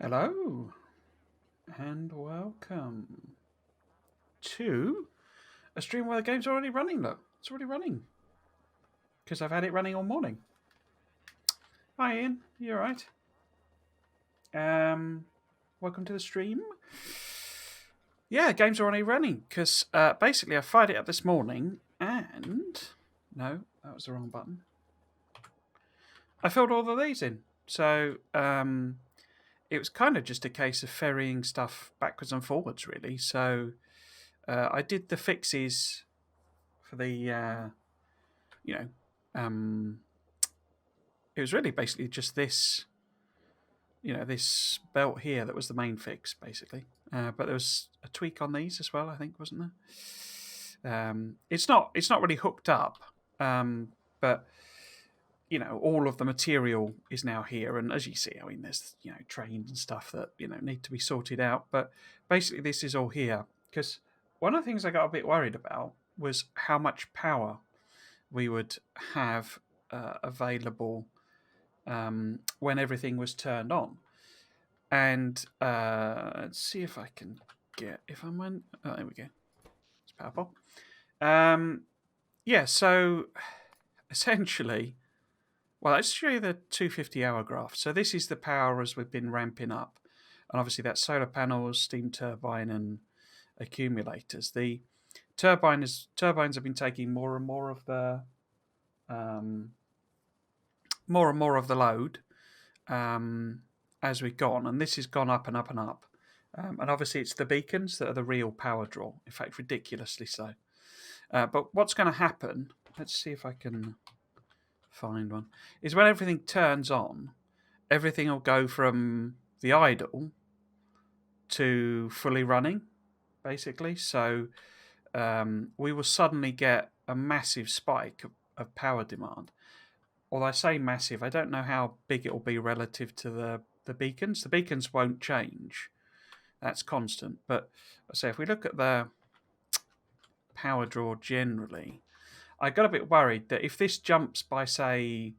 Hello and welcome to a stream where the game's already running. Look, it's already running because I've had it running all morning. Hi, Ian. You all right? Welcome to the stream. Yeah, game's already running because basically I fired it up this morning and no, that was the wrong button. I filled all of these in, so it was kind of just a case of ferrying stuff backwards and forwards, really. So I did the fixes for the it was really basically just this, this belt here that was the main fix, basically. But there was a tweak on these as well, I think, wasn't there? It's not really hooked up, but all of the material is now here, and as you see, I mean, there's trains and stuff that need to be sorted out. But basically, this is all here because one of the things I got a bit worried about was how much power we would have available when everything was turned on. And let's see if I can get, if I'm on, oh, there we go. It's powerful. Yeah, so essentially, well, let's show you the 250-hour graph. So this is the power as we've been ramping up. And obviously that's solar panels, steam turbine, and accumulators. The turbines have been taking more and more of the load as we've gone, and this has gone up and up and up. And obviously, it's the beacons that are the real power draw. In fact, ridiculously so. But what's going to happen? Let's see if I can find one. Is when everything turns on, everything will go from the idle to fully running, basically. So we will suddenly get a massive spike of power demand. Although I say massive, I don't know how big it will be relative to the beacons. The beacons won't change. That's constant. But I say if we look at the power draw generally, I got a bit worried that if this jumps by say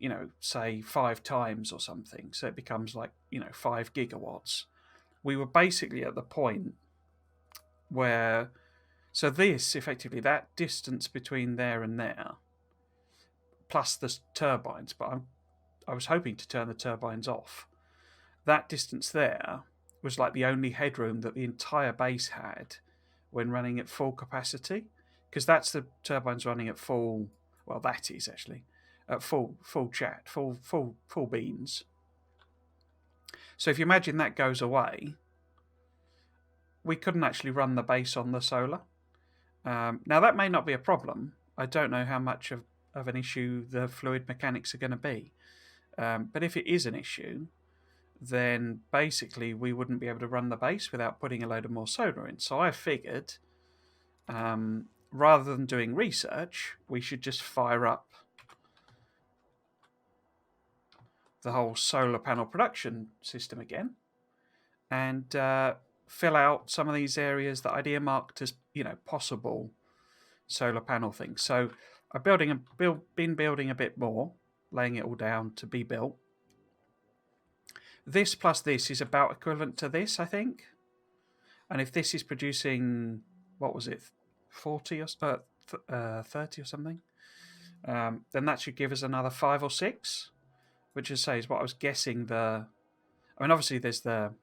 5 times or something, so it becomes like 5 gigawatts, we were basically at the point where, so this effectively, that distance between there and there, plus the turbines, but I was hoping to turn the turbines off. That distance there was like the only headroom that the entire base had when running at full capacity, because that's the turbines running at full. Well, that is actually at full beans. So if you imagine that goes away, we couldn't actually run the base on the solar. Now that may not be a problem. I don't know how much of an issue the fluid mechanics are going to be. But if it is an issue, then basically we wouldn't be able to run the base without putting a load of more solar in. So I figured, rather than doing research, we should just fire up the whole solar panel production system again and fill out some of these areas that I'd earmarked as possible solar panel things. So I've been building a bit more, laying it all down to be built. This plus this is about equivalent to this, I think. And if this is producing, what was it, 40 or 30 or something, then that should give us another 5 or 6, which is what I was guessing. I mean, obviously there's the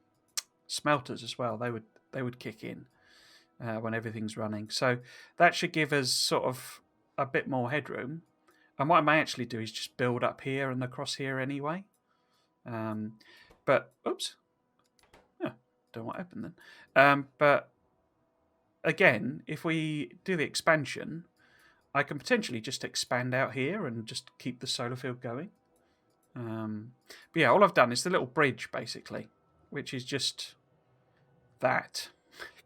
smelters as well. They would kick in when everything's running. So that should give us sort of a bit more headroom. And what I may actually do is just build up here and across here anyway. But oops, don't know what happened then. But again, if we do the expansion, I can potentially just expand out here and just keep the solar field going. But yeah, all I've done is the little bridge basically, which is just that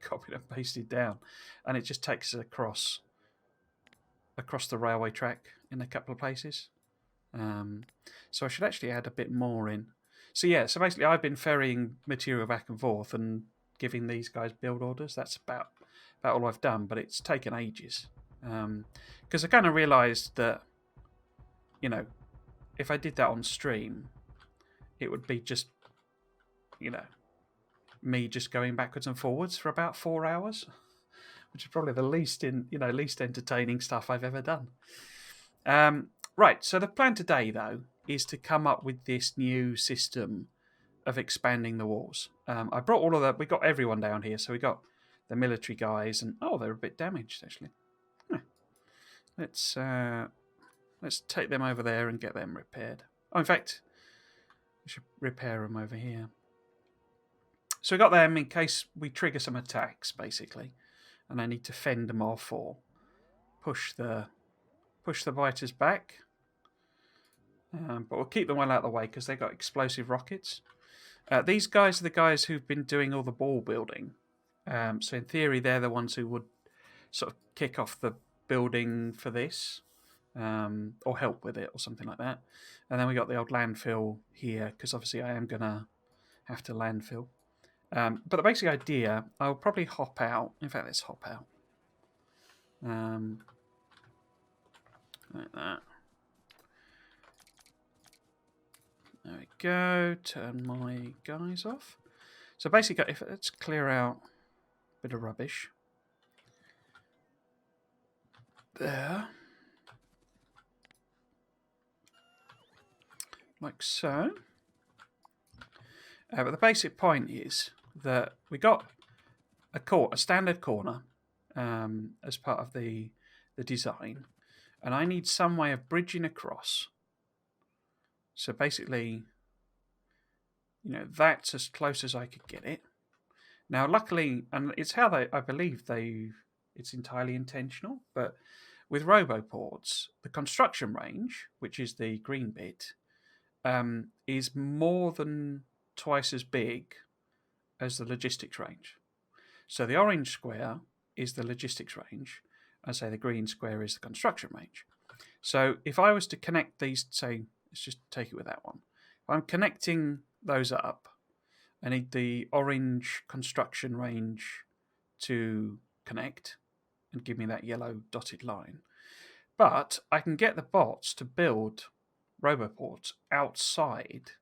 copied and pasted down, and it just takes us across the railway track in a couple of places. So I should actually add a bit more in. So yeah, so basically I've been ferrying material back and forth and giving these guys build orders. That's about all I've done, but it's taken ages. Because I kind of realised that, if I did that on stream, it would be just you know, me just going backwards and forwards for about 4 hours, which is probably the least entertaining stuff I've ever done. Right, so the plan today, though, is to come up with this new system of expanding the walls. I brought all of that. We got everyone down here, so we got the military guys, and they're a bit damaged actually. Let's take them over there and get them repaired. Oh, in fact, we should repair them over here. So we got them in case we trigger some attacks, basically, and I need to fend them off or push the biters back. But we'll keep them well out of the way because they got explosive rockets. These guys are the guys who've been doing all the ball building. So in theory, they're the ones who would sort of kick off the building for this, or help with it, or something like that. And then we got the old landfill here because obviously I am gonna have to landfill. But the basic idea, I'll probably hop out. In fact, let's hop out. Like that. There we go. Turn my guys off. So basically, let's clear out a bit of rubbish. There. Like so. But the basic point is that we got a standard corner as part of the design, and I need some way of bridging across. So basically, that's as close as I could get it. Now, luckily, and it's how I believe it's entirely intentional, but with roboports, the construction range, which is the green bit, is more than twice as big as the logistics range. So the orange square is the logistics range, and say the green square is the construction range. So if I was to connect these, say, let's just take it with that one. If I'm connecting those up, I need the orange construction range to connect and give me that yellow dotted line. But I can get the bots to build roboports outside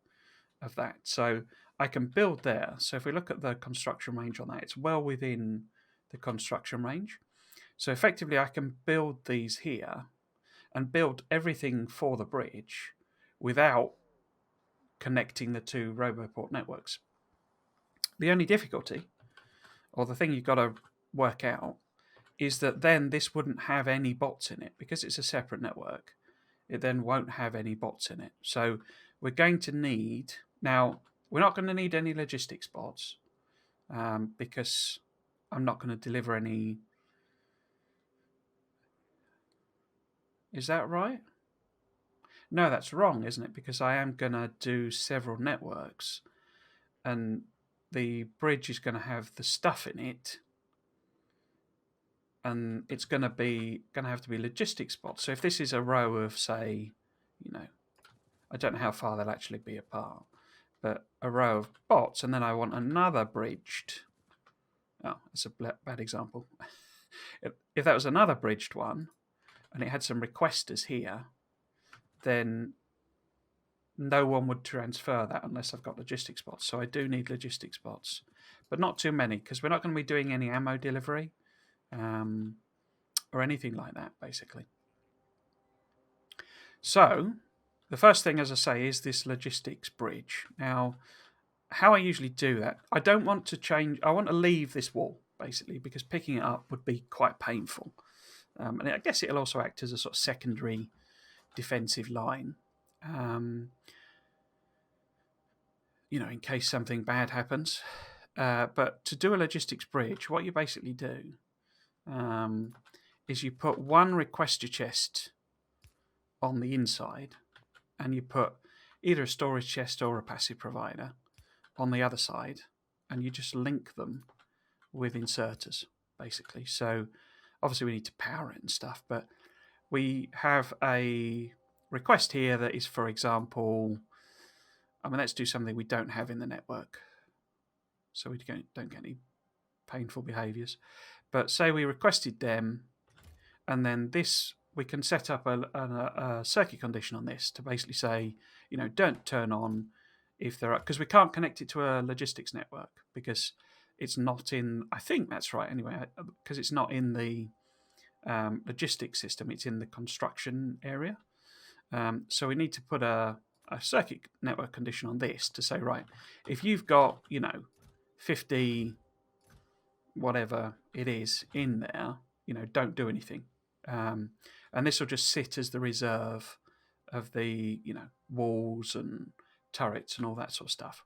of that. So I can build there. So if we look at the construction range on that, it's well within the construction range. So effectively I can build these here and build everything for the bridge without connecting the two roboport networks. The only difficulty, or the thing you've got to work out, is that then this wouldn't have any bots in it. Because it's a separate network, it then won't have any bots in it. So we're going to need... Now, we're not going to need any logistics bots because I'm not going to deliver any... Is that right? No, that's wrong, isn't it? Because I am going to do several networks, and the bridge is going to have the stuff in it, and it's going to have to be logistics bots. So if this is a row of, say, I don't know how far they'll actually be apart, but a row of bots, and then I want another bridged... Oh, that's a bad example. If that was another bridged one, and it had some requesters here, then no one would transfer that unless I've got logistics bots. So I do need logistics bots, but not too many, because we're not going to be doing any ammo delivery or anything like that, basically. So the first thing, as I say, is this logistics bridge. Now, how I usually do that, I don't want to change... I want to leave this wall, basically, because picking it up would be quite painful. And I guess it'll also act as a sort of secondary defensive line. In case something bad happens. But to do a logistics bridge, what you basically do is you put one requester chest on the inside, and you put either a storage chest or a passive provider on the other side, and you just link them with inserters, basically. So obviously we need to power it and stuff, but we have a request here that is, for example... let's do something we don't have in the network, so we don't get any painful behaviors. But say we requested them, and then this, we can set up a circuit condition on this to basically say, don't turn on if there are, because we can't connect it to a logistics network because it's not in. I think that's right anyway, because it's not in the logistics system. It's in the construction area. So we need to put a circuit network condition on this to say, right, if you've got 50 whatever it is in there, don't do anything. And this will just sit as the reserve of the walls and turrets and all that sort of stuff.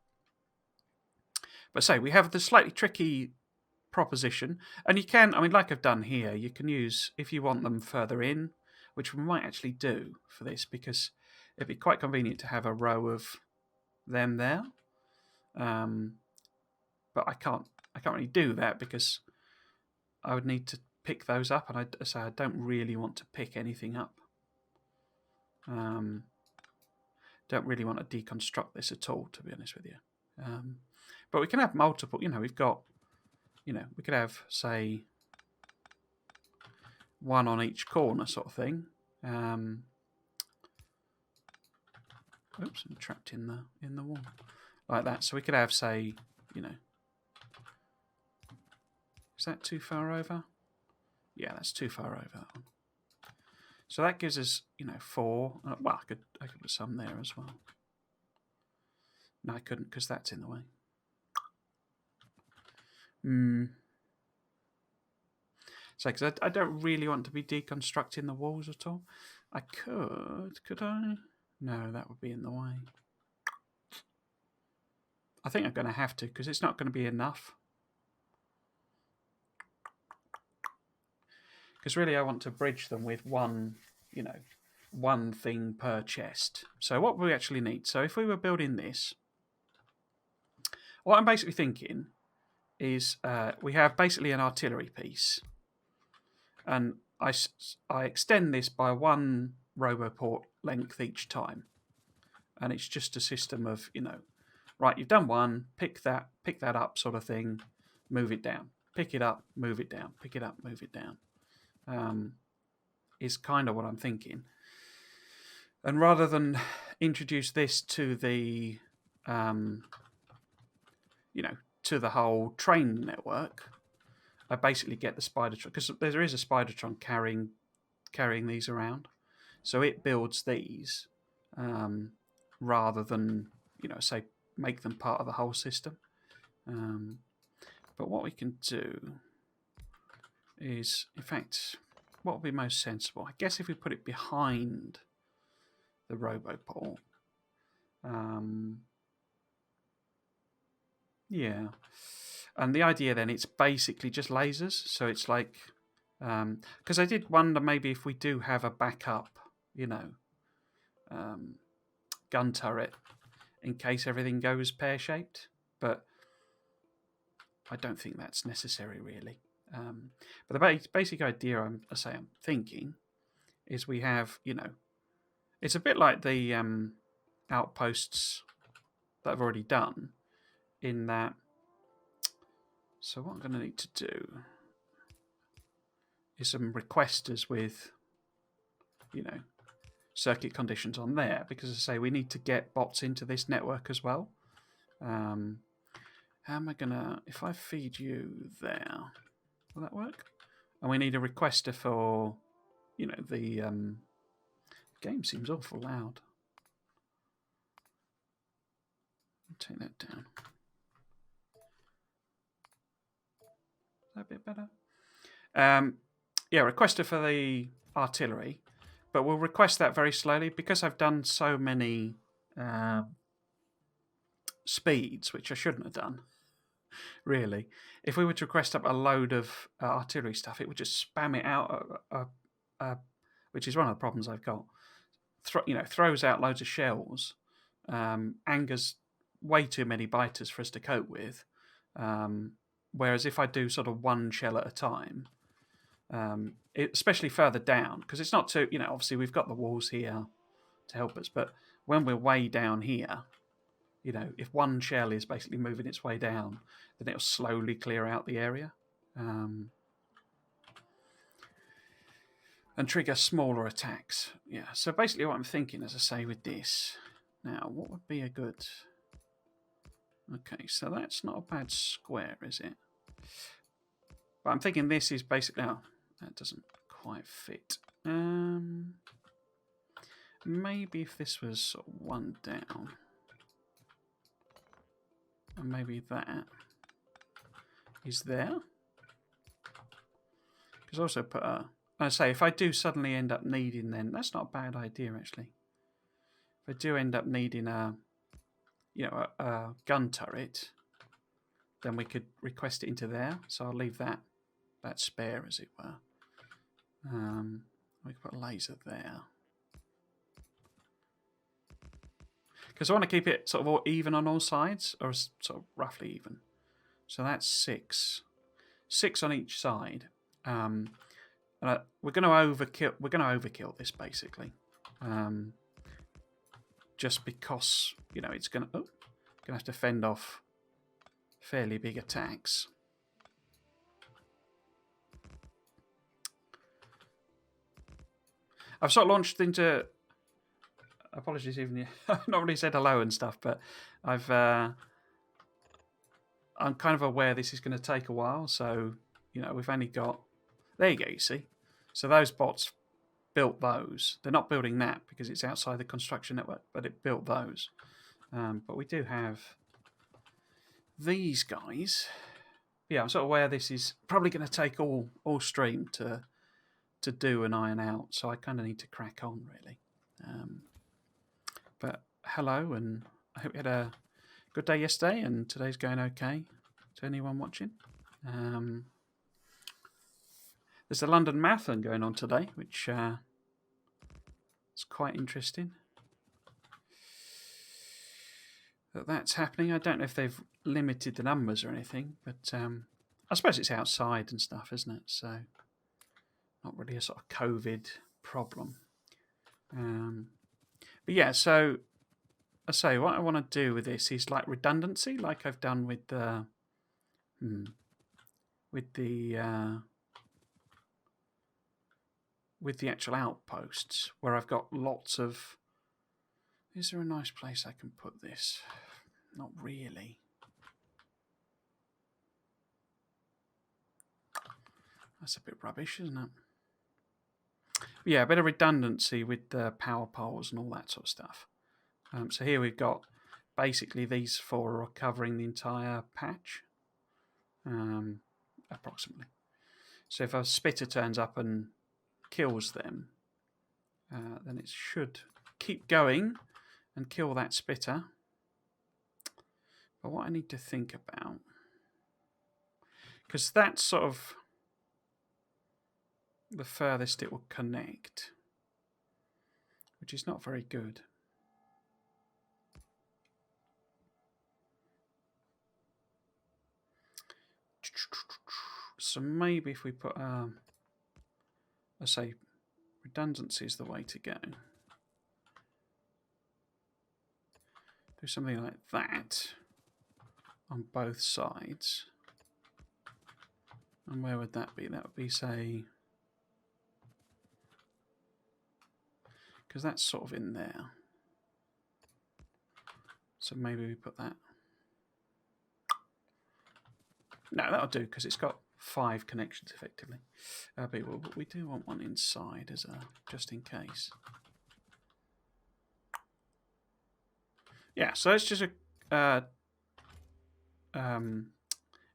But say we have the slightly tricky proposition, and you can, like I've done here, you can use, if you want them further in, which we might actually do for this, because it'd be quite convenient to have a row of them there. But I can't really do that because I would need to pick those up, and I don't really want to pick anything up. Don't really want to deconstruct this at all, to be honest with you. But we can have multiple. We've got. We could have, say, one on each corner, sort of thing. Oops, I'm trapped in the wall, like that. So we could have, say, is that too far over? Yeah, that's too far over, that one. So that gives us, 4. Well, I could put some there as well. No, I couldn't because that's in the way. So, because I don't really want to be deconstructing the walls at all. I could I? No, that would be in the way. I think I'm going to have to, because it's not going to be enough. Because really I want to bridge them with one thing per chest. So what we actually need, so if we were building this, what I'm basically thinking is we have basically an artillery piece. And I extend this by 1 roboport length each time. And it's just a system of, right, you've done one, pick that up sort of thing, move it down. Pick it up, move it down. Pick it up, move it down. Is kind of what I'm thinking. And rather than introduce this to the, to the whole train network, I basically get the Spidertron, because there is a Spidertron carrying these around. So it builds these rather than, say, make them part of the whole system. But what we can do is, in fact, what would be most sensible? I guess if we put it behind the roboport. Yeah. And the idea then, it's basically just lasers. So it's like, because I did wonder maybe if we do have a backup, gun turret in case everything goes pear-shaped. But I don't think that's necessary, really. But the basic idea I'm thinking is we have, it's a bit like the outposts that I've already done, in that. So what I'm going to need to do is some requesters with, circuit conditions on there, because as I say, we need to get bots into this network as well. How am I gonna, if I feed you there, will that work? And we need a requester for, the game seems awful loud. I'll take that down. Is that a bit better? Yeah, requester for the artillery, but we'll request that very slowly because I've done so many speeds, which I shouldn't have done, really. If we were to request up a load of artillery stuff, it would just spam it out, which is one of the problems I've got. Throws out loads of shells, angers way too many biters for us to cope with. Whereas if I do sort of one shell at a time, especially further down, because it's not too, obviously we've got the walls here to help us, but when we're way down here, if one shell is basically moving its way down, then it'll slowly clear out the area and trigger smaller attacks. Yeah, so basically what I'm thinking, as I say, with this, now, what would be a good Okay, so that's not a bad square, is it? But I'm thinking this is basically... Oh, that doesn't quite fit. Maybe if this was sort of one down, and maybe that is there. Because also put a... I say, if I do suddenly end up needing, then that's not a bad idea actually. If I do end up needing a gun turret, then we could request it into there. So I'll leave that spare, as it were. We could put a laser there. Because I want to keep it sort of all even on all sides, or sort of roughly even. So that's 6. 6 on each side. And we're going to overkill. We're going to overkill this basically, just because it's going to have to fend off fairly big attacks. I've sort of launched into... Apologies, even I've not really said hello and stuff, but I'm kind of aware this is going to take a while. So we've only got... There you go. You see, so those bots built those. They're not building that because it's outside the construction network, but it built those. But we do have these guys. Yeah, I'm sort of aware this is probably going to take all stream to do and iron out. So I kind of need to crack on really. But hello, and I hope you had a good day yesterday, and today's going okay to anyone watching. There's a London Marathon going on today, which is quite interesting. That's happening. I don't know if they've limited the numbers or anything, but I suppose it's outside and stuff, isn't it? So not really a sort of COVID problem. But yeah, so I say what I want to do with this is like redundancy, like I've done with the actual outposts, where I've got lots of... Is there a nice place I can put this? Not really. That's a bit rubbish, isn't it? But yeah, a bit of redundancy with the power poles and all that sort of stuff. So here we've got basically these 4 are covering the entire patch, approximately. So if a spitter turns up and kills them, then it should keep going and kill that spitter. But what I need to think about, because that's sort of the furthest it will connect, which is not very good. So maybe if we put, I say, redundancy is the way to go. Do something like that on both sides. And where would that be? That would be, say, because that's sort of in there. So maybe we put that. No, that'll do because it's got 5 connections effectively. But we do want one inside as a just in case. Yeah, so it's just a.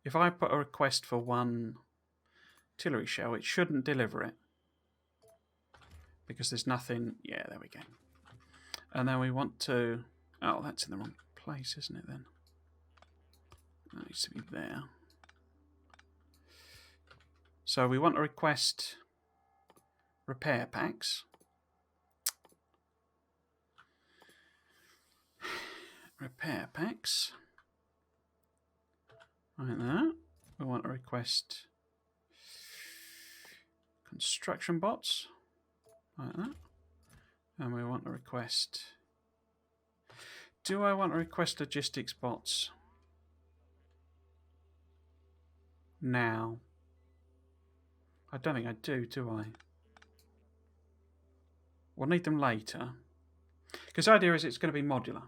If I put a request for 1 artillery shell, it shouldn't deliver it because there's nothing. Yeah, there we go. And then we want to... Oh, that's in the wrong place, isn't it then? That needs to be there. So we want to request repair packs. Repair packs. Like that. We want to request construction bots. Like that. And we want to request... Do I want to request logistics bots now? I don't think I do I? We'll need them later. Because the idea is it's going to be modular.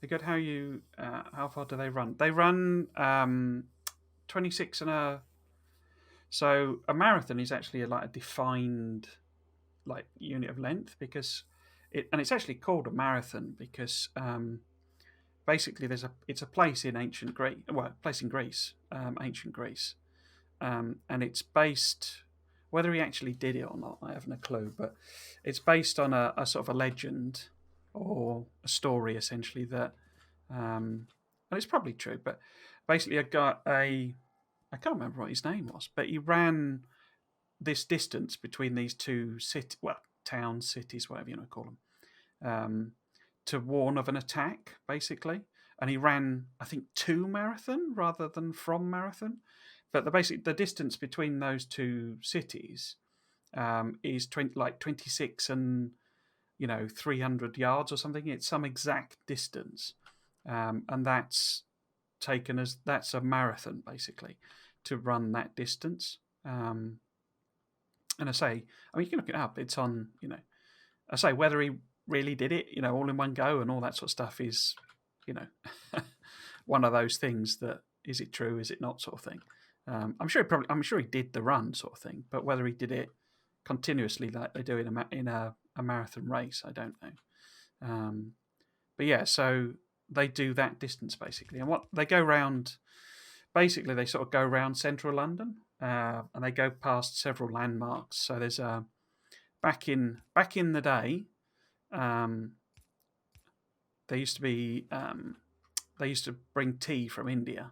They're good. How far do they run? They run 26 and a. So a marathon is actually like a defined like unit of length because it's actually called a marathon because basically it's a place in ancient Greece, well, place in Greece, ancient Greece, and it's based. Whether he actually did it or not, I haven't a clue. But it's based on a sort of a legend or a story, essentially that, and it's probably true. But basically, I can't remember what his name was, but he ran this distance between these two towns, cities, whatever you want to call them, to warn of an attack, basically. And he ran, I think, to marathon rather than from marathon. But the distance between those two cities is 26 and 300 yards or something. It's some exact distance, and that's a marathon basically to run that distance. And I mean, you can look it up. It's on, I say whether he really did it, all in one go and all that sort of stuff is, one of those things that is it true, is it not, sort of thing. I'm sure he did the run, sort of thing, but whether he did it continuously like they do in a marathon race, I don't know. But yeah, so they do that distance basically, and what they go around. Basically, they sort of go around central London, and they go past several landmarks. So there's back in the day, there used to be they used to bring tea from India,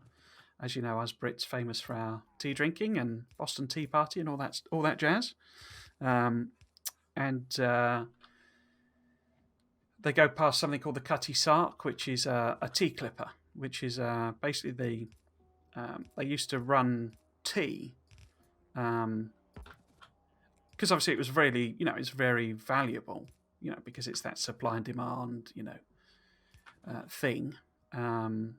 as you know, as Brits famous for our tea drinking and Boston Tea Party and all that jazz. And they go past something called the Cutty Sark, which is a tea clipper, which is basically they used to run tea, because obviously it was really, it's very valuable, because it's that supply and demand, thing. And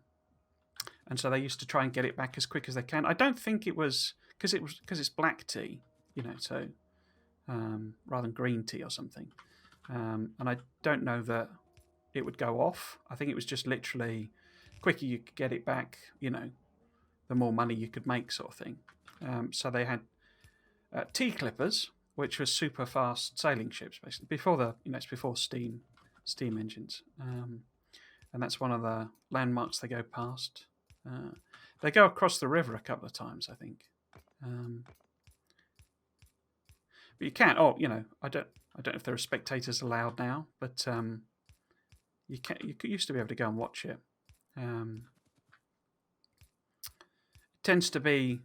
so they used to try and get it back as quick as they can. I don't think it was because it's black tea, so rather than green tea or something. And I don't know that it would go off. I think it was just literally quicker you could get it back, the more money you could make, sort of thing. So they had tea clippers, which were super fast sailing ships, basically before it's before steam engines, and that's one of the landmarks they go past. They go across the river a couple of times, I think, but you can't. Oh, I don't know if there are spectators allowed now, but you used to be able to go and watch it. It tends to be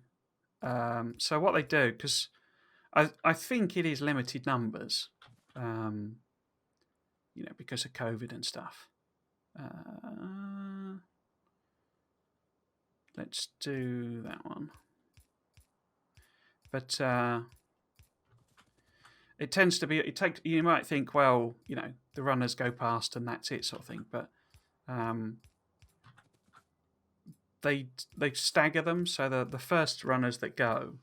so what they do, because I think it is limited numbers, because of COVID and stuff. Let's do that one. But it tends to be. You might think, well, the runners go past and that's it, sort of thing. But they stagger them, so the first runners that go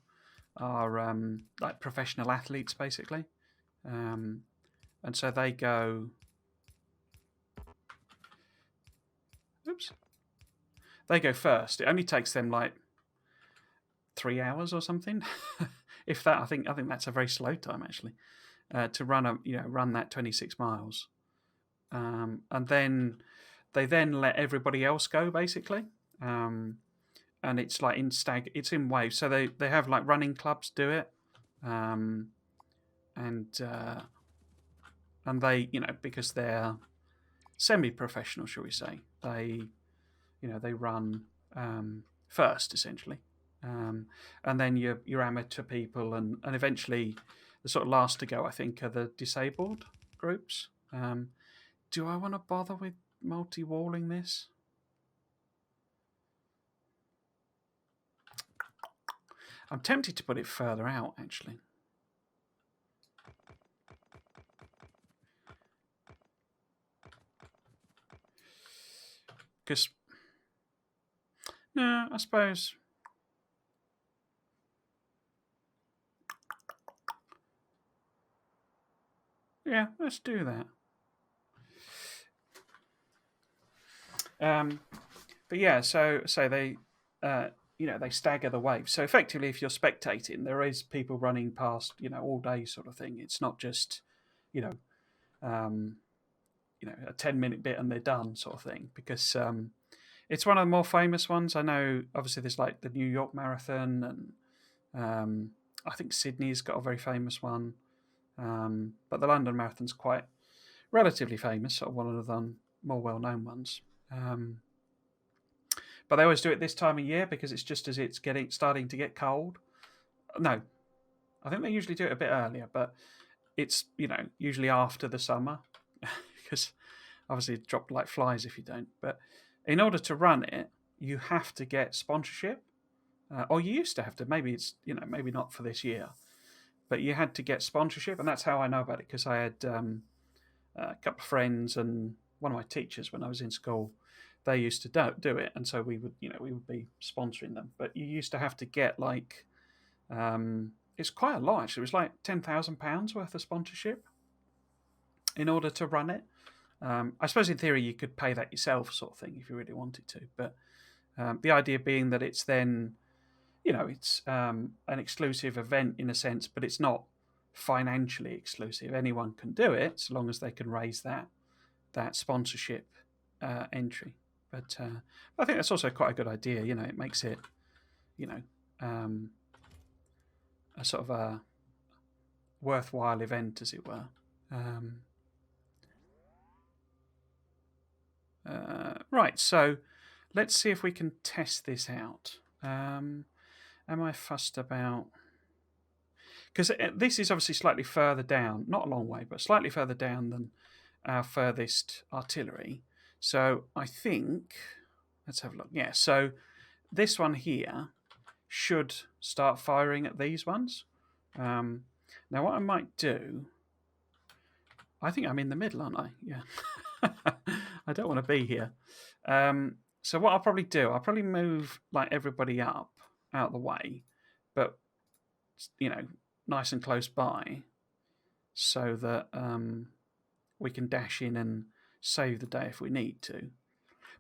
are like professional athletes, basically, and so they go. Oops. They go first. It only takes them like 3 hours or something, if that. I think that's a very slow time actually, to run that 26 miles, and then they let everybody else go basically, and it's like it's in waves. So they have like running clubs do it, and they because they're semi-professional, shall we say, they run first essentially, and then your amateur people, and eventually the sort of last to go, I think, are the disabled groups. Do I want to bother with multi-walling this? I'm tempted to put it further out actually. Because no, I suppose. Yeah, let's do that. But yeah, so they, they stagger the waves. So effectively, if you're spectating, there is people running past, all day sort of thing. It's not just, you know, um, a 10-minute bit and they're done sort of thing. Because it's one of the more famous ones. I know, obviously, there's like the New York Marathon, and I think Sydney's got a very famous one. But the London Marathon's quite relatively famous, sort of one of the more well-known ones. But they always do it this time of year because it's just as it's starting to get cold. No, I think they usually do it a bit earlier, but it's usually after the summer because obviously it dropped like flies if you don't. But in order to run it, you have to get sponsorship, or you used to have to. Maybe it's maybe not for this year, but you had to get sponsorship, and that's how I know about it because I had a couple of friends and one of my teachers when I was in school. They used to do it, and so we would be sponsoring them. But you used to have to get like it's quite a lot. Actually, it was like £10,000 worth of sponsorship in order to run it. I suppose in theory you could pay that yourself, sort of thing, if you really wanted to. But the idea being that it's then, it's an exclusive event in a sense, but it's not financially exclusive. Anyone can do it so long as they can raise that sponsorship entry. But I think that's also quite a good idea. It makes it, a sort of a worthwhile event, as it were. Right, so let's see if we can test this out. Am I fussed about... Because this is obviously slightly further down, not a long way, but slightly further down than our furthest artillery. So I think... Let's have a look. Yeah, so this one here should start firing at these ones. Now what I might do... I think I'm in the middle, aren't I? Yeah. I don't want to be here. So what I'll probably do, I'll probably move like everybody up out of the way, but nice and close by, so that we can dash in and save the day if we need to.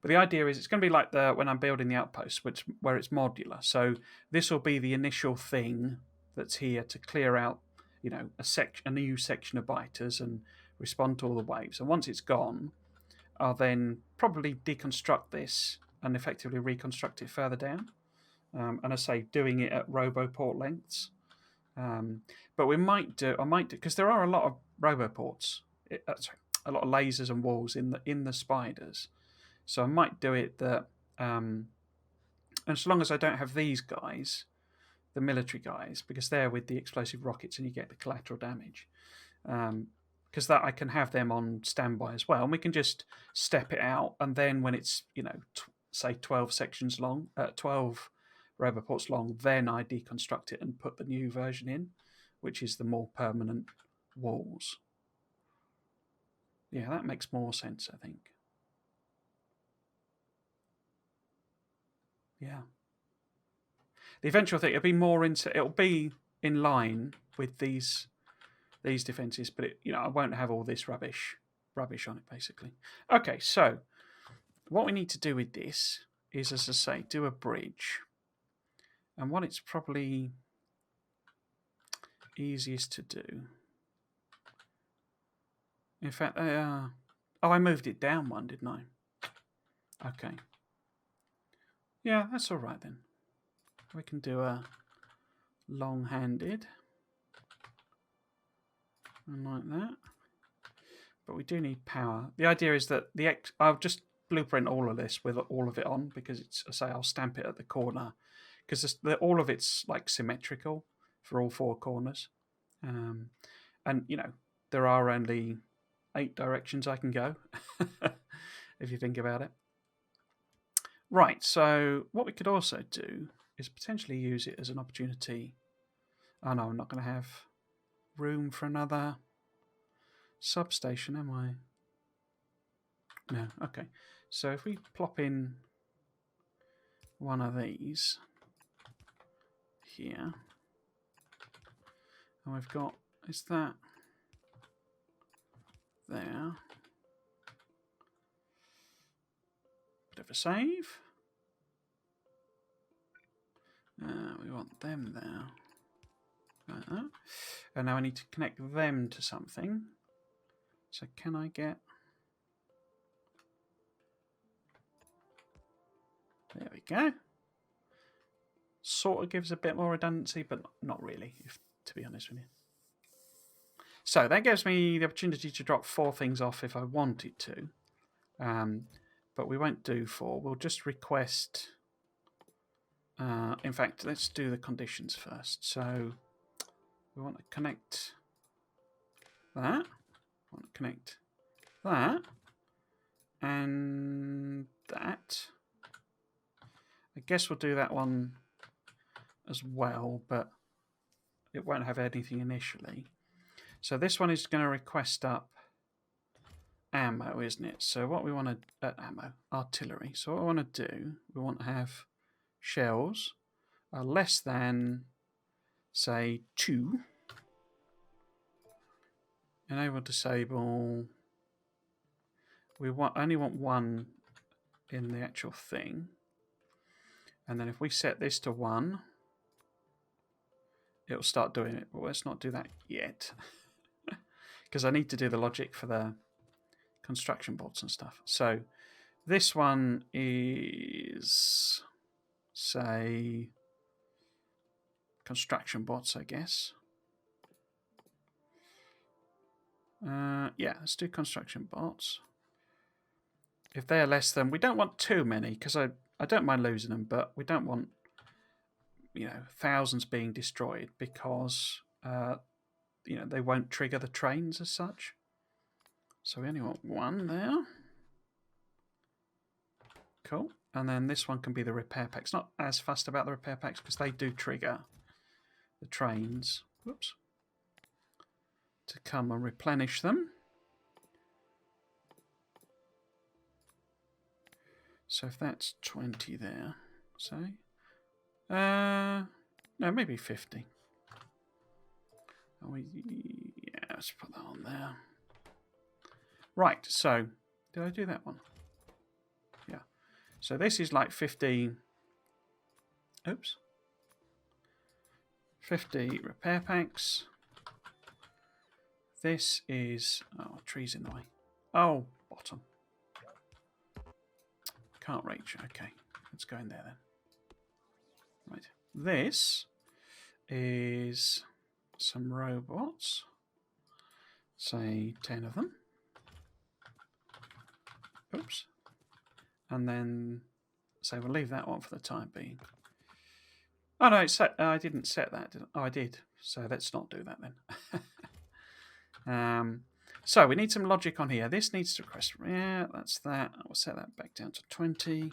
But the idea is it's going to be like when I'm building the outpost, where it's modular. So this will be the initial thing that's here to clear out, a new section of biters and respond to all the waves. And once it's gone, I'll then probably deconstruct this and effectively reconstruct it further down. And I say doing it at roboport lengths. But I might do, because there are a lot of roboports, a lot of lasers and walls in the spiders. So I might do it that, and as long as I don't have these guys, the military guys, because they're with the explosive rockets and you get the collateral damage. Because that I can have them on standby as well, and we can just step it out. And then when it's say 12 sections long, 12 roboports long, then I deconstruct it and put the new version in, which is the more permanent walls. Yeah, that makes more sense, I think. Yeah. The eventual thing, it'll be in line with these defenses, but I won't have all this rubbish on it, basically. Okay, so what we need to do with this is, as I say, do a bridge. And what it's probably easiest to do... In fact, I moved it down one, didn't I? Okay. Yeah, that's all right then. We can do a long-handed. And like that. But we do need power. The idea is that I'll just blueprint all of this with all of it on, because I'll stamp it at the corner, because all of it's like symmetrical for all four corners. And there are only 8 directions I can go, if you think about it. Right, so what we could also do is potentially use it as an opportunity. Oh no, I'm not going to have room for another substation, am I? No, okay. So if we plop in one of these here, and we've got, is that there? Bit of a save. We want them there. And now I need to connect them to something. So can I get... There we go. Sort of gives a bit more redundancy, but not really, to be honest with you. So that gives me the opportunity to drop 4 things off if I wanted to. But we won't do 4. We'll just request... in fact, let's do the conditions first. So we want to connect that. We want to connect that. And that. I guess we'll do that one as well, but it won't have anything initially. So this one is going to request up ammo, isn't it? So what we want to... ammo. Artillery. So what we want to do, we want to have shells are less than, say, 2. Enable disable. We only want 1 in the actual thing. And then if we set this to 1, it'll start doing it. But let's not do that yet. Because I need to do the logic for the construction boards and stuff. So this one is, say, construction bots, I guess. Yeah, let's do construction bots. If they're less than... We don't want too many, because I don't mind losing them, but we don't want, thousands being destroyed, because, they won't trigger the trains as such. So we only want 1 there. Cool. And then this one can be the repair packs. Not as fast about the repair packs, because they do trigger the trains. Whoops. To come and replenish them. So if that's 20 there, say. No, maybe 50. Yeah, let's put that on there. Right, so did I do that one? Yeah. So this is like 50. Oops. 50 repair packs. This is... Oh, trees in the way. Oh, bottom. Can't reach. Okay, let's go in there then. Right. This is some robots. Say 10 of them. Oops. And then, so we'll leave that one for the time being. Oh no, it's set. I didn't set that. Oh, I did. So let's not do that then. So we need some logic on here. This needs to request. Yeah, that's that. I'll set that back down to 20.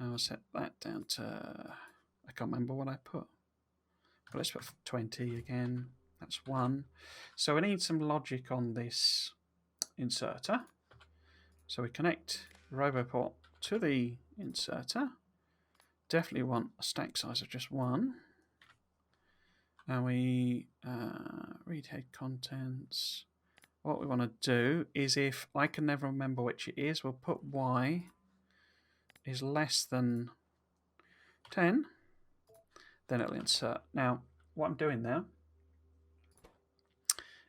I'll set that down to... I can't remember what I put. But let's put 20 again. That's 1. So we need some logic on this inserter. So we connect the RoboPort to the inserter. Definitely want a stack size of just 1. And we read head contents. What we want to do is, if I can never remember which it is, we'll put Y is less than 10. Then it'll insert. Now, what I'm doing there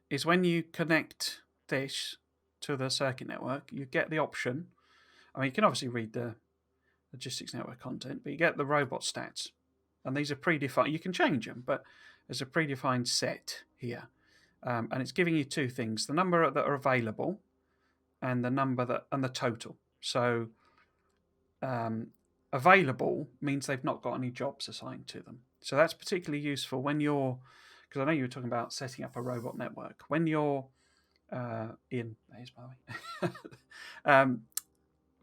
is when you connect this to the circuit network, you get the option. I mean, you can obviously read the logistics network content, but you get the robot stats. And these are predefined. You can change them, but there's a predefined set here. And it's giving you 2 things: the number that are available and the number that and the total. So available means they've not got any jobs assigned to them. So that's particularly useful when you're, because I know you were talking about setting up a robot network. When you're Ian, here's Bowie.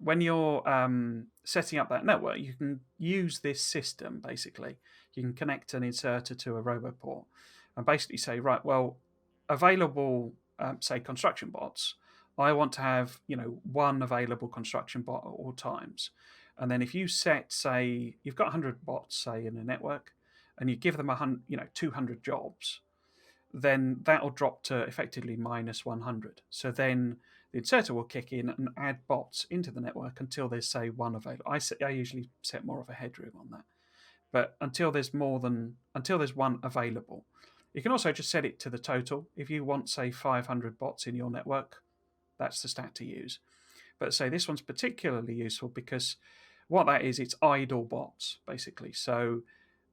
When you're setting up that network, you can use this system, basically. You can connect an inserter to a RoboPort and basically say, right, well, available, say, construction bots, I want to have, 1 available construction bot at all times. And then if you set, say, you've got 100 bots, say, in a network, and you give them 200 jobs, then that'll drop to effectively minus 100. So then the inserter will kick in and add bots into the network until there's, say, one available. I usually set more of a headroom on that, but until there's one available. You can also just set it to the total. If you want, say, 500 bots in your network, that's the stat to use. But say this one's particularly useful because what that is, it's idle bots, basically. So,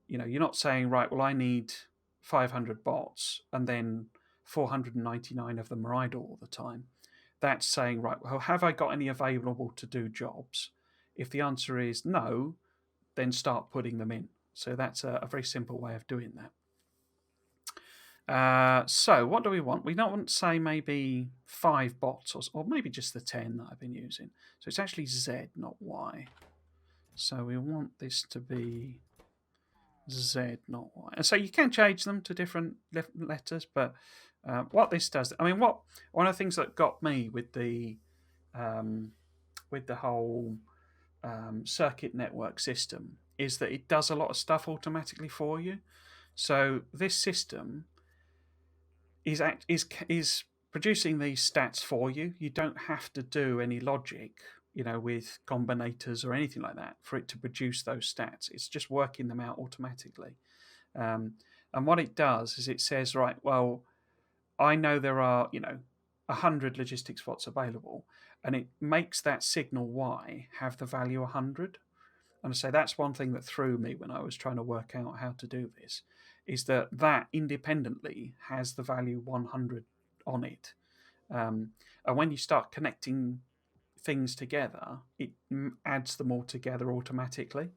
you're not saying, right, well, I need 500 bots and then 499 of them are idle all the time. That's saying, right, well, have I got any available to do jobs? If the answer is no, then start putting them in. So that's a very simple way of doing that. So what do we want? We don't want, say, maybe 5 bots or maybe just the 10 that I've been using. So it's actually Z, not Y. So we want this to be Z, not Y. And so you can change them to different letters, but what this does, I mean, one of the things that got me with the whole circuit network system is that it does a lot of stuff automatically for you. So this system is producing these stats for you. You don't have to do any logic, with combinators or anything like that for it to produce those stats. It's just working them out automatically. And what it does is it says, right, well, I know there are, 100 logistics spots available, and it makes that signal Y have the value 100. And I say that's one thing that threw me when I was trying to work out how to do this, is that independently has the value 100 on it. And when you start connecting things together, it adds them all together automatically.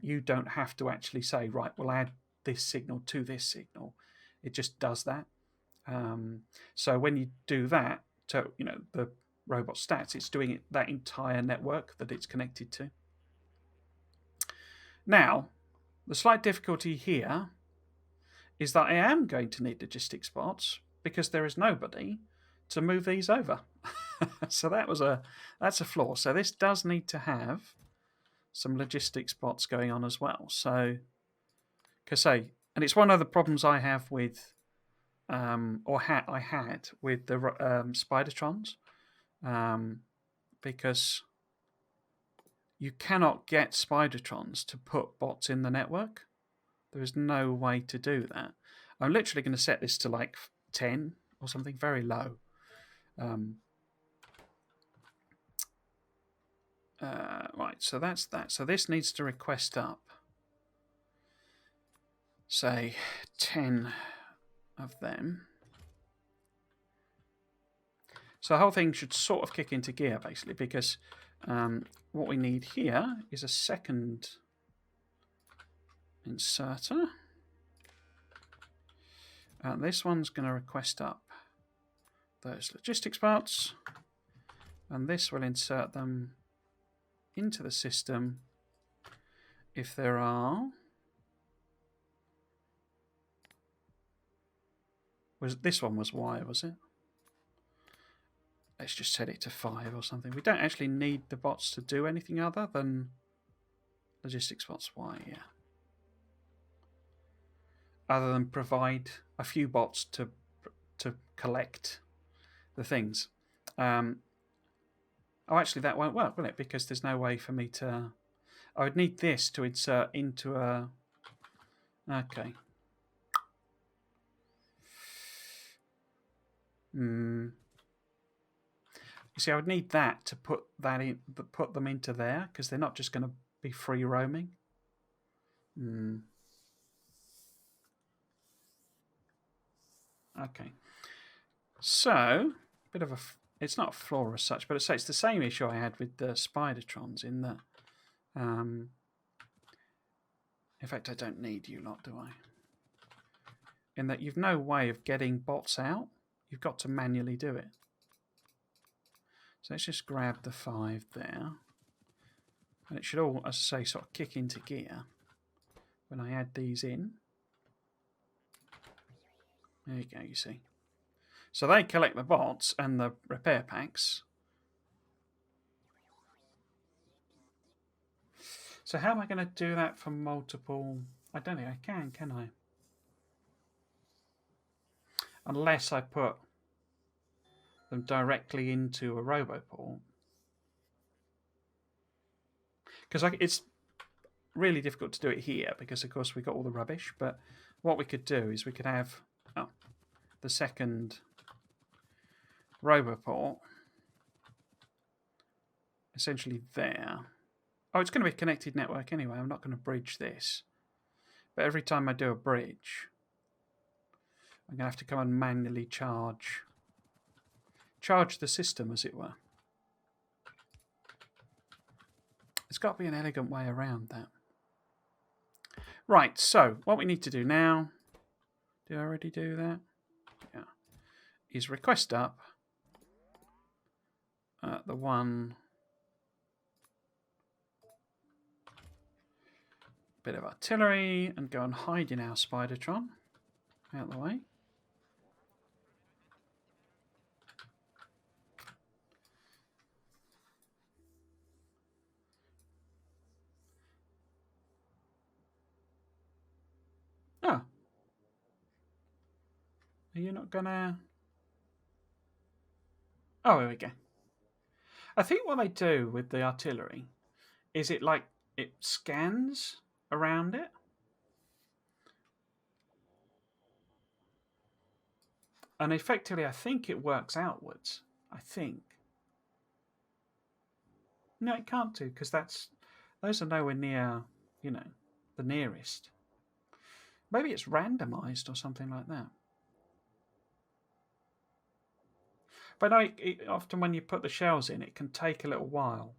You don't have to actually say, right, we'll add this signal to this signal. It just does that. So when you do that to, the robot stats, it's doing it that entire network that it's connected to. Now, the slight difficulty here is that I am going to need logistic spots because there is nobody to move these over. So that's a flaw. So this does need to have some logistic spots going on as well. So, and it's one of the problems I have with, I had with the Spidertrons, because you cannot get Spidertrons to put bots in the network. There is no way to do that. I'm literally going to set this to like 10 or something very low. Right, so that's that. So this needs to request up, say, 10 of them. So the whole thing should sort of kick into gear, basically, because what we need here is a second inserter. This one's going to request up those logistics parts, and this will insert them into the system if there are. This one was Y, was it? Let's just set it to 5 or something. We don't actually need the bots to do anything other than logistics bots Y, yeah. Other than provide a few bots to collect the things. Oh, actually, that won't work, will it? Because there's no way for me to. I would need this to insert into a. Okay. You see, I would need that to put them into there, because they're not just going to be free roaming. Okay. So, bit of a. It's not a flaw as such, but it's the same issue I had with the Spidertrons in that. In fact, I don't need you lot, do I? In that you've no way of getting bots out. You've got to manually do it. So let's just grab the 5 there. And it should all, as I say, sort of kick into gear when I add these in. There you go, you see. So they collect the bots and the repair packs. So how am I going to do that for multiple? I don't think I can I? Unless I put them directly into a roboport. Because it's really difficult to do it here because, of course, we've got all the rubbish. But what we could do is we could have the second roboport essentially there. Oh, it's going to be a connected network anyway. I'm not going to bridge this. But every time I do a bridge, I'm going to have to come and manually charge the system, as it were. There's got to be an elegant way around that. Right, so what we need to do now, did I already do that? Yeah. Is request up the one bit of artillery and go and hide in our Spidertron. Out of the way. Oh. Are you not gonna... Oh, here we go. I think what they do with the artillery is it scans around it. And effectively, I think it works outwards. I think. No, it can't do, because those are nowhere near, the nearest. Maybe it's randomized or something like that. But often when you put the shells in, it can take a little while.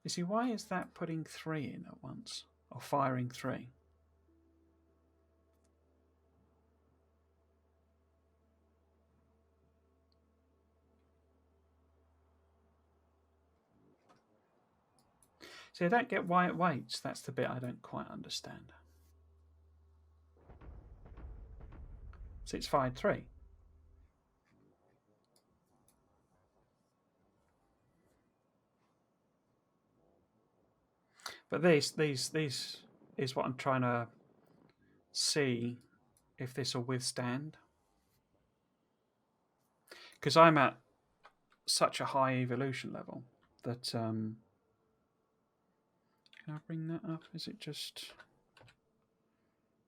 You see, why is that putting 3 in at once? Or firing 3? See, I don't get why it waits. That's the bit I don't quite understand. So it's fired 3. But this is what I'm trying to see if this will withstand. Because I'm at such a high evolution level that... can I bring that up? Is it just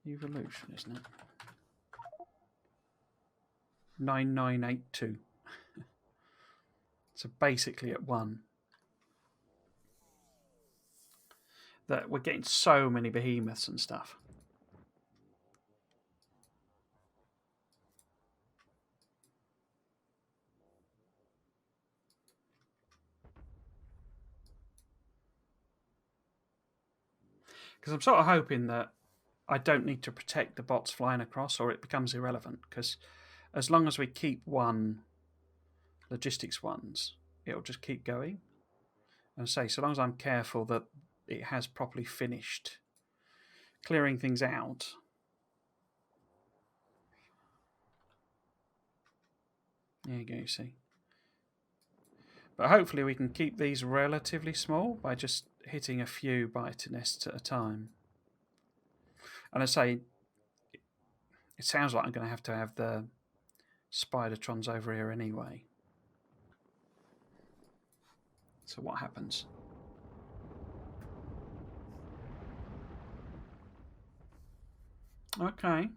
evolution, isn't it? 9982. So basically at 1. That we're getting so many behemoths and stuff. Because I'm sort of hoping that I don't need to protect the bots flying across, or it becomes irrelevant. Because as long as we keep 1 logistics ones, it'll just keep going. And say, so long as I'm careful that it has properly finished clearing things out. There you go, you see. But hopefully we can keep these relatively small by just hitting a few biter nests at a time. And I say, it sounds like I'm going to have the Spidertrons over here anyway. So what happens? Okay.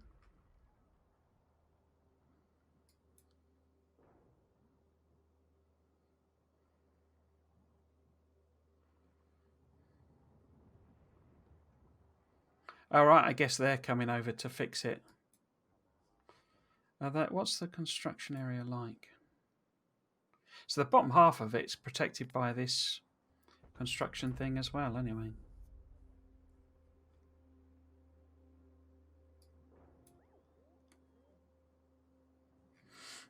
All right, I guess they're coming over to fix it. What's the construction area like? So the bottom half of it's protected by this construction thing as well, anyway.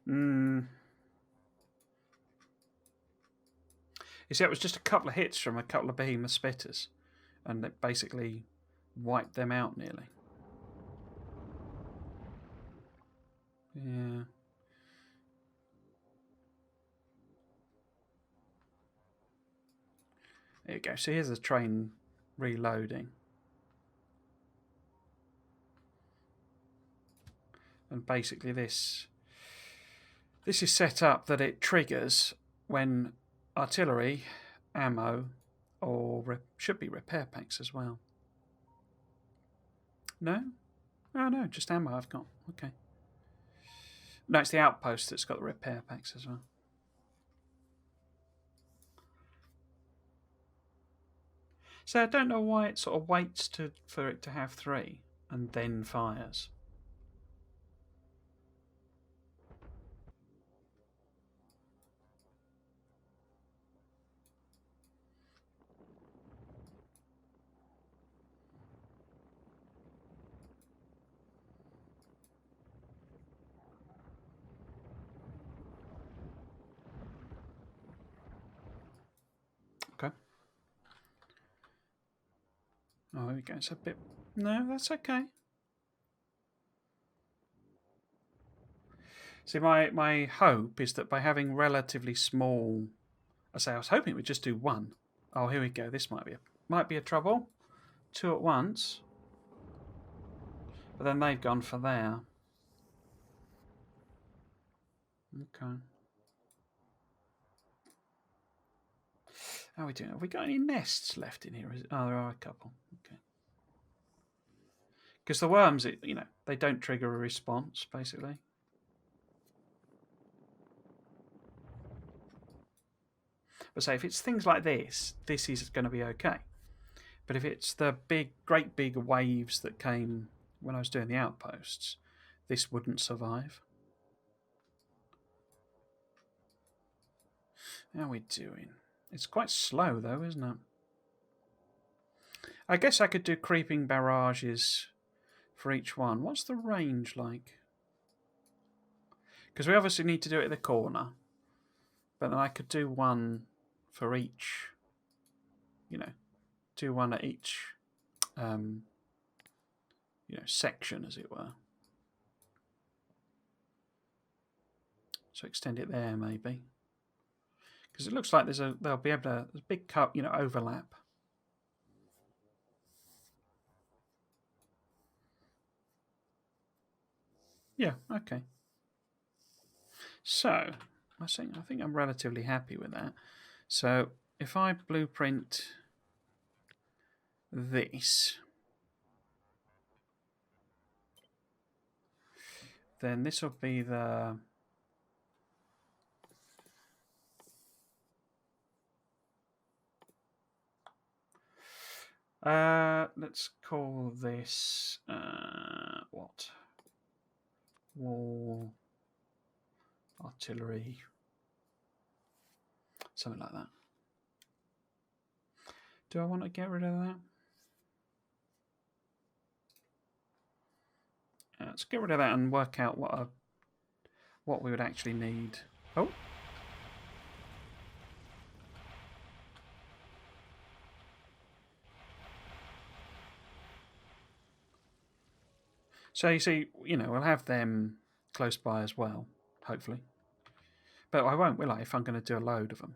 You see, it was just a couple of hits from a couple of behemoth spitters, and it basically wiped them out nearly. Yeah. There you go. So here's the train reloading. And basically this This is set up that it triggers when artillery, ammo, or should be repair packs as well. No? Oh no, just ammo I've got. Okay. No, it's the outpost that's got the repair packs as well. So I don't know why it sort of waits for it to have 3 and then fires. Okay. Oh, there we go. It's a bit... No, that's okay. See, my hope is that by having relatively small... I was hoping it would just do 1. Oh, here we go. This might be a trouble. 2 at once. But then they've gone for there. Okay. How are we doing? Have we got any nests left in here? Oh, there are a couple. Okay. Because the worms, they don't trigger a response, basically. But say if it's things like this is going to be okay. But if it's the great big waves that came when I was doing the outposts, this wouldn't survive. How are we doing? It's quite slow though, isn't it? I guess I could do creeping barrages for each one. What's the range like? Because we obviously need to do it at the corner. But then I could do one for each, do one at each, section, as it were. So extend it there, maybe. Because it looks like they'll be able to, there's a big cut, overlap. Yeah, okay. So, I think I'm relatively happy with that. So, if I blueprint this, then this will be the... let's call this... what? Wall... artillery... something like that. Do I want to get rid of that? Let's get rid of that and work out what we would actually need. Oh. So you see, we'll have them close by as well, hopefully. But I won't, will I, if I'm going to do a load of them?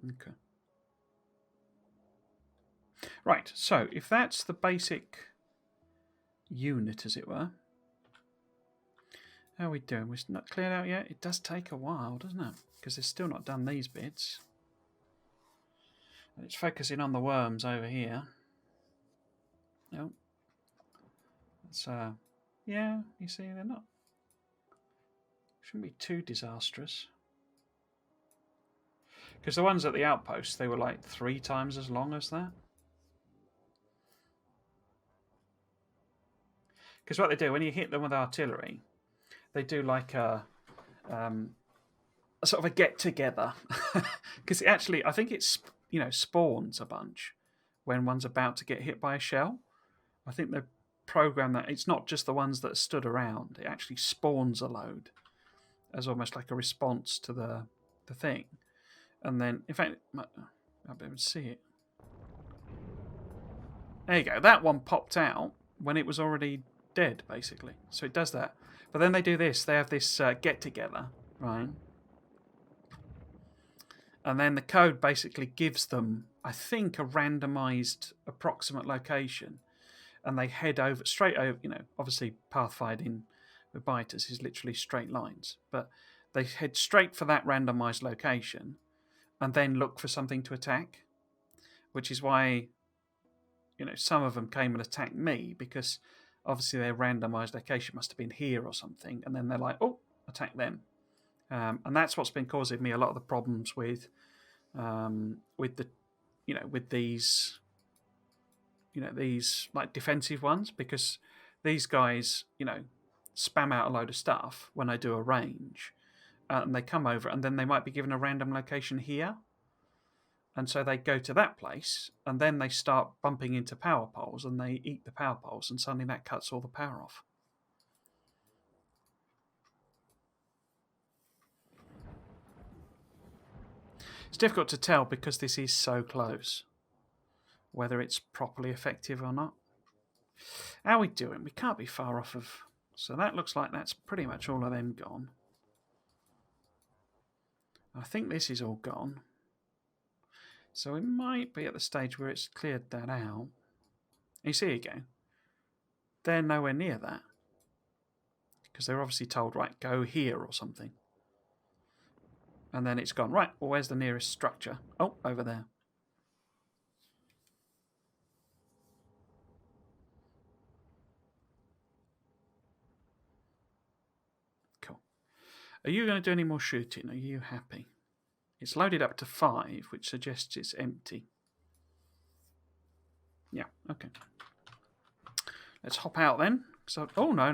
Okay. Right, so if that's the basic unit, as it were, how are we doing? We're not cleared out yet? It does take a while, doesn't it? Because they've still not done these bits. And it's focusing on the worms over here. Oh. That's, yeah, you see, they're not... shouldn't be too disastrous. Because the ones at the outpost, they were like 3 times as long as that. Because what they do, when you hit them with artillery, they do like a sort of a get-together. Because actually, I think it's, spawns a bunch when one's about to get hit by a shell. I think they program that. It's not just the ones that stood around. It actually spawns a load as almost like a response to the thing. And then, in fact, I'll be able to see it. There you go. That one popped out when it was already dead, basically. So it does that. But then they do this. They have this get-together, right? And then the code basically gives them, I think, a randomized approximate location. and they head over straight over. You know, obviously pathfinding with biters is literally straight lines, but they head straight for that randomized location and then look for something to attack, which is why, you know, some of them came and attacked me, because obviously their randomized location must have been here or something, and then they're like, oh, attack them. And that's what's been causing me a lot of the problems with the, you know, with these, you know, these like defensive ones, because these guys, you know, spam out a load of stuff when I do a range, and they come over, and then they might be given a random location here, and so they go to that place, and then they start bumping into power poles, and they eat the power poles, and suddenly that cuts all the power off. It's difficult to tell because this is so close whether it's properly effective or not. How are we doing? We can't be far off of... So that looks like that's pretty much all of them gone. I think this is all gone. So we might be at the stage where it's cleared that out. You see again, they're nowhere near that, because they're obviously told, right, go here or something. And then it's gone, right, well, where's the nearest structure? Oh, over there. Cool. Are you going to do any more shooting? Are you happy? It's loaded up to 5, which suggests it's empty. Yeah, okay. Let's hop out then. So, oh, no.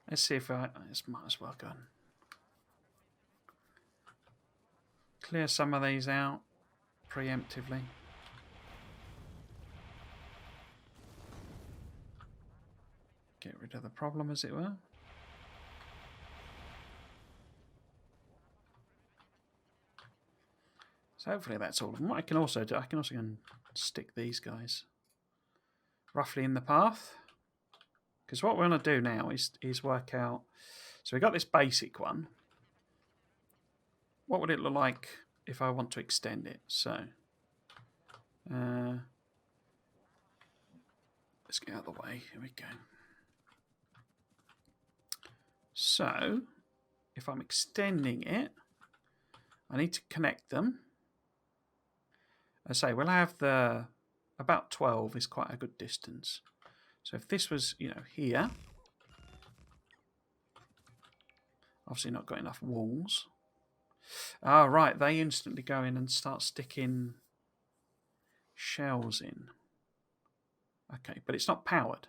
Let's see if I... This might as well go. Clear some of these out preemptively. Get rid of the problem, as it were. So hopefully that's all of them. What I can also do, I can also go and stick these guys roughly in the path. Because what we're going to do now is work out... So we've got this basic one. What would it look like if I want to extend it? So... let's get out of the way. Here we go. So, if I'm extending it, I need to connect them. I say we'll have the... About 12 is quite a good distance. So if this was, you know, here... Obviously not got enough walls. Ah, right, they instantly go in and start sticking shells in. Okay, but it's not powered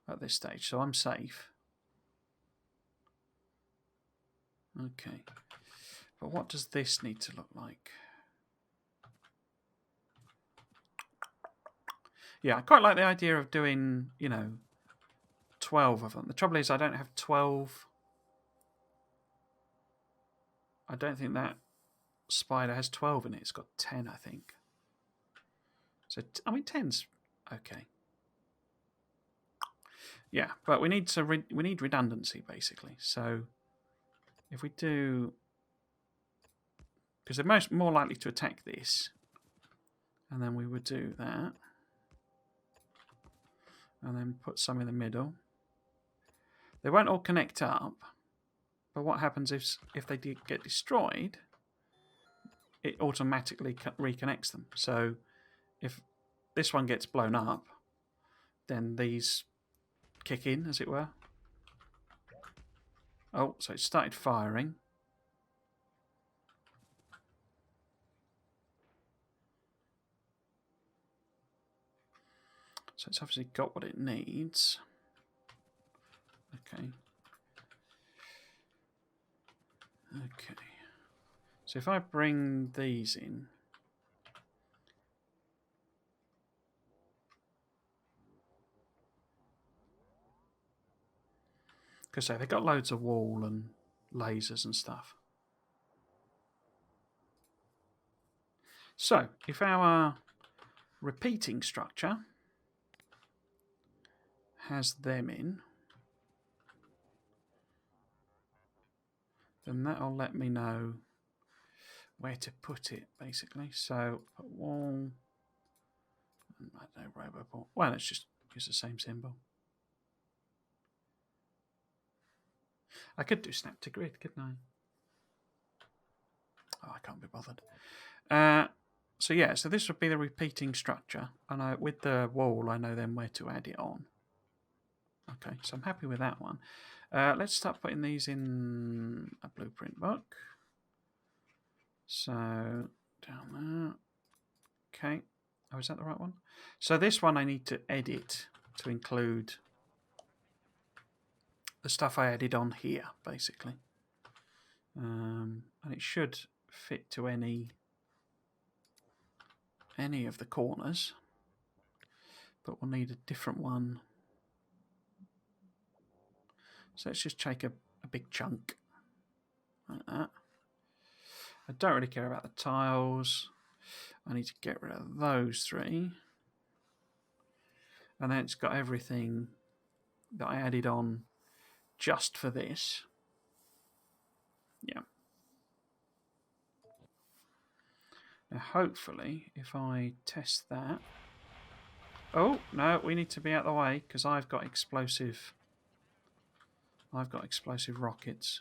at this stage, so I'm safe. Okay, but what does this need to look like? Yeah, I quite like the idea of doing, you know, 12 of them. The trouble is I don't have 12. I don't think that spider has 12 in it. It's got 10, I think. So, I mean, 10's okay. Yeah, but we need we need redundancy, basically. So if we do... Because they're more likely to attack this. And then we would do that. And then put some in the middle. They won't all connect up. But what happens if they get destroyed, it automatically reconnects them. So if this one gets blown up, then these kick in, as it were. Oh, so it started firing. So it's obviously got what it needs. Okay. Okay. So if I bring these in... Because they've got loads of wall and lasers and stuff. So, if our repeating structure has them in, then that'll let me know where to put it, basically. So put wall, I don't know, roboport. Well, let's just use the same symbol. I could do snap to grid, couldn't I? Oh, I can't be bothered. So yeah, so this would be the repeating structure, and with the wall, I know then where to add it on. Okay, so I'm happy with that one. Let's start putting these in a blueprint book. So down there. Okay. Oh, is that the right one? So this one I need to edit to include the stuff I added on here, basically. And it should fit to any of the corners, but we'll need a different one. So let's just take a big chunk like that. I don't really care about the tiles. I need to get rid of those three. And then it's got everything that I added on just for this. Yeah. Now hopefully if I test that... Oh, no, we need to be out of the way because I've got explosive rockets.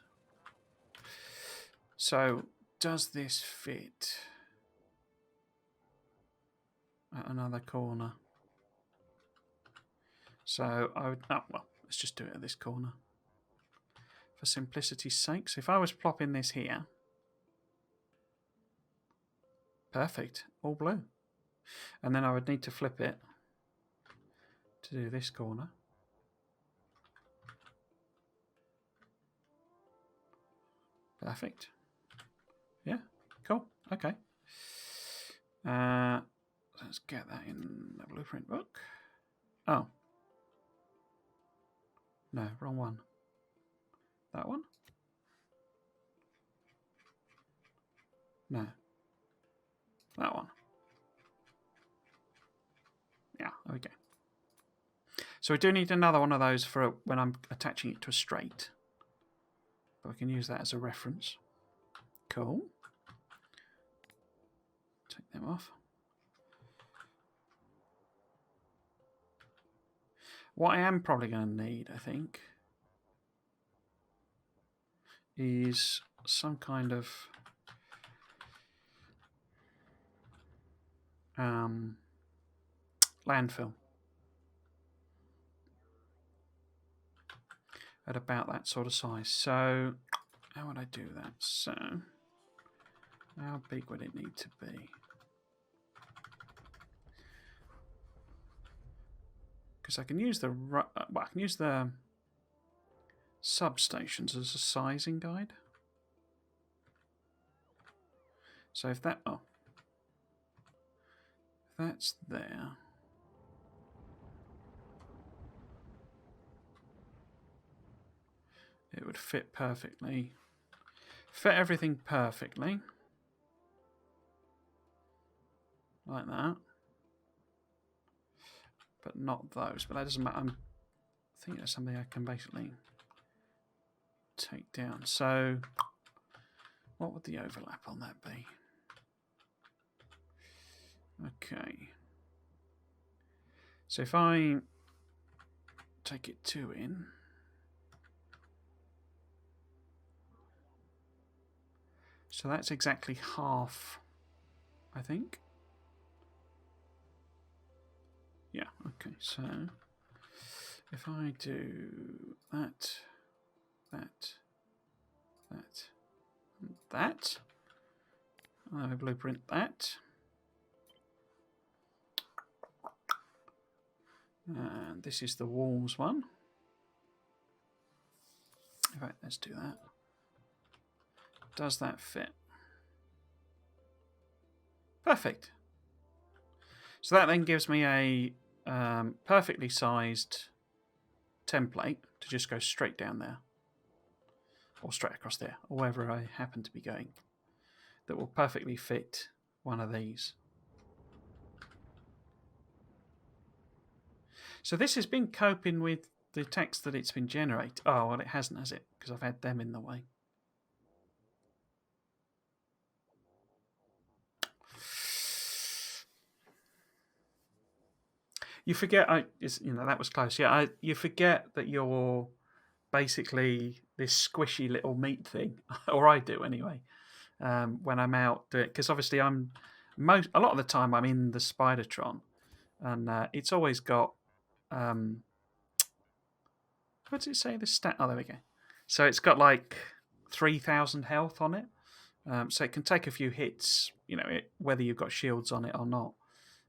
So does this fit at another corner? So I would... Oh, well, let's just do it at this corner. For simplicity's sake. So if I was plopping this here... Perfect. All blue. And then I would need to flip it to do this corner. Perfect. Yeah, cool. Okay. Let's get that in the blueprint book. Oh. No, wrong one. That one? No. That one. Yeah, okay. So we do need another one of those for when I'm attaching it to a straight. But we can use that as a reference. Cool. Take them off. What I am probably going to need, I think, is some kind of landfill at about that sort of size. So how would I do that? So how big would it need to be? Because I can use the substations as a sizing guide. So if that's there, it would fit perfectly. Fit everything perfectly. Like that. But not those. But that doesn't matter. I think that's something I can basically take down. So what would the overlap on that be? Okay. So if I take it 2 in, so that's exactly half, I think. Yeah, okay, so if I do that, I blueprint that. And this is the walls one. In fact, let's do that. Does that fit? Perfect. So that then gives me a perfectly sized template to just go straight down there. Or straight across there, or wherever I happen to be going. That will perfectly fit one of these. So this has been coping with the text that it's been generated. Oh, well, it hasn't, has it? Because I've had them in the way. You forget, that was close. Yeah, you forget that you're basically this squishy little meat thing, or I do anyway. When I'm out doing, because obviously a lot of the time I'm in the Spidertron, and it's always got what does it say? The stat. Oh, there we go. So it's got like 3,000 health on it. So it can take a few hits, whether you've got shields on it or not.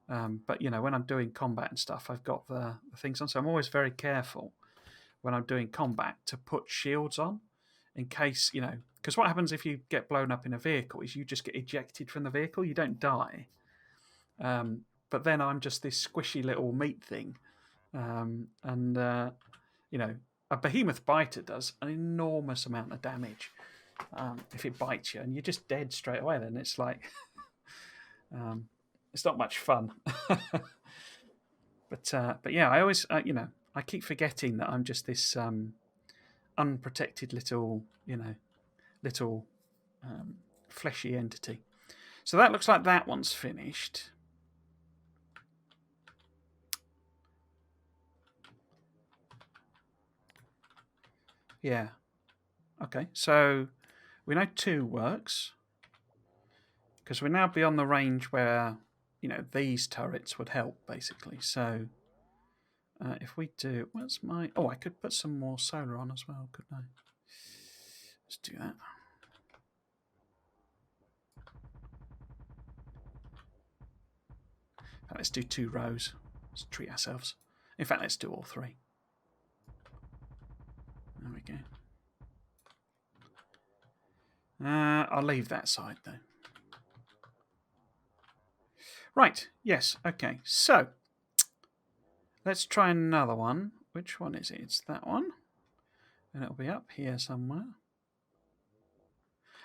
But when I'm doing combat and stuff, I've got the things on. So I'm always very careful when I'm doing combat to put shields on, in case because what happens if you get blown up in a vehicle is you just get ejected from the vehicle. You don't die, but then I'm just this squishy little meat thing, and a behemoth biter does an enormous amount of damage if it bites you, and you're just dead straight away. Then it's like it's not much fun. But yeah, I always I keep forgetting that I'm just this unprotected little fleshy entity. So that looks like that one's finished. Yeah. Okay, so we know 2 works because we're now beyond the range where these turrets would help basically. So if we do, I could put some more solar on as well, couldn't I? Let's do that. Let's do 2 rows. Let's treat ourselves. In fact, let's do all 3. There we go. I'll leave that side though. Right, yes, okay. So let's try another one. Which one is it? It's that one. And it'll be up here somewhere.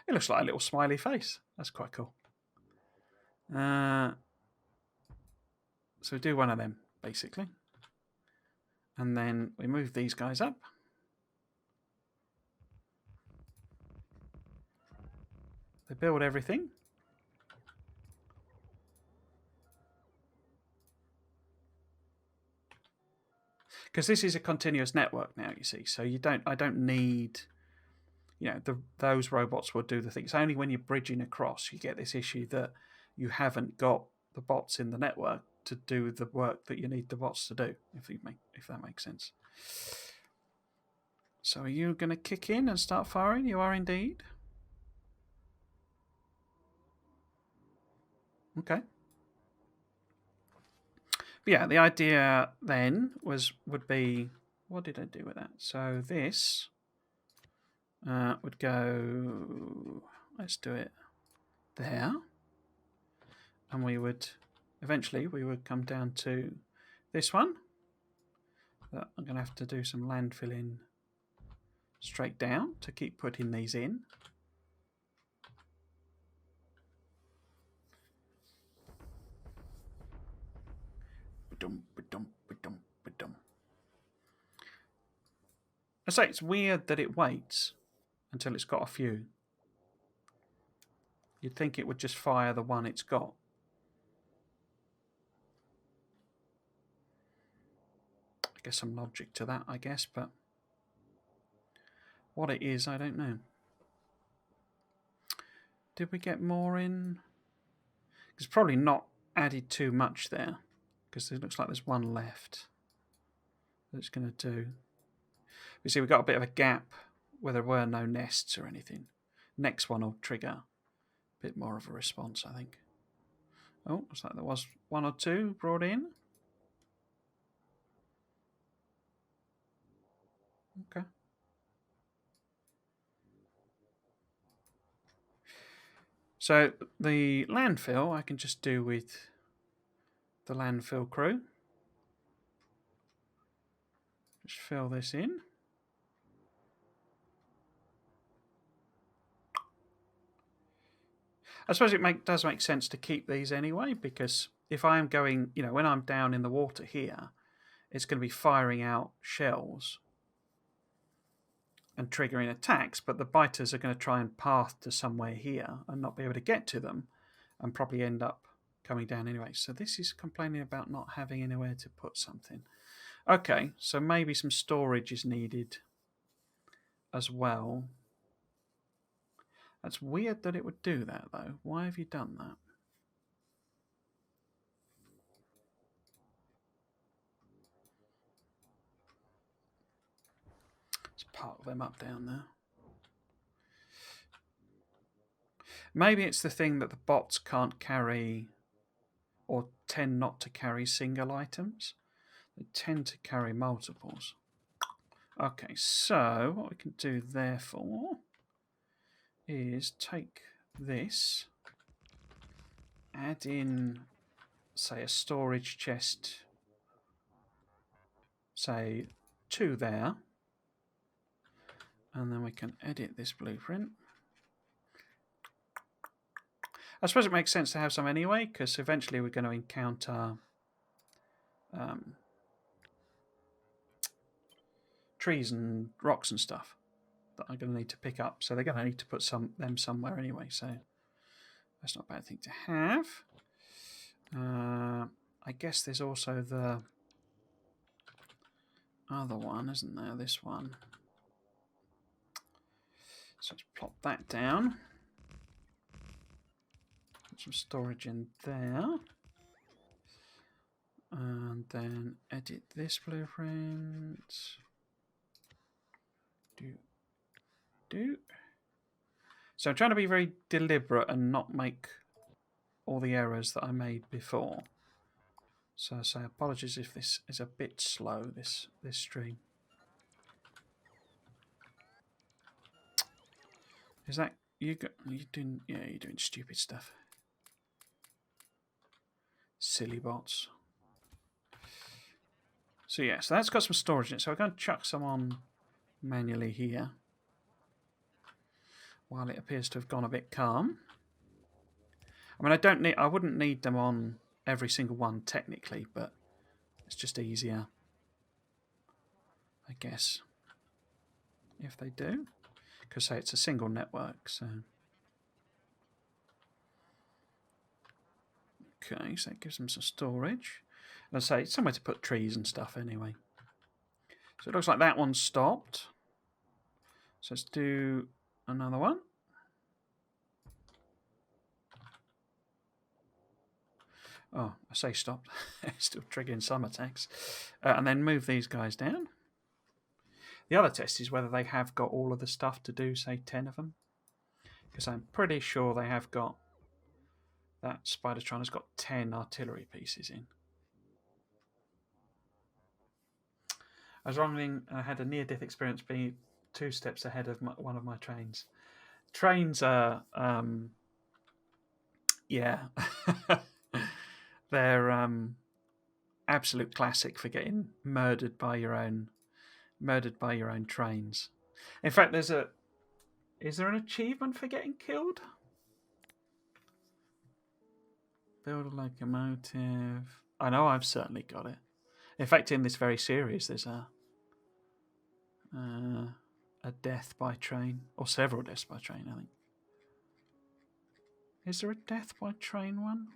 It looks like a little smiley face. That's quite cool. So we do one of them, basically. And then we move these guys up. They build everything. Because this is a continuous network now, you see. So I don't need, those robots will do the thing. It's only when you're bridging across you get this issue that you haven't got the bots in the network to do the work that you need the bots to do, if that makes sense. So are you going to kick in and start firing? You are indeed. Okay. But yeah, the idea then would be, what did I do with that? So this would go, let's do it there. And eventually we would come down to this one. That I'm going to have to do some landfilling straight down to keep putting these in. I say it's weird that it waits until it's got a few. You'd think it would just fire the one it's got. I guess some logic to that, I guess, but what it is, I don't know. Did we get more in? It's probably not added too much there, because it looks like there's one left that it's going to do. You see, we've got a bit of a gap where there were no nests or anything. Next one will trigger a bit more of a response, I think. Oh, looks like there was 1 or 2 brought in. Okay. So the landfill I can just do with the landfill crew. Just fill this in. I suppose it does make sense to keep these anyway, because if I am going, when I'm down in the water here, it's going to be firing out shells and triggering attacks, but the biters are going to try and path to somewhere here and not be able to get to them and probably end up coming down anyway. So this is complaining about not having anywhere to put something. Okay, so maybe some storage is needed as well. That's weird that it would do that, though. Why have you done that? Let's park them up down there. Maybe it's the thing that the bots can't carry or tend not to carry single items. They tend to carry multiples. Okay, so what we can do therefore is take this, add in, say, a storage chest, say, 2 there, and then we can edit this blueprint. I suppose it makes sense to have some anyway, because eventually we're going to encounter trees and rocks and stuff that I'm going to need to pick up. So they're going to need to put them somewhere anyway. So that's not a bad thing to have. I guess there's also the other one, isn't there? This one. So let's plop that down. Put some storage in there. And then edit this blueprint. So I'm trying to be very deliberate and not make all the errors that I made before. So I say apologies if this is a bit slow, this stream. Is that you doing? Yeah, you're doing stupid stuff. Silly bots. So yeah, so that's got some storage in it. So I'm going to chuck some on manually here while it appears to have gone a bit calm. I mean, I wouldn't need them on every single one technically, but it's just easier, I guess, if they do. Because say it's a single network, so okay, so that gives them some storage. And I say it's somewhere to put trees and stuff anyway. So it looks like that one's stopped. So let's do another one. Oh, I say stopped. Still triggering some attacks. And then move these guys down. The other test is whether they have got all of the stuff to do, say, 10 of them. Because I'm pretty sure they have got... That Spidertron has got 10 artillery pieces in. I was wrong. I had a near-death experience being 2 steps ahead of one of my trains. Trains are... yeah. They're absolute classic for getting murdered by your own trains. In fact, is there an achievement for getting killed? Build a locomotive. I know I've certainly got it. In fact, in this very series, there's a death by train, or several deaths by train, I think. Is there a death by train one?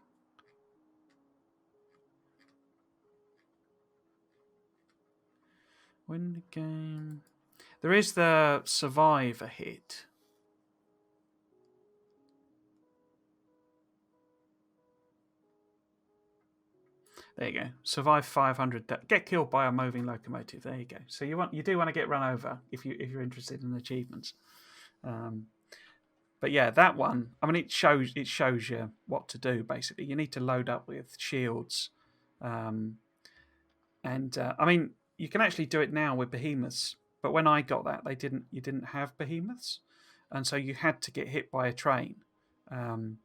Win the game. There is the survivor hit. There you go. Survive 500. Get killed by a moving locomotive. There you go. So you do want to get run over if you're interested in achievements. But yeah, that one. I mean, it shows you what to do. Basically, you need to load up with shields, and I mean, you can actually do it now with behemoths. But when I got that, you didn't have behemoths, and so you had to get hit by a train. And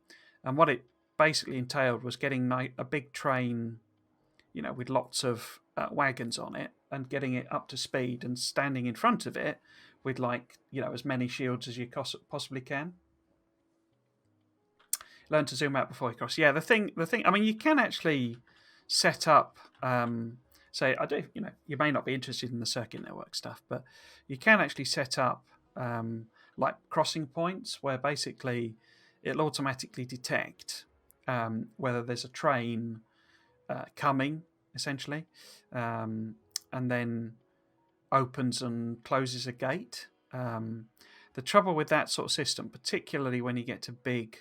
what it basically entailed was getting a big train, with lots of wagons on it, and getting it up to speed and standing in front of it with as many shields as you possibly can. Learn to zoom out before you cross. Yeah, the thing. I mean, you can actually set up. So I do, you may not be interested in the circuit network stuff, but you can actually set up like crossing points where basically it'll automatically detect whether there's a train coming, essentially, and then opens and closes a gate. The trouble with that sort of system, particularly when you get to big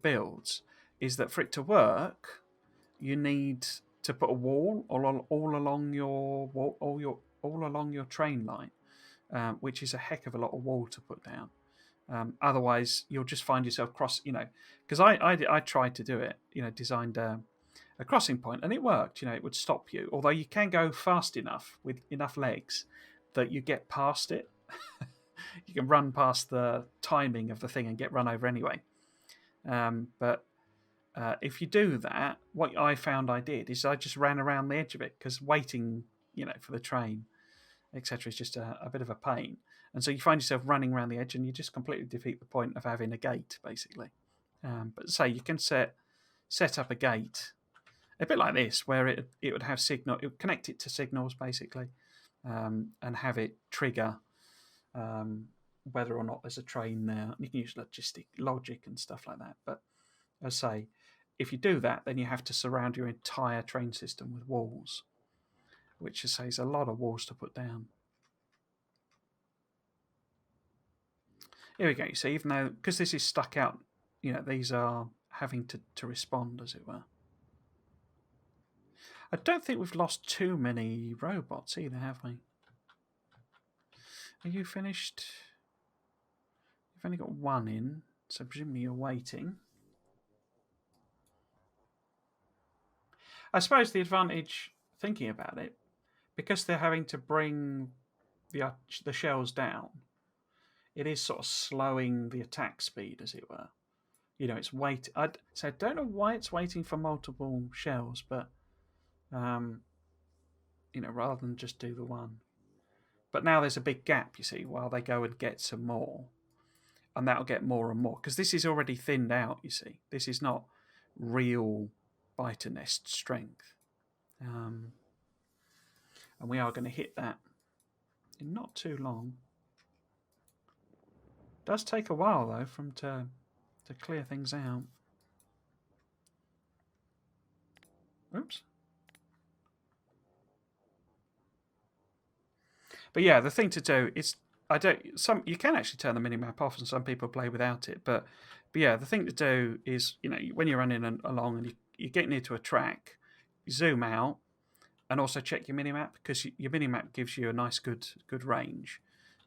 builds, is that for it to work, you need to put a wall all along your all along your train line, which is a heck of a lot of wall to put down. Otherwise, you'll just find yourself because I tried to do it, designed a crossing point, and it worked. It would stop you, although you can go fast enough with enough legs that you get past it. You can run past the timing of the thing and get run over anyway. But if you do that, what I found I did is I just ran around the edge of it, because waiting, for the train, etc., is just a bit of a pain. And so you find yourself running around the edge, and you just completely defeat the point of having a gate, basically. But say you can set up a gate a bit like this, where it would have signal, it would connect it to signals, basically, and have it trigger whether or not there's a train there. And you can use logic and stuff like that. But as I say, if you do that, then you have to surround your entire train system with walls, which, as I say, is a lot of walls to put down. Here we go. So even though, because this is stuck out, these are having to respond, as it were. I don't think we've lost too many robots either, have we? Are you finished? You've only got one in, so presumably you're waiting. I suppose the advantage, thinking about it, because they're having to bring the shells down, it is sort of slowing the attack speed, as it were. It's wait. I don't know why it's waiting for multiple shells, but rather than just do the one. But now there's a big gap, you see, while they go and get some more, and that'll get more and more, because this is already thinned out. You see, this is not real biter nest strength, and we are going to hit that in not too long. It does take a while though to clear things out. Oops. But yeah, the thing to do is you can actually turn the minimap off, and some people play without it. But yeah, the thing to do is, when you're running along and you get near to a track, you zoom out and also check your minimap, because your minimap gives you a nice good range.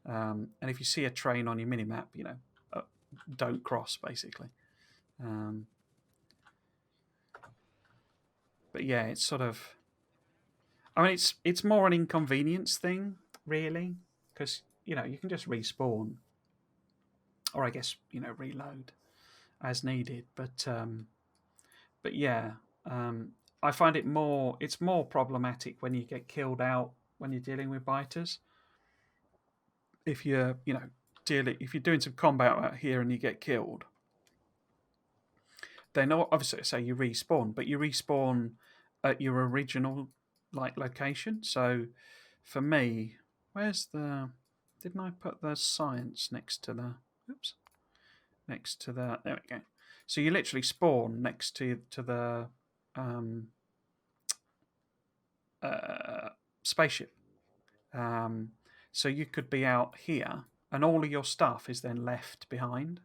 And if you see a train on your minimap, don't cross, basically. But yeah, it's sort of, it's more an inconvenience thing, really, because you can just respawn, or I guess reload as needed. But yeah, I find it's more problematic when you get killed out when you're dealing with biters. If you're if you're doing some combat out here and you get killed, then obviously say you respawn, but you respawn at your original location. So for me, didn't I put the science next to the there we go. So you literally spawn next to the spaceship. So you could be out here, and all of your stuff is then left behind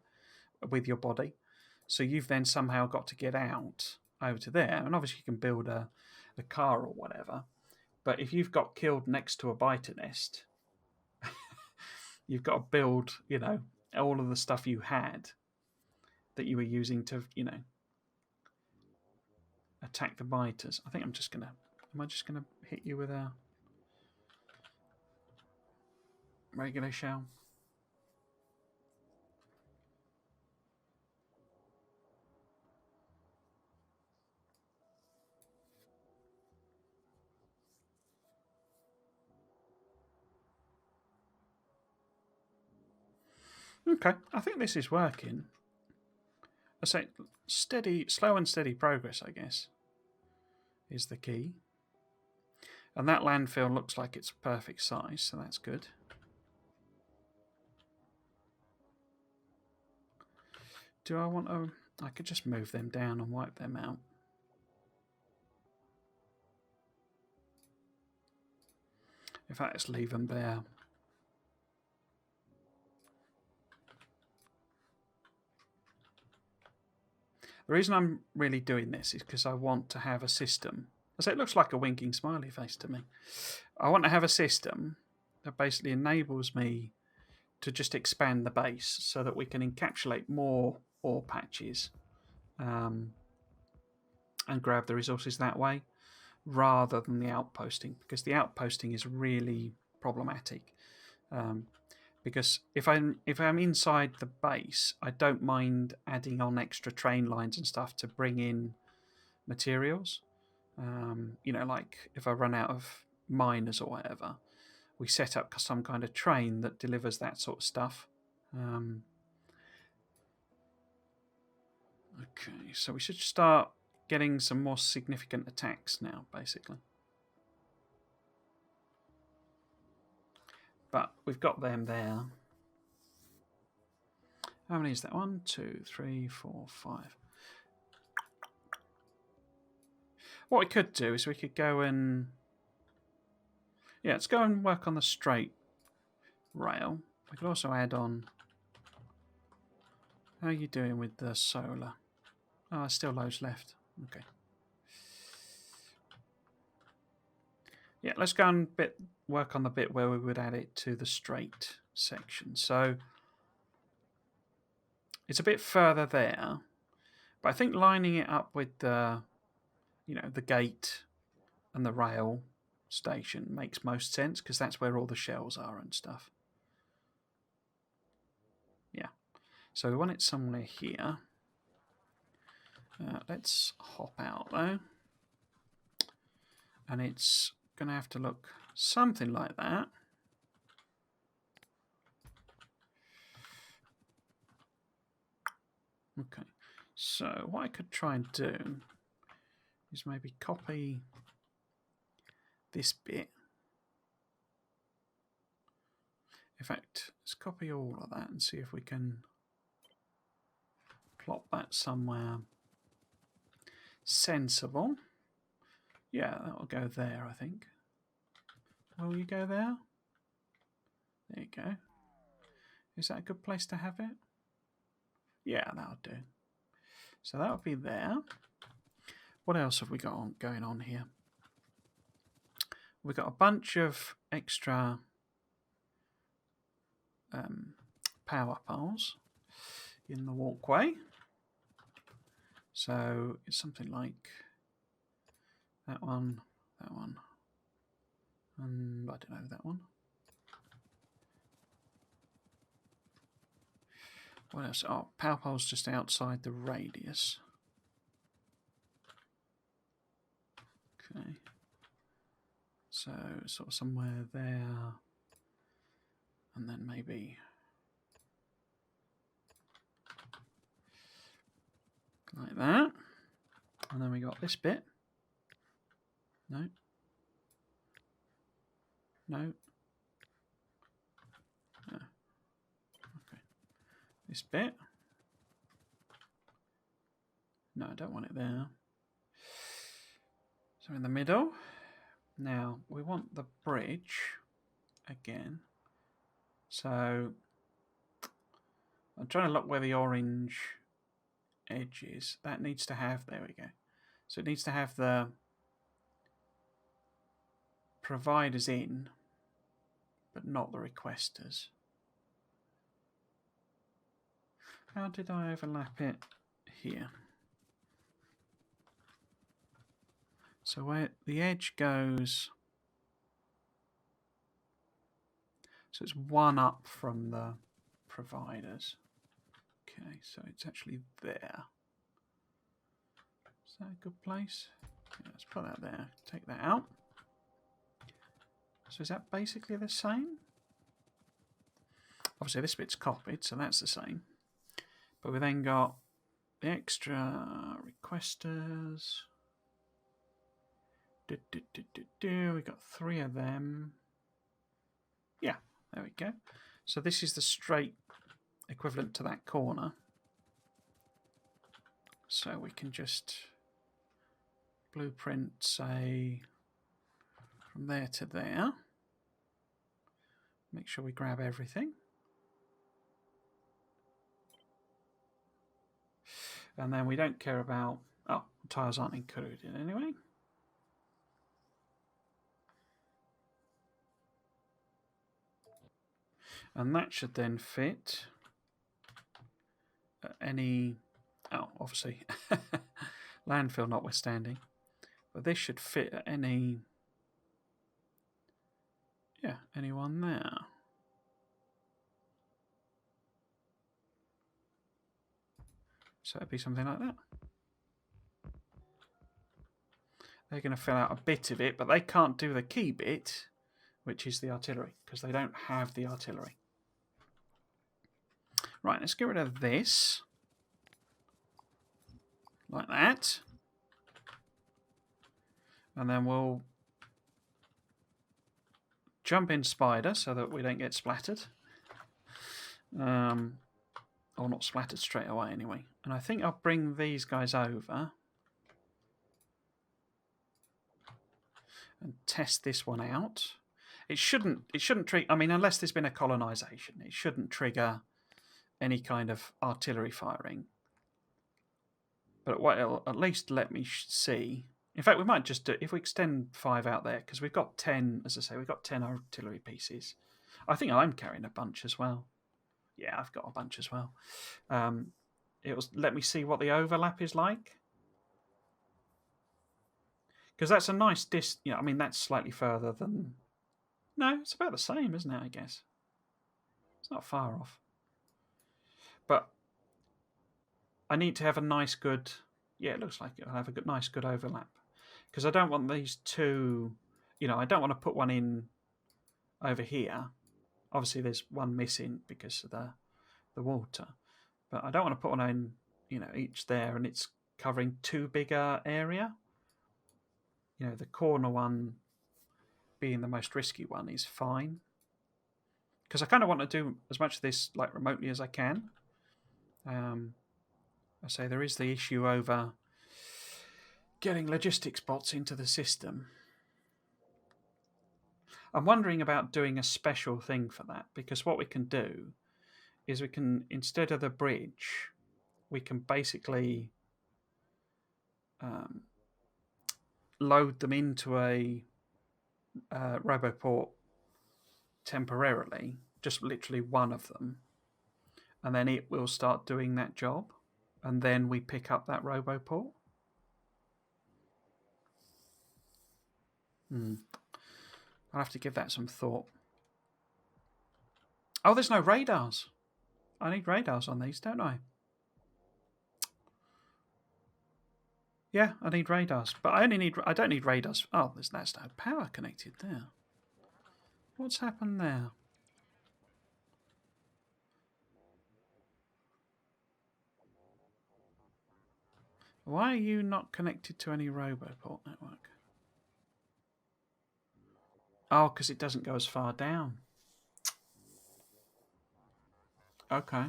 with your body. So you've then somehow got to get out over to there, and obviously you can build a car or whatever. But if you've got killed next to a biter nest, you've got to build, all of the stuff you had that you were using to, attack the biters. I think am I just gonna hit you with a regular shell? Okay, I think this is working. I say slow and steady progress, I guess, is the key. And that landfill looks like it's perfect size, so that's good. Do I want to... I could just move them down and wipe them out. In fact, let's leave them there. The reason I'm really doing this is because I want to have a system. I say it looks like a winking smiley face to me. I want to have a system that basically enables me to just expand the base so that we can encapsulate more ore patches and grab the resources that way rather than the outposting, because the outposting is really problematic. Because if I'm inside the base, I don't mind adding on extra train lines and stuff to bring in materials. You know, like if I run out of miners or whatever, we set up some kind of train that delivers that sort of stuff. Okay, so we should start getting some more significant attacks now, basically. But we've got them there. How many is that? 1, 2, 3, 4, 5. What we could do is we could go and... Yeah, let's go and work on the straight rail. We could also add on... How are you doing with the solar? Oh, still loads left. Okay. Yeah, let's go and work on the bit where we would add it to the straight section. So it's a bit further there, but I think lining it up with the, you know, the gate and the rail station makes most sense because that's where all the shells are and stuff. Yeah. So we want it somewhere here. Let's hop out though. And it's going to have to look something like that. Okay. So what I could try and do is maybe copy this bit. In fact, let's copy all of that and see if we can plop that somewhere sensible. Yeah, that'll go there, I think. Will you go there? There you go. Is that a good place to have it? Yeah, that'll do. So that'll be there. What else have we got going on here? We've got a bunch of extra power poles in the walkway. So it's something like that one, and I don't know, that one. What else? Oh, power poles just outside the radius. Okay. So sort of somewhere there, and then maybe like that. And then we got this bit. No. No. No. Okay. This bit. No, I don't want it there. So in the middle. Now we want the bridge again. So I'm trying to look where the orange edge is. That needs to have, there we go. So it needs to have the providers in, but not the requesters. How did I overlap it here? So where the edge goes, so it's one up from the providers. Okay, so it's actually there. Is that a good place? Yeah, let's put that there. Take that out. So is that basically the same? Obviously this bit's copied, so that's the same. But we then got the extra requesters. We got 3 of them. Yeah, there we go. So this is the straight equivalent to that corner. So we can just blueprint, say, from there to there. Make sure we grab everything. And then we don't care about... Oh, tiles aren't included anyway. And that should then fit any... Oh, obviously, landfill notwithstanding. But this should fit at any... Yeah, anyone there. So it'd be something like that. They're going to fill out a bit of it, but they can't do the key bit, which is the artillery, because they don't have the artillery. Right, let's get rid of this. Like that. And then we'll jump in spider so that we don't get splattered. Or not splattered straight away anyway. And I think I'll bring these guys over and test this one out. It shouldn't trigger, I mean, unless there's been a colonization, it shouldn't trigger any kind of artillery firing. But it'll at least let me see. In fact, we might just do, if we extend 5 out there, because we've got 10, as I say, we've got 10 artillery pieces. I think I'm carrying a bunch as well. Yeah, I've got a bunch as well. It'll let me see what the overlap is like. Because that's a nice I mean, that's slightly further than... No, it's about the same, isn't it, I guess? It's not far off. But I need to have a nice, good... Yeah, it looks like it'll have a nice, good overlap. Because I don't want these two... You know, I don't want to put one in over here. Obviously, there's one missing because of the water. But I don't want to put one in, you know, each there, and it's covering too big a area. You know, the corner one being the most risky one is fine. Because I kind of want to do as much of this like remotely as I can. I say there is the issue over getting logistics bots into the system. I'm wondering about doing a special thing for that, because what we can do is we can, instead of the bridge, we can basically load them into a roboport temporarily, just literally one of them, and then it will start doing that job, and then we pick up that roboport. I'll have to give that some thought. Oh, there's no radars. I need radars on these, don't I? Yeah, I need radars, but I don't need radars. Oh, that's no power connected there. What's happened there? Why are you not connected to any roboport network? Oh, because it doesn't go as far down. Okay.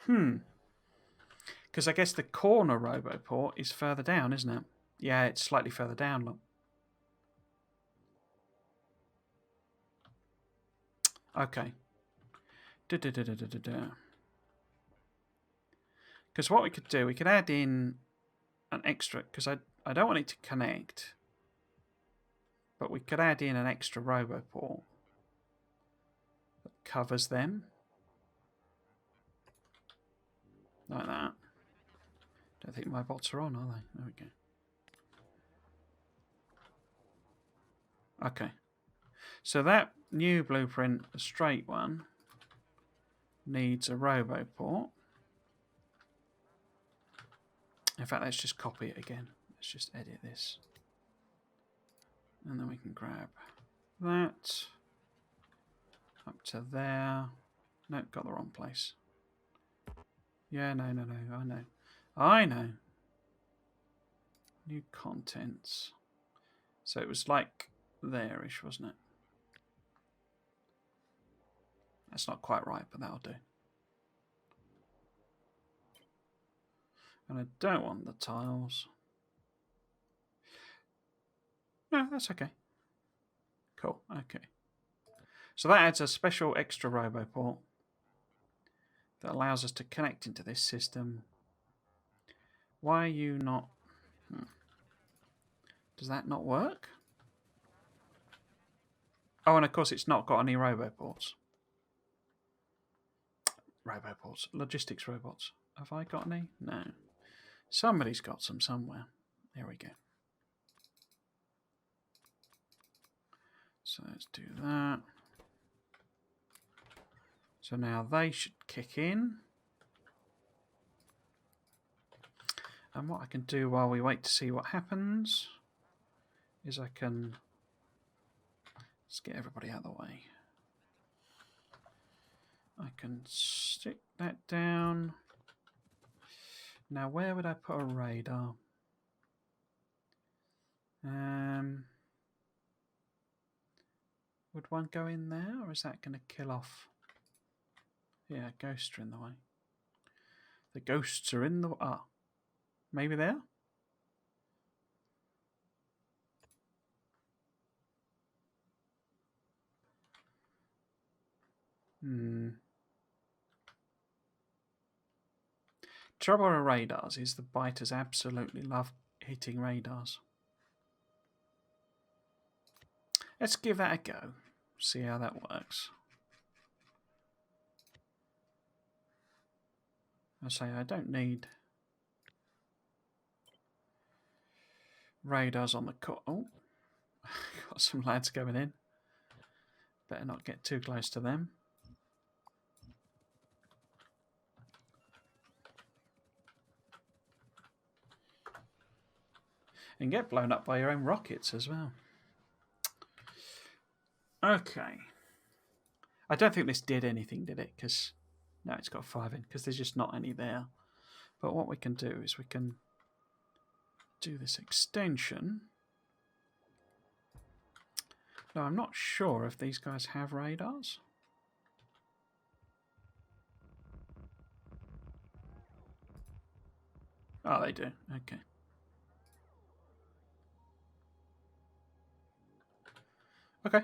Because I guess the corner roboport is further down, isn't it? Yeah, it's slightly further down, look. Okay. Because what we could do, we could add in an extra, because I don't want it to connect, but we could add in an extra roboport that covers them. Like that. Don't think my bots are on, are they? There we go. Okay. So that new blueprint, the straight one, needs a roboport. In fact, let's just copy it again. Let's just edit this. And then we can grab that up to there. No, got the wrong place. Yeah, no, I know. I know. New contents. So it was like there-ish, wasn't it? That's not quite right, but that'll do. And I don't want the tiles. No, that's okay. Cool, okay. So that adds a special extra robo port that allows us to connect into this system. Why are you not... Does that not work? Oh, and of course it's not got any roboports. Roboports. Logistics robots. Have I got any? No. Somebody's got some somewhere. There we go. So let's do that. So now they should kick in. And what I can do while we wait to see what happens is I can... Let's get everybody out of the way. I can stick that down. Now, where would I put a radar? Would one go in there, or is that going to kill off? Yeah, ghosts are in the way. The ghosts are in the... Ah, maybe there? Trouble with radars is the biters absolutely love hitting radars. Let's give that a go. See how that works. I say I don't need radars on the Oh, got some lads going in. Better not get too close to them. And get blown up by your own rockets as well. Okay. I don't think this did anything, did it? Because no, it's got 5 in, because there's just not any there. But what we can do is we can do this extension. Now, I'm not sure if these guys have radars. Oh, they do. Okay. Okay.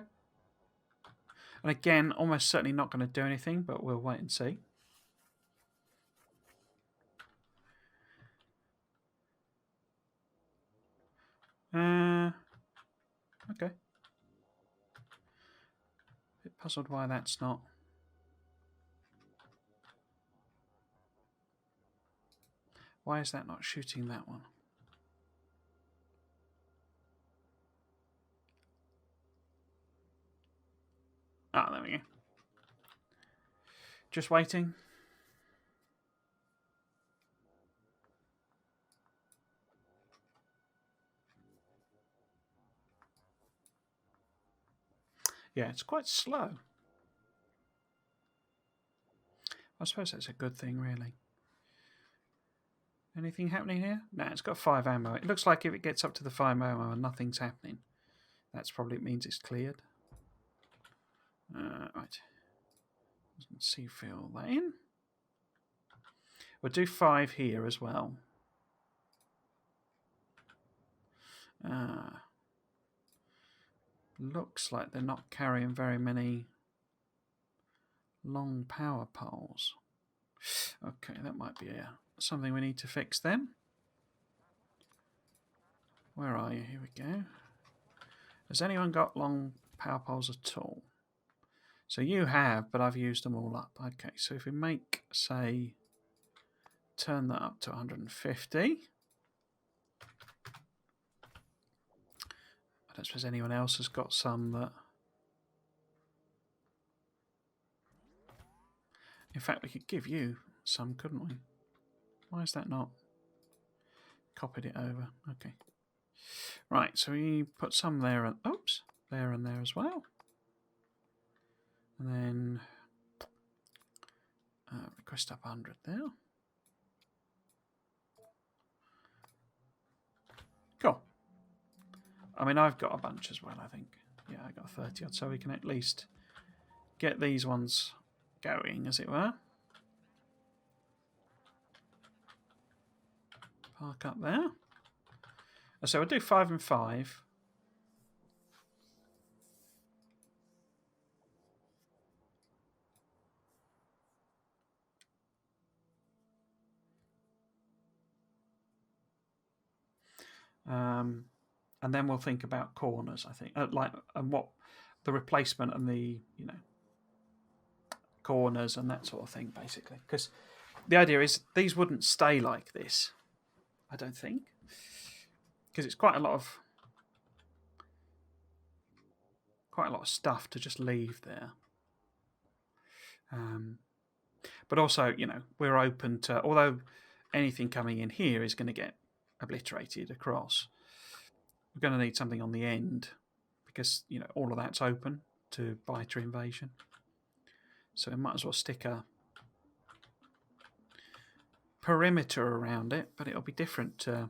And again, almost certainly not going to do anything, but we'll wait and see. Okay. Bit puzzled why that's not. Why is that not shooting that one? Ah, there we go. Just waiting. Yeah, it's quite slow. I suppose that's a good thing, really. Anything happening here? No, it's got 5 ammo. It looks like if it gets up to the 5 ammo and nothing's happening, that's probably means it's cleared. Right. Let's see, fill that in. We'll do 5 here as well. Looks like they're not carrying very many long power poles. Okay, that might be something we need to fix then. Where are you? Here we go. Has anyone got long power poles at all? So you have, but I've used them all up. Okay, so if we make, say, turn that up to 150. I don't suppose anyone else has got some that... In fact, we could give you some, couldn't we? Why is that not? Copied it over. Okay. Right, so we put some there and... Oops! There and there as well. And then... request up 100 there. I mean, I've got a bunch as well, I think. Yeah, I got 30 odd, so we can at least get these ones going, as it were. Park up there. So we'll do 5 and 5. And then we'll think about corners, I think, and what the replacement and the corners and that sort of thing, basically. Because the idea is these wouldn't stay like this, I don't think, because it's quite a lot of stuff to just leave there. But also, we're open to, although anything coming in here is going to get obliterated across, we're going to need something on the end because all of that's open to biter invasion. So we might as well stick a perimeter around it, but it'll be different to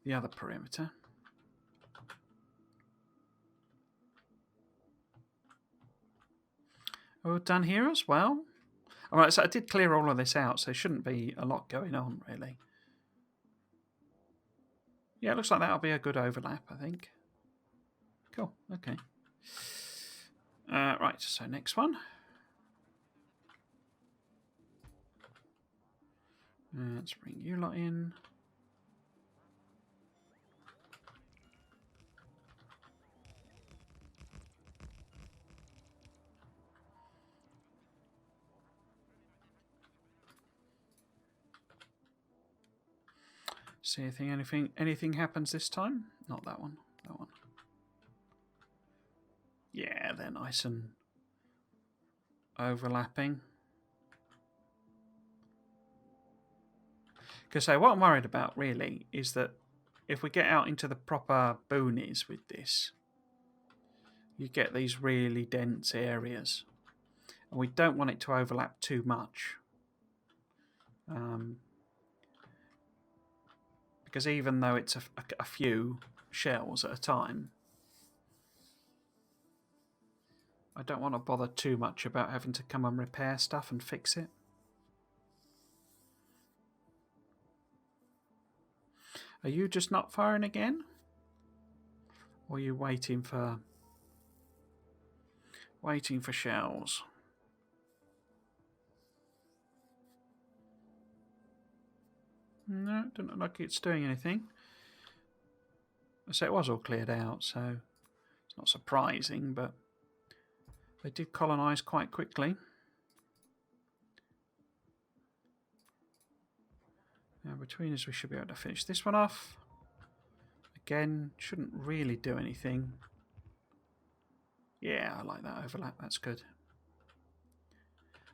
the other perimeter. Oh, done here as well. All right, so I did clear all of this out, so there shouldn't be a lot going on, really. Yeah, it looks like that'll be a good overlap, I think. Cool, okay. Right, so next one. Let's bring you lot in. See if anything happens this time. Not that one. That one. Yeah, they're nice and overlapping. Because what I'm worried about really is that if we get out into the proper boonies with this, you get these really dense areas, and we don't want it to overlap too much. Because even though it's a few shells at a time, I don't want to bother too much about having to come and repair stuff and fix it. Are you just not firing again? Or are you waiting for shells? No, it doesn't look like it's doing anything. So it was all cleared out, so it's not surprising, but they did colonise quite quickly. Now between us we should be able to finish this one off. Again, shouldn't really do anything. Yeah, I like that overlap, that's good.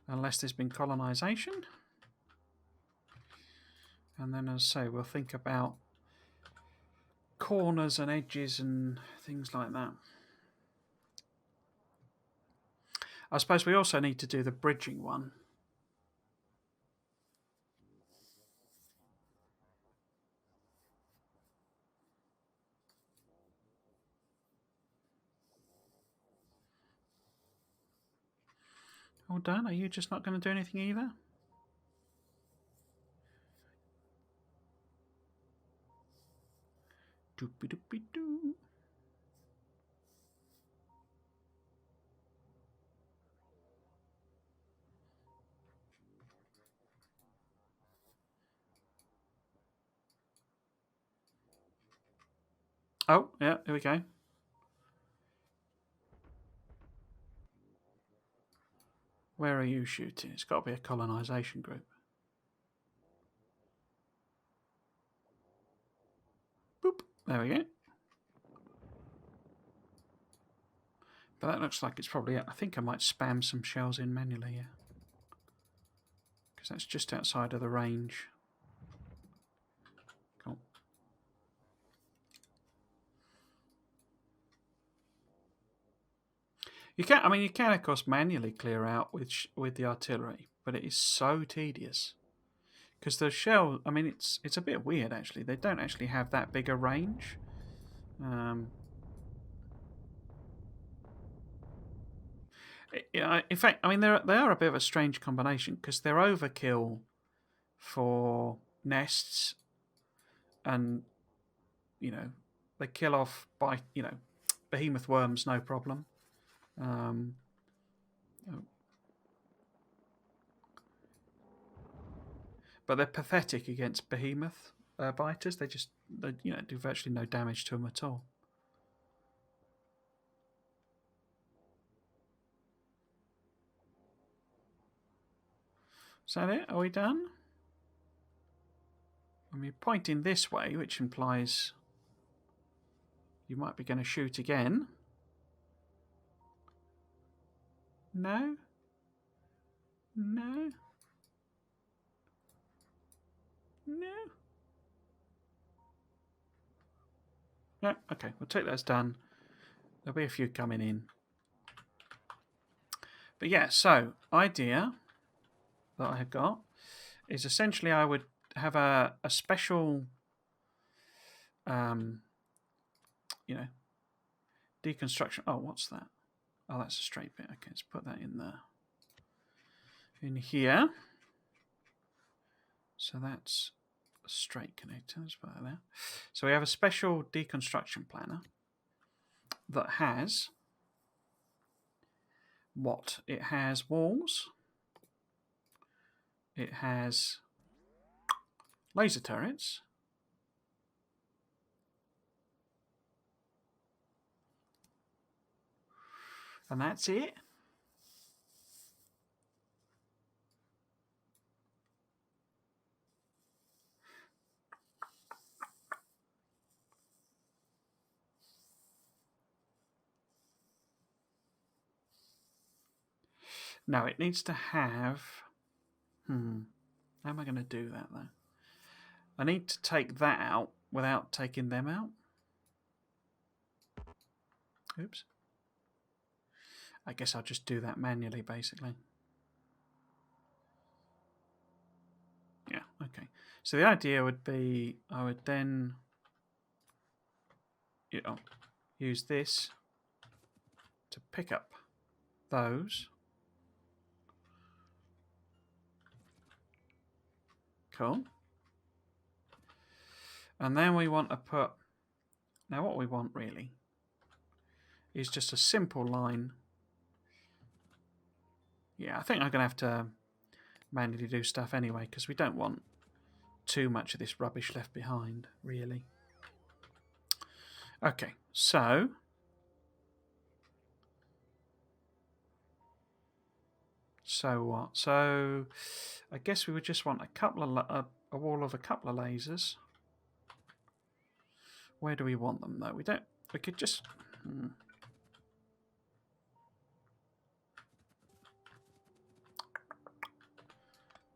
Unless there's been colonisation. And then, as I say, we'll think about corners and edges and things like that. I suppose we also need to do the bridging one. Oh, Dan, are you just not going to do anything either? Doopy-doopy-doo. Oh, yeah, here we go. Where are you shooting? It's got to be a colonisation group. Boop. There we go. But that looks like it's probably... I think I might spam some shells in manually, yeah. Because that's just outside of the range. Cool. You can, of course, manually clear out with the artillery, but it is so tedious. Because the shell, it's a bit weird, actually. They don't actually have that big a range. In fact, I mean, they are a bit of a strange combination because they're overkill for nests, and they kill off by behemoth worms, no problem. But they're pathetic against behemoth biters. They do virtually no damage to them at all. Is that it? Are we done? I mean, pointing this way, which implies you might be going to shoot again. No? No? No? No? Okay, we'll take those done. There'll be a few coming in. But yeah, so idea that I have got is essentially I would have a special deconstruction. Oh, what's that? Oh, that's a straight bit. Okay, let's put that in there. In here. So that's a straight connector. Let's put that there. So we have a special deconstruction planner that has what? It has walls. It has laser turrets. And that's it. No, it needs to have... How am I going to do that, though? I need to take that out without taking them out. Oops. I guess I'll just do that manually, basically. Yeah, okay. So the idea would be I would then use this to pick up those. Cool. And then we want to put... Now what we want really is just a simple line. Yeah, I think I'm going to have to manually do stuff anyway because we don't want too much of this rubbish left behind, really. Okay, so... So what? So I guess we would just want a wall of a couple of lasers. Where do we want them though? We could just...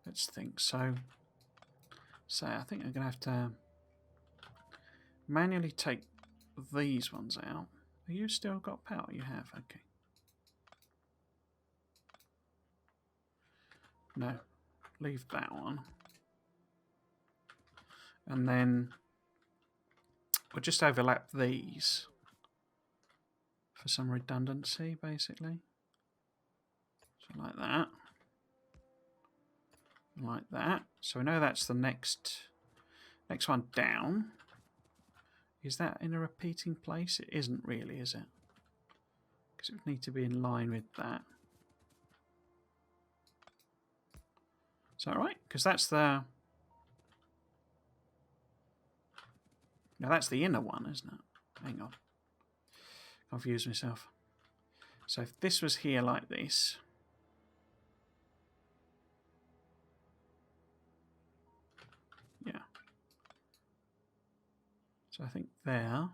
Let's think. So I think I'm going to have to manually take these ones out. Have you still got power? You have, okay. No, leave that one. And then we'll just overlap these for some redundancy, basically. So like that. Like that. So we know that's the next one down. Is that in a repeating place? It isn't really, is it? Because it would need to be in line with that. Is that right? Because that's the... Now that's the inner one, isn't it? Hang on. Confused myself. So if this was here like this... Yeah. So I think there...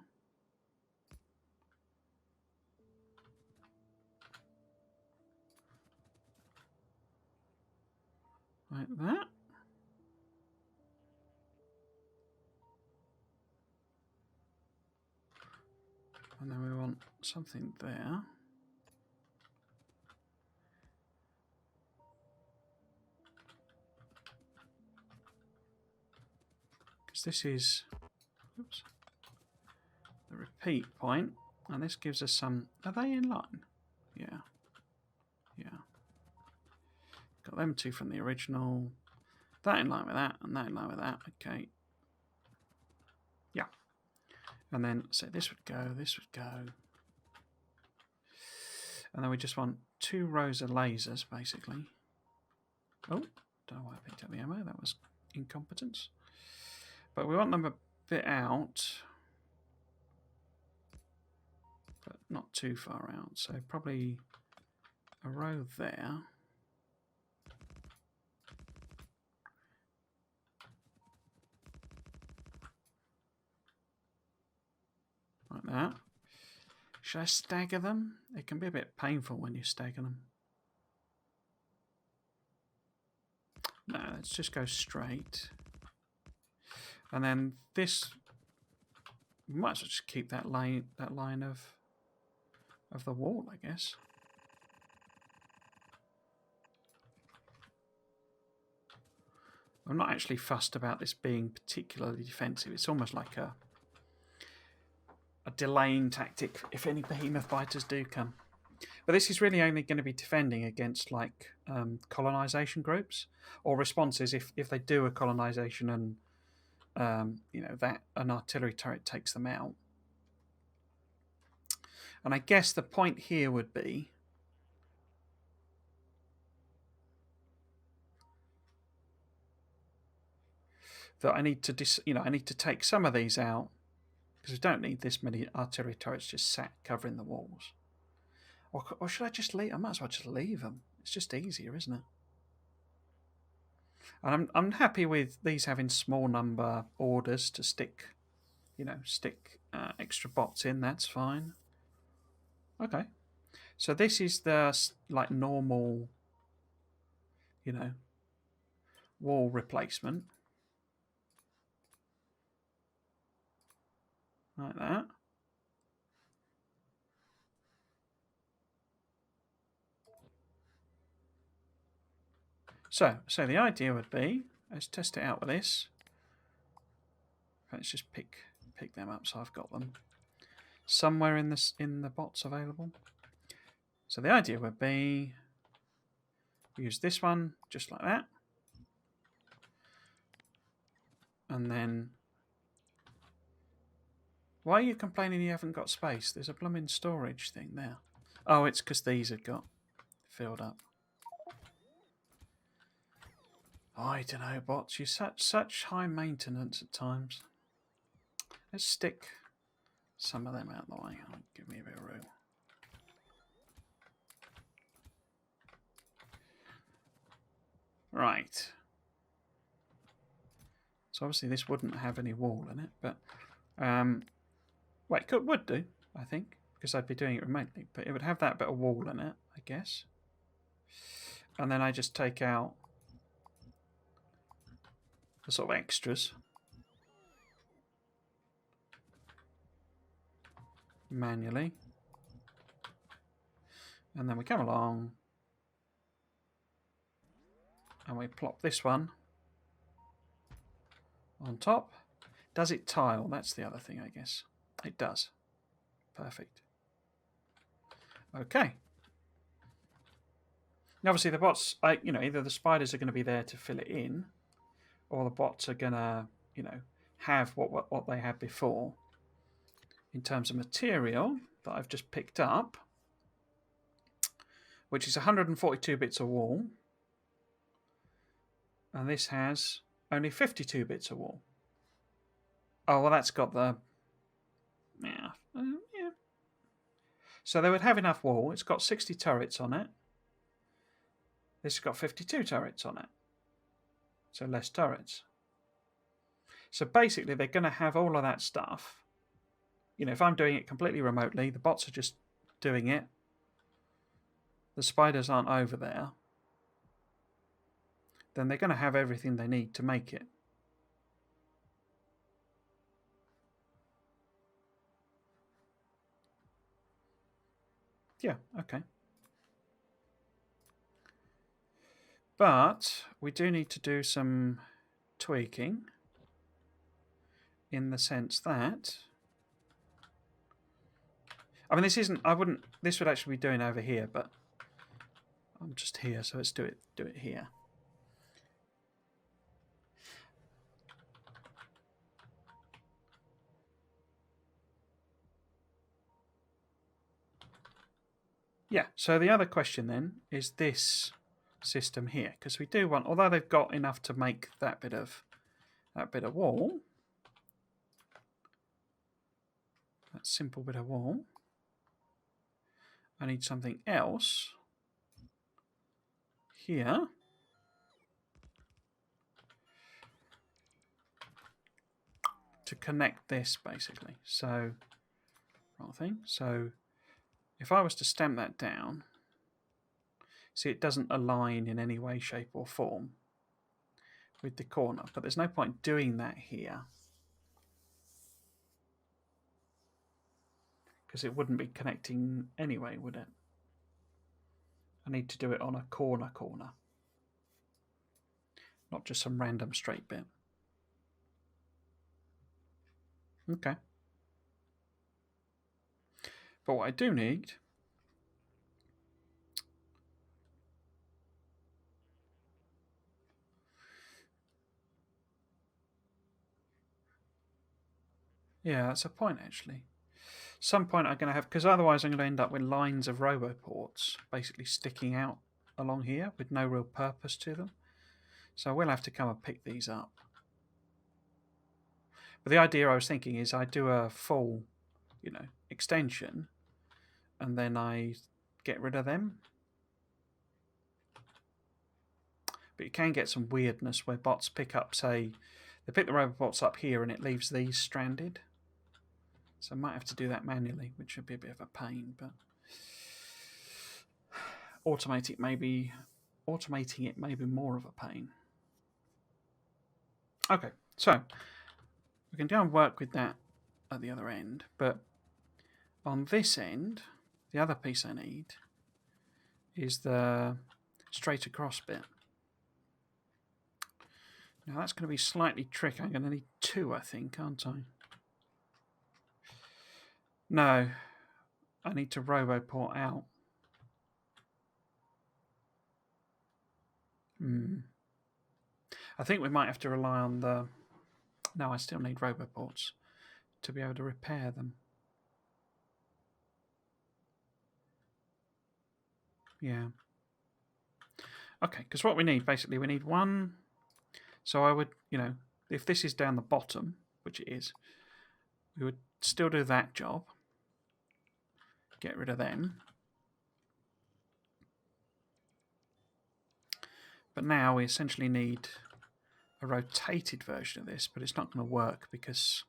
Like that. And then we want something there. Because this is... Oops. The repeat point, and this gives us some... Are they in line? Yeah. Yeah. Got them two from the original. That in line with that, and that in line with that. Okay. Yeah. And then, so this would go, this would go. And then we just want 2 rows of lasers, basically. Oh, don't know why I picked up the ammo. That was incompetence. But we want them a bit out, but not too far out. So probably a row there. Like that. Should I stagger them? It can be a bit painful when you stagger them. No, let's just go straight. And then this, we might as well just keep that line of the wall, I guess. I'm not actually fussed about this being particularly defensive. It's almost like a delaying tactic if any behemoth biters do come. But this is really only going to be defending against like colonization groups or responses if they do a colonization and you know that an artillery turret takes them out. And I guess the point here would be that I need to I need to take some of these out because we don't need this many artillery turrets just sat covering the walls. Or should I just leave? I might as well just leave them. It's just easier, isn't it? And I'm happy with these having small number orders to stick, stick extra bots in. That's fine. Okay. So this is the like normal, wall replacement. Like that. So the idea would be, let's test it out with this. Let's just pick them up so I've got them somewhere in the bots available. So the idea would be use this one just like that. And then why are you complaining you haven't got space? There's a blooming storage thing there. Oh, it's because these have got filled up. I don't know, bots. You're such high maintenance at times. Let's stick some of them out of the way. Oh, give me a bit of room. Right. So obviously this wouldn't have any wall in it, but well, it would do, I think, because I'd be doing it remotely. But it would have that bit of wall in it, I guess. And then I just take out the sort of extras manually. And then we come along and we plop this one on top. Does it tile? That's the other thing, I guess. It does. Perfect. Okay. Now, obviously, the bots, either the spiders are going to be there to fill it in, or the bots are going to, have what they had before. In terms of material that I've just picked up, which is 142 bits of wall, and this has only 52 bits of wall. Oh, well, that's got the... Yeah. So they would have enough wall. It's got 60 turrets on it. This has got 52 turrets on it. So less turrets. So basically, they're going to have all of that stuff. If I'm doing it completely remotely, the bots are just doing it. The spiders aren't over there. Then they're going to have everything they need to make it. Yeah, okay. But we do need to do some tweaking in the sense that I mean, this isn't. I wouldn't. This would actually be doing over here, but I'm just here, so let's do it. Do it here. Yeah. So the other question then is this system here, because we do want, although they've got enough to make that bit of wall, that simple bit of wall. I need something else here to connect this, basically. So, wrong thing. So, if I was to stamp that down, see, it doesn't align in any way, shape, or form with the corner. But there's no point doing that here, because it wouldn't be connecting anyway, would it? I need to do it on a corner, not just some random straight bit. Okay. But what I do need yeah, that's a point actually. Some point I'm going to have, because otherwise I'm going to end up with lines of roboports basically sticking out along here with no real purpose to them. So I will have to come and pick these up. But the idea I was thinking is I do a full, extension, and then I get rid of them. But you can get some weirdness where bots pick up, say, they pick the robots up here and it leaves these stranded. So I might have to do that manually, which would be a bit of a pain, but automating it may be more of a pain. Okay, so we can go and work with that at the other end, but on this end, the other piece I need is the straight across bit. Now that's going to be slightly tricky. I'm going to need 2, I think, aren't I? No, I need to roboport out. I think we might have to rely on the... No, I still need roboports to be able to repair them. Yeah. Okay, because what we need, basically, we need one... So I would, if this is down the bottom, which it is, we would still do that job. Get rid of them. But now we essentially need a rotated version of this, but it's not going to work because,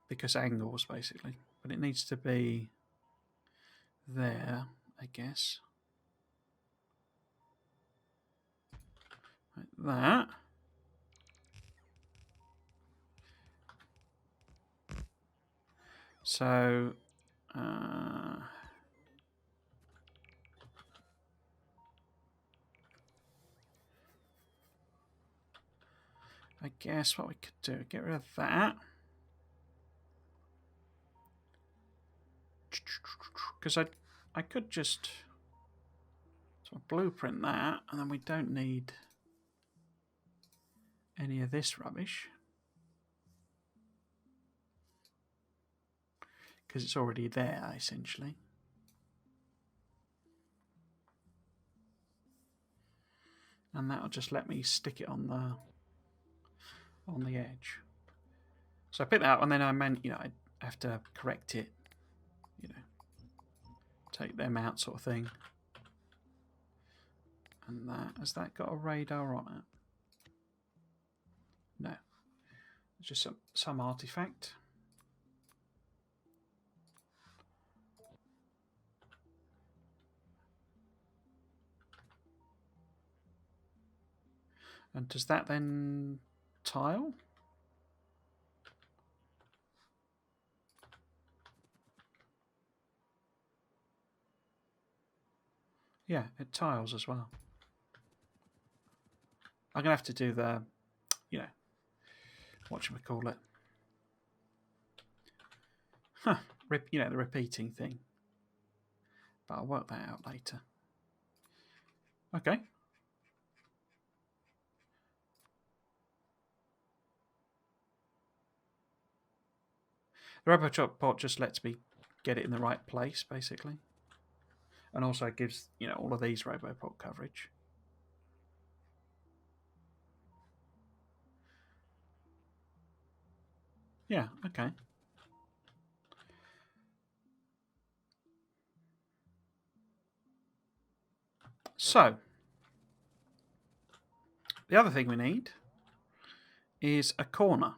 because angles, basically. But it needs to be there, I guess. Like that. So, I guess what we could do, get rid of that. Because I could just sort of blueprint that, and then we don't need any of this rubbish. Because it's already there, essentially. And that'll just let me stick it on the edge. So I pick that up, and then I have to correct it, take them out, sort of thing. And has that got a radar on it? No, it's just some artifact. And does that then tile? Yeah, it tiles as well. I'm going to have to do the, whatchamacallit. Huh. you know, the repeating thing. But I'll work that out later. Okay. The report just lets me get it in the right place, basically. And also gives, you know, all of these roboport coverage. Yeah, okay. So, the other thing we need is a corner,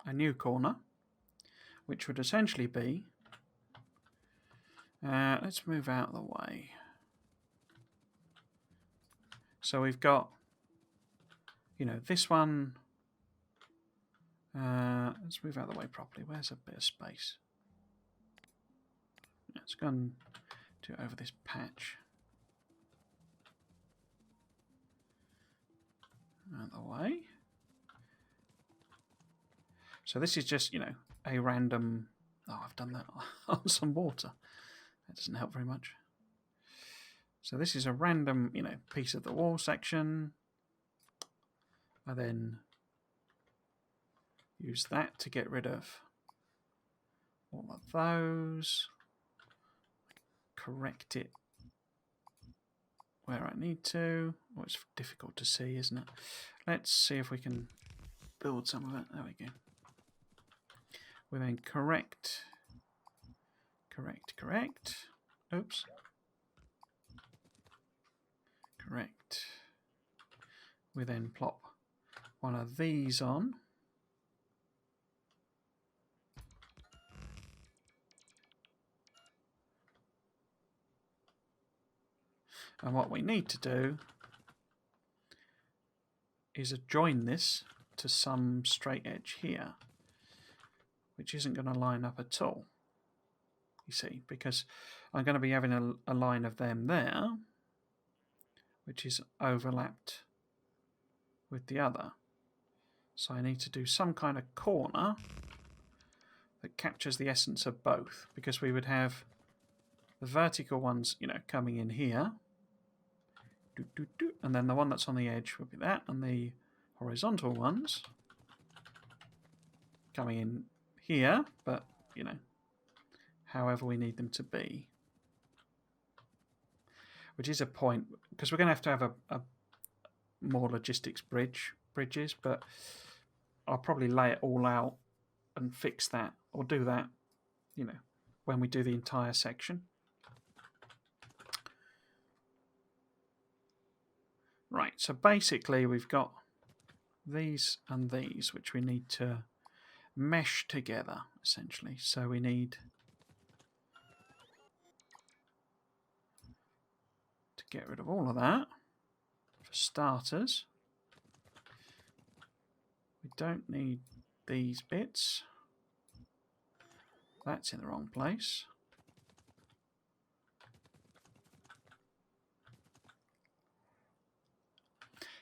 a new corner, which would essentially be, let's move out of the way. So we've got, you know, this one, let's move out of the way properly. Where's a bit of space? Let's go and do it over this patch. Out of the way. So this is just, you know, a random... Oh, I've done that on some water. That doesn't help very much. So this is a random, you know, piece of the wall section. I then use that to get rid of all of those. Correct it where I need to. Oh, it's difficult to see, isn't it? Let's see if we can build some of it. There we go. We then correct. Oops. Correct. We then plop one of these on. And what we need to do is join this to some straight edge here, which isn't going to line up at all. You see, because I'm going to be having a line of them there, which is overlapped with the other. So I need to do some kind of corner that captures the essence of both, because we would have the vertical ones, you know, coming in here, and then the one that's on the edge would be that, and the horizontal ones coming in here, but, you know, however we need them to be. Which is a point, because we're going to have a more logistics bridges, but I'll probably lay it all out and fix that, or do that, you know, when we do the entire section. Right, so basically we've got these and these, which we need to mesh together, essentially. So we need to get rid of all of that, for starters. We don't need these bits. That's in the wrong place.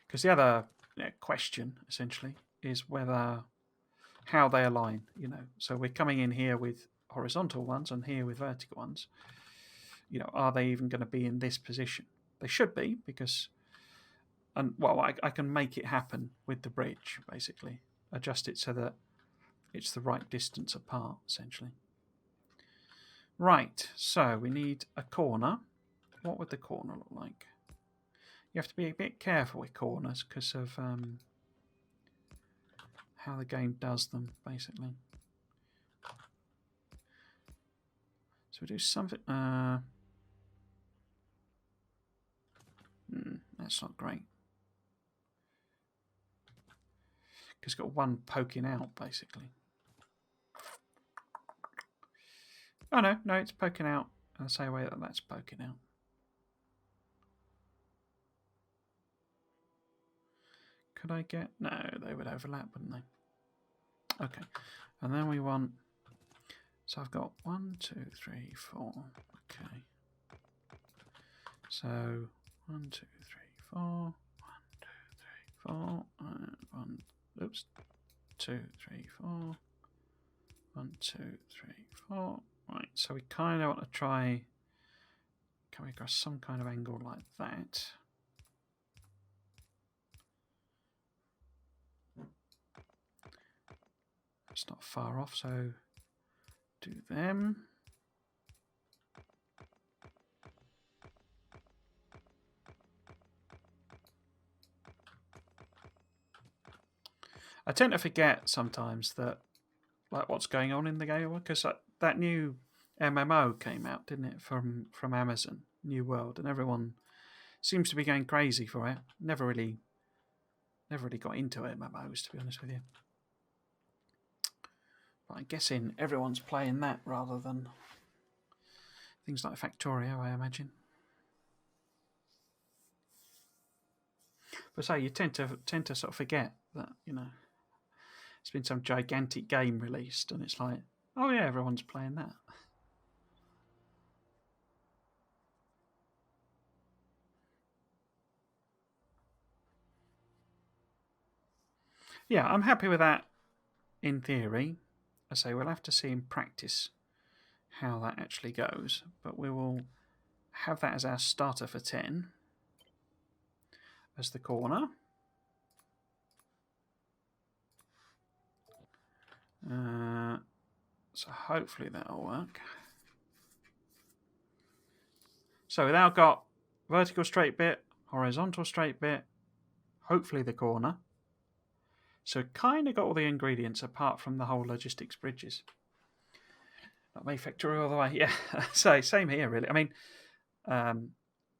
Because the other question, essentially, is how they align, you know. So we're coming in here with horizontal ones and here with vertical ones. You know, are they even going to be in this position? They should be, because, and well, I can make it happen with the bridge, basically. Adjust it so that it's the right distance apart, essentially. Right, so we need a corner. What would the corner look like? You have to be a bit careful with corners because of how the game does them, basically. So we do something... that's not great. Because it's got one poking out, basically. Oh, no, it's poking out in the same way that that's poking out. Could I get... No, they would overlap, wouldn't they? Okay. And then we want... So I've got 1, 2, 3, 4. Okay. So 1, 2, 3, 4. 1, 2, 3, 4. 1. Oops. 2, 3, 4. 1, 2, 3, 4. Right, so we kind of want to try. Can we go some kind of angle like that? It's not far off, so do them. I tend to forget sometimes that, like, what's going on in the game, because that new MMO came out, didn't it, from Amazon, New World, and everyone seems to be going crazy for it. Never really got into MMOs, to be honest with you. But I'm guessing everyone's playing that rather than things like Factorio, I imagine. But so you tend to sort of forget that, you know, it's been some gigantic game released, and it's like, oh yeah, everyone's playing that. Yeah, I'm happy with that in theory. I say we'll have to see in practice how that actually goes, but we will have that as our starter for 10 as the corner. So hopefully that'll work. So we've now got vertical straight bit, horizontal straight bit, hopefully the corner. So kind of got all the ingredients apart from the whole logistics bridges. Not me Factorio all the way. Yeah, so same here really. I mean, I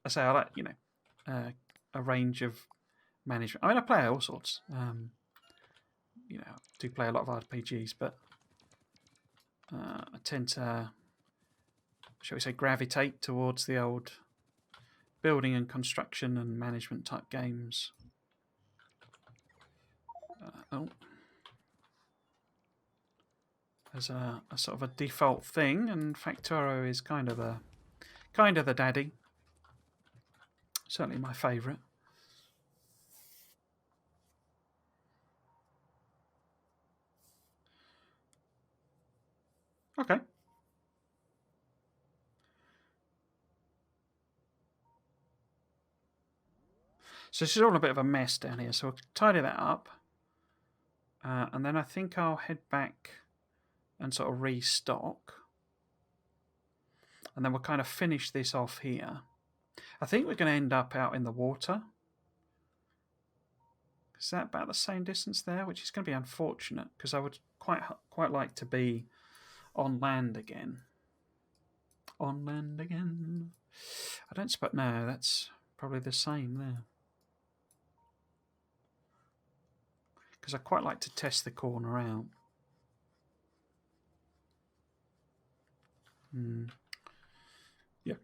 say I like, you know, a range of management. I mean, I play all sorts. You know, I do play a lot of RPGs, but I tend to, shall we say, gravitate towards the old building and construction and management type games. As a sort of a default thing, and Factorio is kind of the daddy. Certainly my favourite. Okay. So this is all a bit of a mess down here, so we'll tidy that up. And then I think I'll head back and sort of restock. And then we'll kind of finish this off here. I think we're going to end up out in the water. Is that about the same distance there? Which is going to be unfortunate, because I would quite like to be on land again. On land again. I don't suppose... No, that's probably the same there. Because I quite like to test the corner out. Yeah.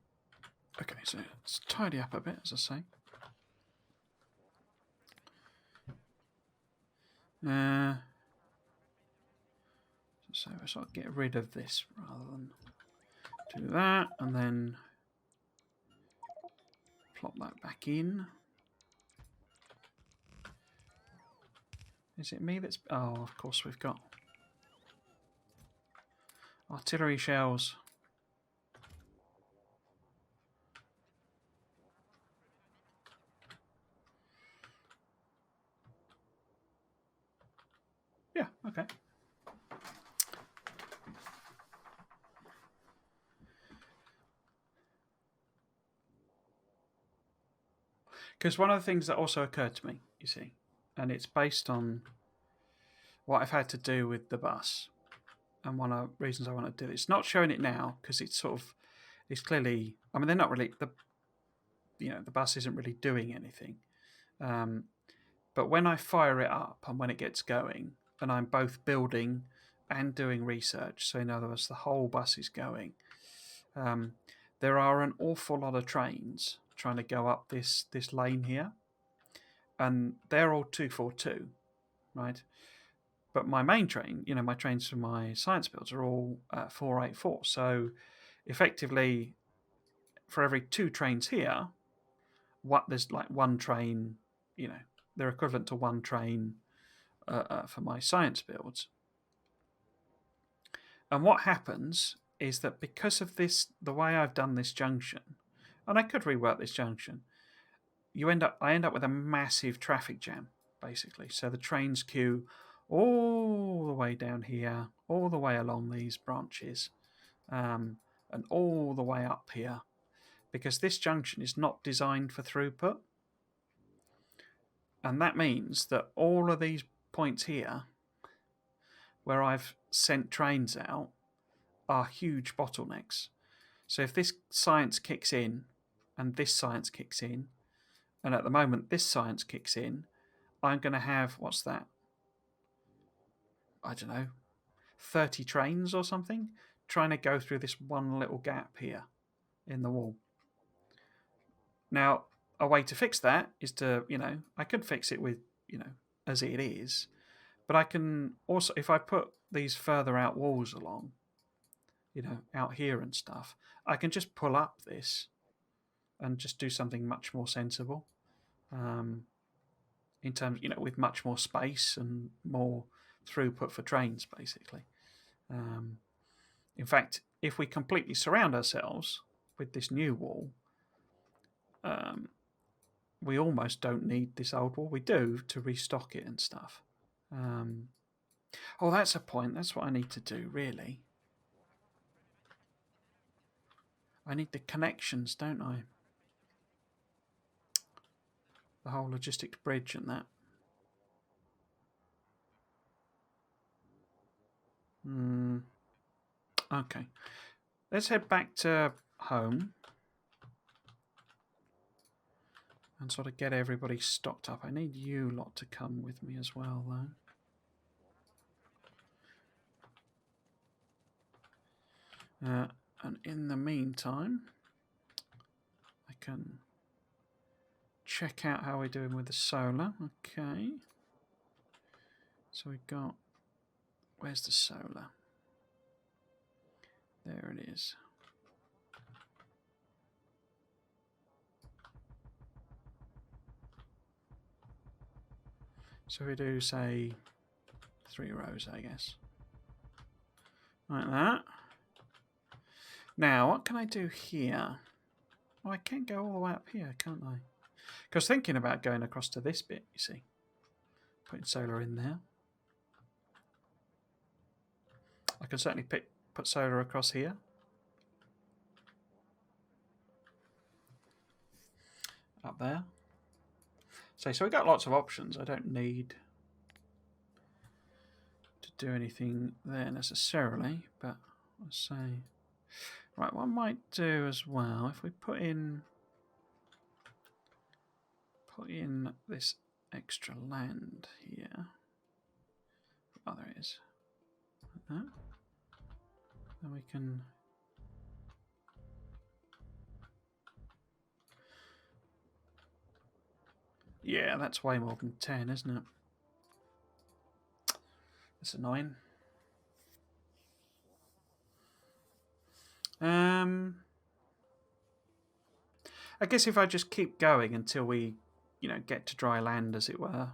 Okay, so let's tidy up a bit, as I say. So I sort of get rid of this rather than do that, and then plop that back in. Is it me that's... Oh, of course we've got artillery shells. Yeah, okay. Because one of the things that also occurred to me, you see, and it's based on what I've had to do with the bus, and one of the reasons I want to do it. It's not showing it now because it's sort of, it's clearly, I mean, they're not really, the bus isn't really doing anything. But when I fire it up and when it gets going, and I'm both building and doing research, so in other words, the whole bus is going, there are an awful lot of trains trying to go up this lane here, and they're all 242, right? But my main train, my trains for my science builds are all 484. So effectively, for every 2 trains here, there's like 1 train, they're equivalent to 1 train for my science builds. And what happens is that because of this, the way I've done this junction, and I could rework this junction, I end up with a massive traffic jam, basically. So the trains queue all the way down here, all the way along these branches, and all the way up here, because this junction is not designed for throughput. And that means that all of these points here, where I've sent trains out, are huge bottlenecks. So if this science kicks in, and this science kicks in, and at the moment this science kicks in, I'm going to have, what's that? I don't know, 30 trains or something, trying to go through this one little gap here in the wall. Now, a way to fix that is to, I could fix it with, as it is, but I can also, if I put these further out walls along, out here and stuff, I can just pull up this and just do something much more sensible. In terms, with much more space and more throughput for trains, basically. In fact, if we completely surround ourselves with this new wall, we almost don't need this old wall. We do to restock it and stuff. Oh, that's a point. That's what I need to do, really. I need the connections, don't I? The whole logistic bridge and that. Okay. Let's head back to home and sort of get everybody stocked up. I need you lot to come with me as well, though. And in the meantime, I can check out how we're doing with the solar. Okay. So we've got... Where's the solar? There it is. So we do, say, 3 rows, I guess. Like that. Now, what can I do here? Well, I can go all the way up here, can't I? Because thinking about going across to this bit, you see. Putting solar in there. I can certainly put solar across here. Up there. So we've got lots of options. I don't need to do anything there necessarily, but let's say... Right, what I might do as well, if we put in this extra land here. Oh, there it is. Like that. Then we can... Yeah, that's way more than 10, isn't it? That's annoying. I guess if I just keep going until we, get to dry land, as it were,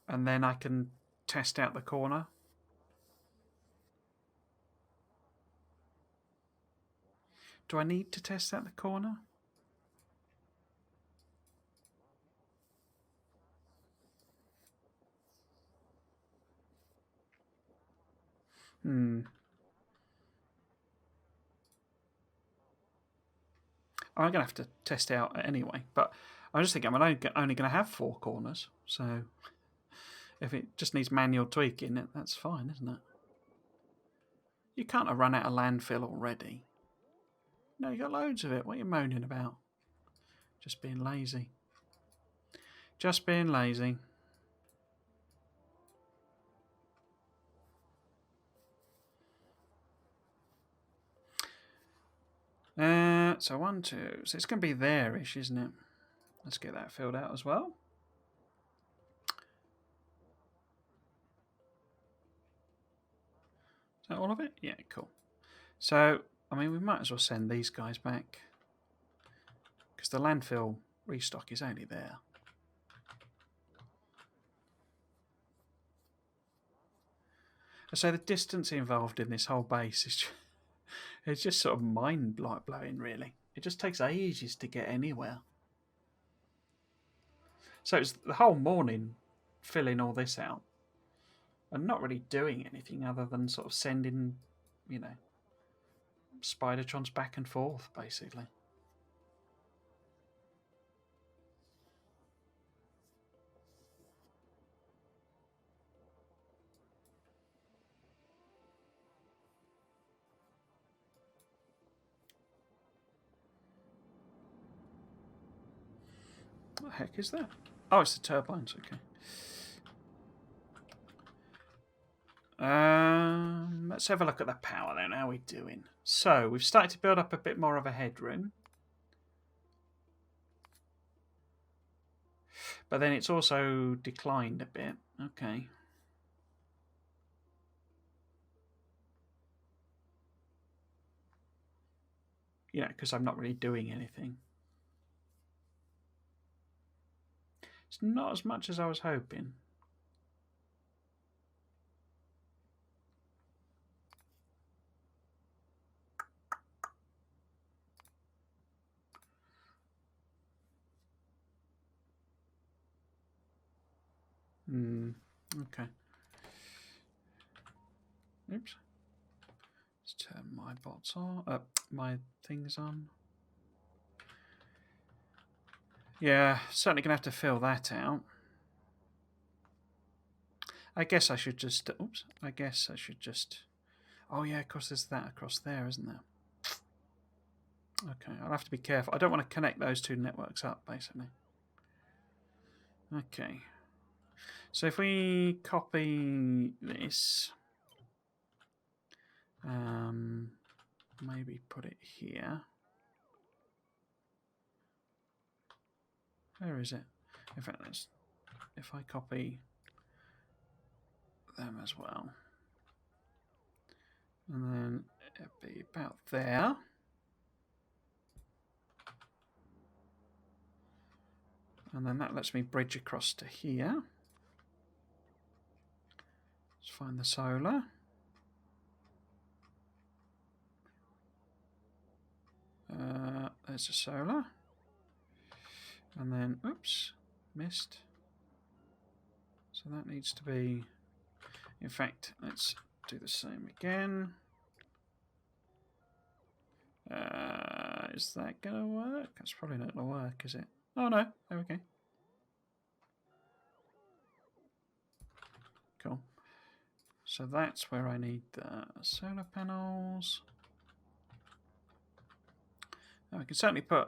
and then I can test out the corner. Do I need to test out the corner? I'm going to have to test it out anyway, but I'm just thinking I'm only going to have 4 corners, so if it just needs manual tweaking, that's fine, isn't it? You can't have run out of landfill already. No, you got loads of it. What are you moaning about? Just being lazy. Just being lazy. So 1, 2. So it's going to be there-ish, isn't it? Let's get that filled out as well. Is that all of it? Yeah, cool. So, I mean, we might as well send these guys back, because the landfill restock is only there. So the distance involved in this whole base is it's just sort of mind blowing, really. It just takes ages to get anywhere. So it's the whole morning filling all this out and not really doing anything other than sort of sending, Spidertrons back and forth, basically. What the heck is that? Oh, it's the turbines, okay. Let's have a look at the power then. How are we doing? So we've started to build up a bit more of a headroom. But then it's also declined a bit. Okay. Yeah, because I'm not really doing anything. It's not as much as I was hoping. Okay. Oops. Let's turn my bots on. My things on. Yeah, certainly going to have to fill that out. I guess I should just... Oops. I guess I should just... Oh, yeah, of course there's that across there, isn't there? Okay, I'll have to be careful. I don't want to connect those two networks up, basically. Okay. So if we copy this... maybe put it here. Where is it? In fact, if I copy them as well, and then it'd be about there. And then that lets me bridge across to here. Let's find the solar. There's a solar. And then, oops, missed. So that needs to be, in fact, let's do the same again. Is that going to work? That's probably not going to work, is it? Oh no, there we go. Cool. So that's where I need the solar panels. Now I can certainly put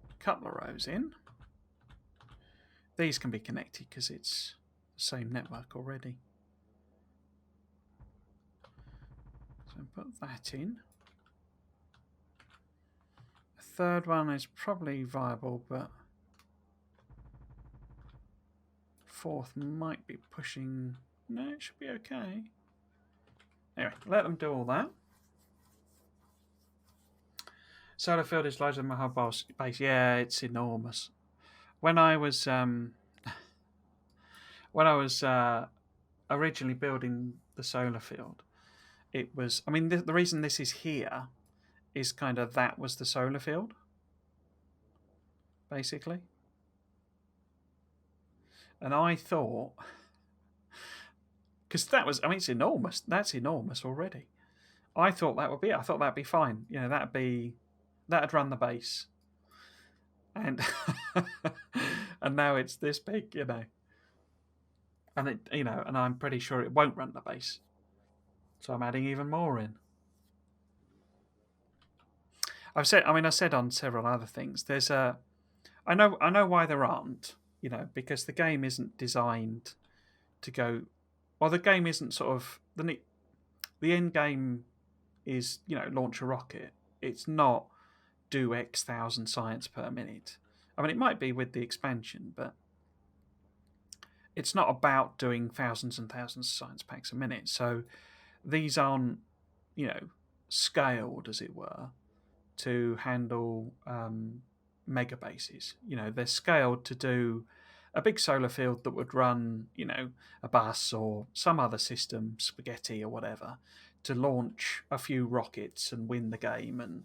a couple of rows in. These can be connected because it's the same network already. So put that in. A third one is probably viable, but fourth might be pushing. No, it should be okay. Anyway, let them do all that. Solar field is larger than my hub base. Yeah, it's enormous. When I was originally building the solar field, it was. I mean, the reason this is here is kind of that was the solar field, basically. And I thought, because that was, I mean, it's enormous. That's enormous already. I thought that would be it. I thought that'd be fine. You know, that'd run the base. And and now it's this big, you know. And it, you know, and I'm pretty sure it won't run the base. So I'm adding even more in. I said on several other things. I know why there aren't, you know, because the game isn't designed to go. Well, the game isn't sort of the end game is, you know, launch a rocket. It's not do X thousand science per minute. I mean, it might be with the expansion, but it's not about doing thousands and thousands of science packs a minute. So these aren't, you know, scaled, as it were, to handle megabases. You know, they're scaled to do a big solar field that would run, a bus or some other system, spaghetti or whatever, to launch a few rockets and win the game and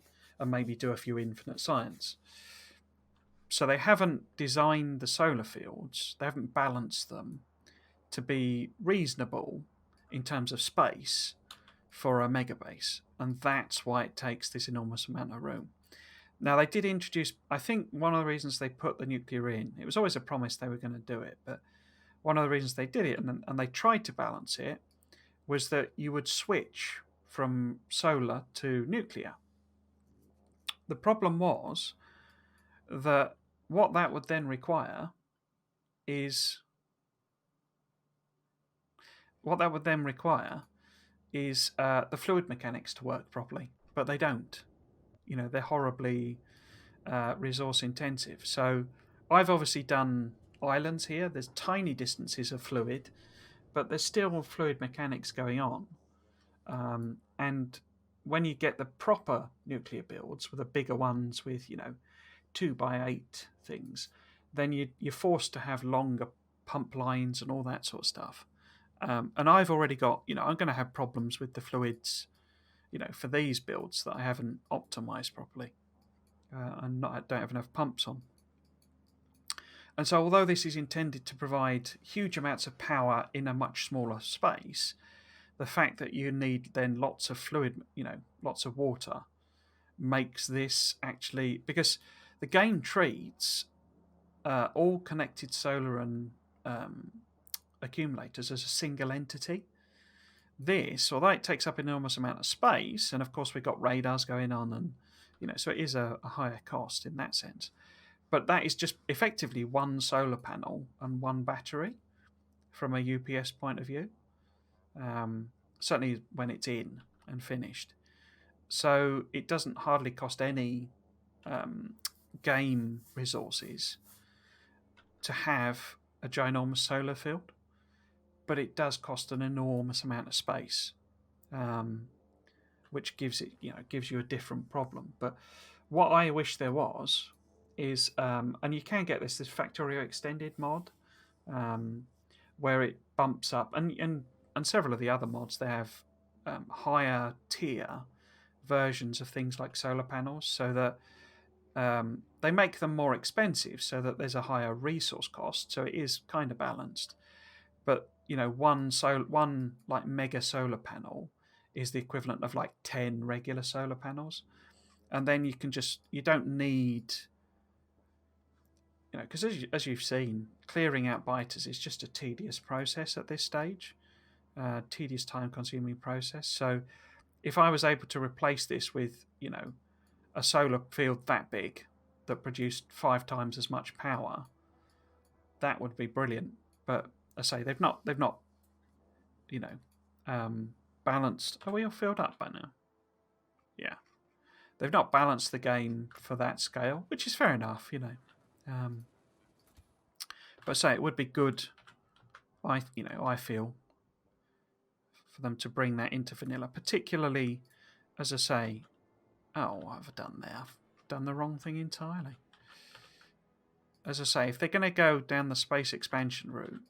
maybe do a few infinite science. So they haven't designed the solar fields, they haven't balanced them to be reasonable in terms of space for a megabase, and that's why it takes this enormous amount of room. Now, they did introduce, I think one of the reasons they put the nuclear in, it was always a promise they were going to do it, but one of the reasons they did it and they tried to balance it was that you would switch from solar to nuclear. The problem was that what that would then require is the fluid mechanics to work properly, but they don't. They're horribly resource intensive. So I've obviously done islands here. There's tiny distances of fluid, but there's still fluid mechanics going on. And when you get the proper nuclear builds, with the bigger ones with 2x8 things, then you're forced to have longer pump lines and all that sort of stuff. And I've already got, I'm going to have problems with the fluids, for these builds that I haven't optimized properly. And I don't have enough pumps on. And so, although this is intended to provide huge amounts of power in a much smaller space, the fact that you need then lots of fluid, lots of water, makes this actually, because the game treats all connected solar and accumulators as a single entity. This, although it takes up an enormous amount of space, and of course we've got radars going on, and so it is a higher cost in that sense. But that is just effectively one solar panel and one battery from a UPS point of view. Certainly when it's in and finished. So it doesn't hardly cost any game resources to have a ginormous solar field, but it does cost an enormous amount of space, which gives you a different problem. But what I wish there was is, and you can get this Factorio extended mod, where it bumps up, and several of the other mods, they have higher tier versions of things like solar panels, so that they make them more expensive, so that there's a higher resource cost. So it is kind of balanced. But one like mega solar panel is the equivalent of like 10 regular solar panels, and then you don't need, because as you've seen, clearing out biters is just a tedious process at this stage, tedious, time-consuming process. So if I was able to replace this with a solar field that big that produced 5 times as much power, that would be brilliant. But I say they've not balanced. Are we all filled up by now? Yeah, they've not balanced the game for that scale, which is fair enough, but say it would be good, I feel, for them to bring that into vanilla, particularly, as I say, what have I done there? I've done the wrong thing entirely. As I say, if they're going to go down the space expansion route,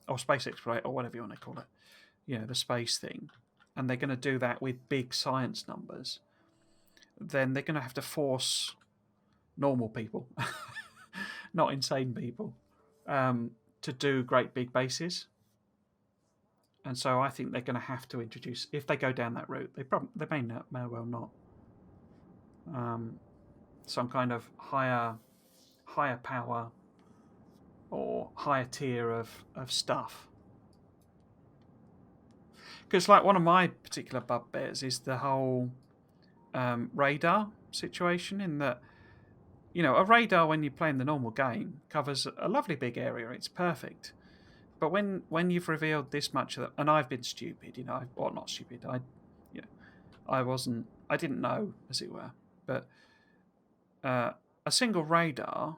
or space exploit, or whatever you want to call it, the space thing, and they're going to do that with big science numbers, then they're going to have to force normal people, not insane people, to do great big bases. And so I think they're going to have to introduce, if they go down that route, they may well not, some kind of higher power or higher tier of stuff. Because like one of my particular bugbears is the whole radar situation, in that a radar, when you're playing the normal game, covers a lovely big area. It's perfect. But when you've revealed this much of it, and I've been stupid, not stupid. I didn't know, as it were. But a single radar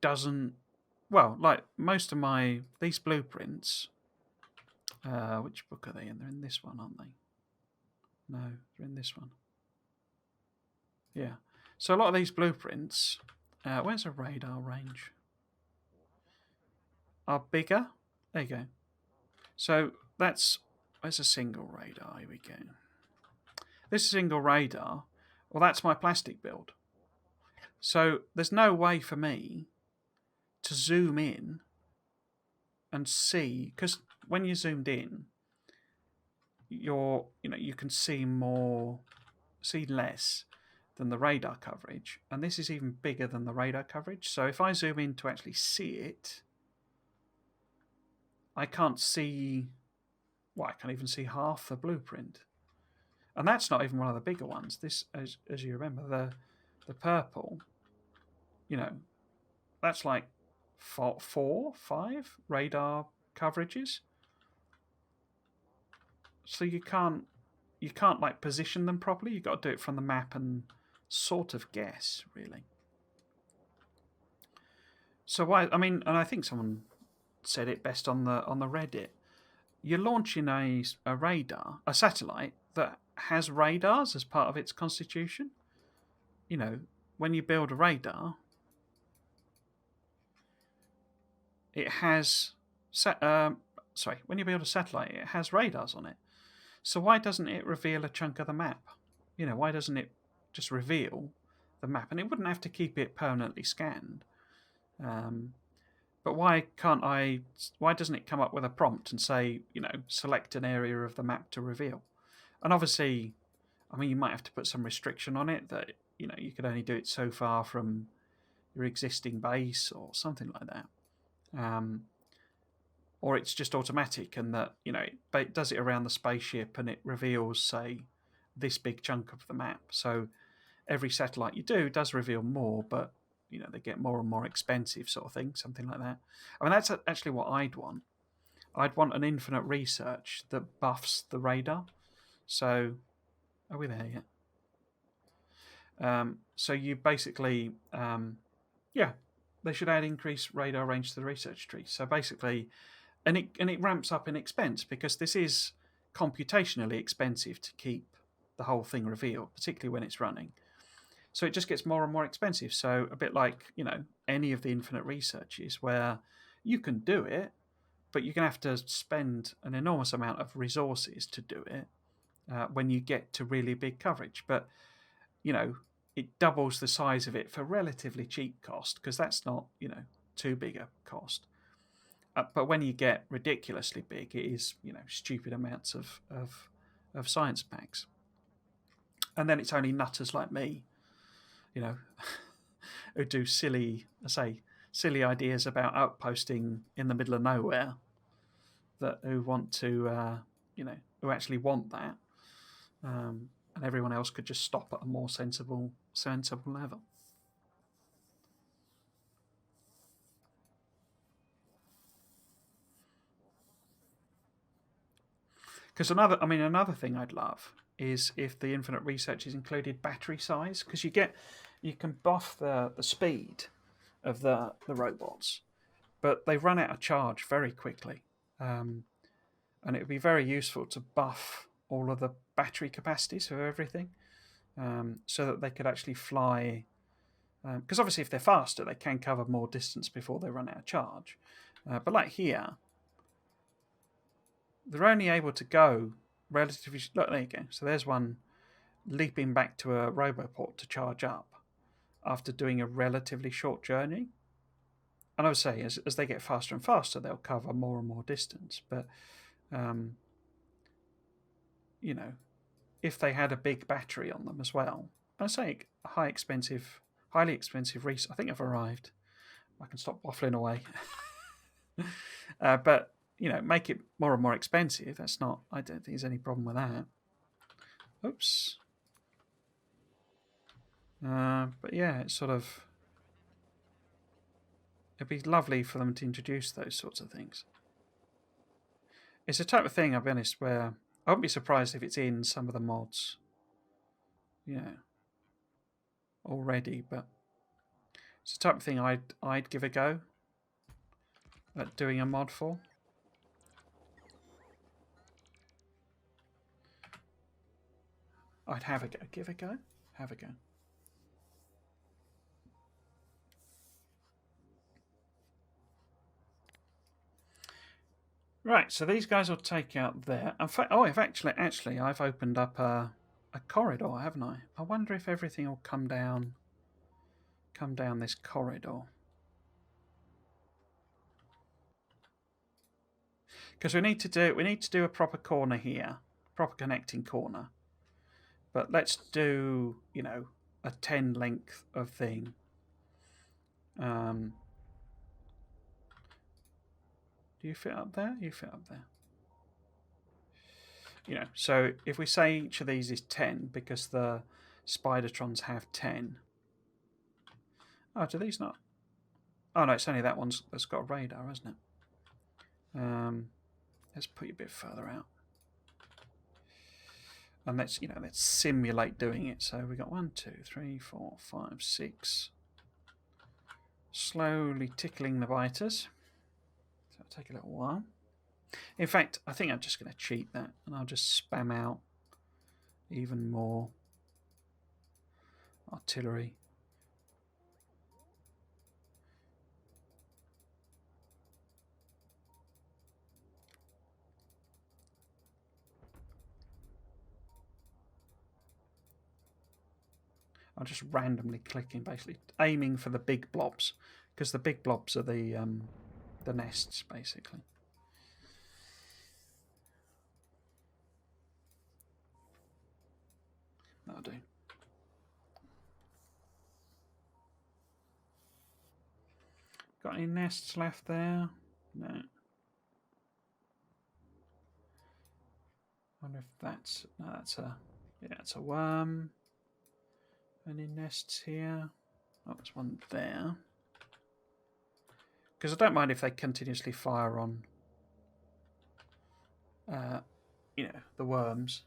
doesn't. Well, like most of these blueprints. Which book are they in? They're in this one, aren't they? No, they're in this one. Yeah. So a lot of these blueprints. Where's a radar range? are bigger. There you go. So there's a single radar. Here we go. This single radar, well, that's my plastic build. So there's no way for me to zoom in and see, because when you're zoomed in, you can see less than the radar coverage, and this is even bigger than the radar coverage. So if I zoom in to actually see it, I can't see. Well, I can't even see half the blueprint, and that's not even one of the bigger ones. This, as you remember, the purple, that's like 5 radar coverages. So you can't like position them properly. You've got to do it from the map and sort of guess, really. So why? I mean, and I think someone said it best on the Reddit. You're launching a satellite that has radars as part of its constitution. When you build a radar, it has when you build a satellite, it has radars on it. So why doesn't it reveal a chunk of the map? Why doesn't it just reveal the map? And it wouldn't have to keep it permanently scanned. But why doesn't it come up with a prompt and say, select an area of the map to reveal? And obviously, I mean, you might have to put some restriction on it that, you could only do it so far from your existing base or something like that. Or it's just automatic and that, it does it around the spaceship and it reveals, say, this big chunk of the map. So every satellite you do does reveal more, but, they get more and more expensive sort of thing, something like that. I mean, that's actually what I'd want. I'd want an infinite research that buffs the radar. So, are we there yet? So you basically, they should add increased radar range to the research tree. So basically, and it ramps up in expense because this is computationally expensive to keep the whole thing revealed, particularly when it's running. So it just gets more and more expensive. So a bit like, any of the infinite researches where you can do it, but you're going to have to spend an enormous amount of resources to do it when you get to really big coverage. But, it doubles the size of it for relatively cheap cost because that's not, too big a cost. But when you get ridiculously big, it is, stupid amounts of science packs. And then it's only nutters like me, who do silly ideas about outposting in the middle of nowhere, who want to, who actually want that, and everyone else could just stop at a more sensible level. Because another thing I'd love is if the infinite research is included battery size, because you can buff the speed of the robots, but they run out of charge very quickly, and it would be very useful to buff all of the battery capacities for everything, so that they could actually fly. Because obviously, if they're faster, they can cover more distance before they run out of charge. But like here, they're only able to go relatively. Look, there you go. So there's one leaping back to a roboport to charge up after doing a relatively short journey. And I would say, as they get faster and faster, they'll cover more and more distance. But, if they had a big battery on them as well, I say highly expensive research. I think I've arrived. I can stop waffling away. But make it more and more expensive. That's not. I don't think there's any problem with that. Oops. But yeah, it's sort of. It'd be lovely for them to introduce those sorts of things. It's a type of thing, I'll be honest, where I wouldn't be surprised if it's in some of the mods. Already, but it's the type of thing I'd give a go at doing a mod for. I'd have a go. Give a go. Have a go. Right, so these guys will take out there. In fact, oh, actually, I've opened up a corridor, haven't I? I wonder if everything will come down this corridor. Because we need to do a proper corner here, proper connecting corner. But let's do, you know, a 10 length of thing. Do you fit up there? You fit up there. You know, so if we say each of these is 10 because the Spidertrons have 10. Oh, do these not? Oh no, it's only that one that's got a radar, isn't it? Let's put you a bit further out. And let's simulate doing it. So we got 1, 2, 3, 4, 5, 6. Slowly tickling the biters. So it'll take a little while. In fact, I think I'm just going to cheat that, and I'll just spam out even more artillery. I'm just randomly clicking, basically aiming for the big blobs, because the big blobs are the nests, basically. That'll do. Got any nests left there? No. Wonder if that's it's a worm. Any nests here? Oh, there's one there. Because I don't mind if they continuously fire on, the worms.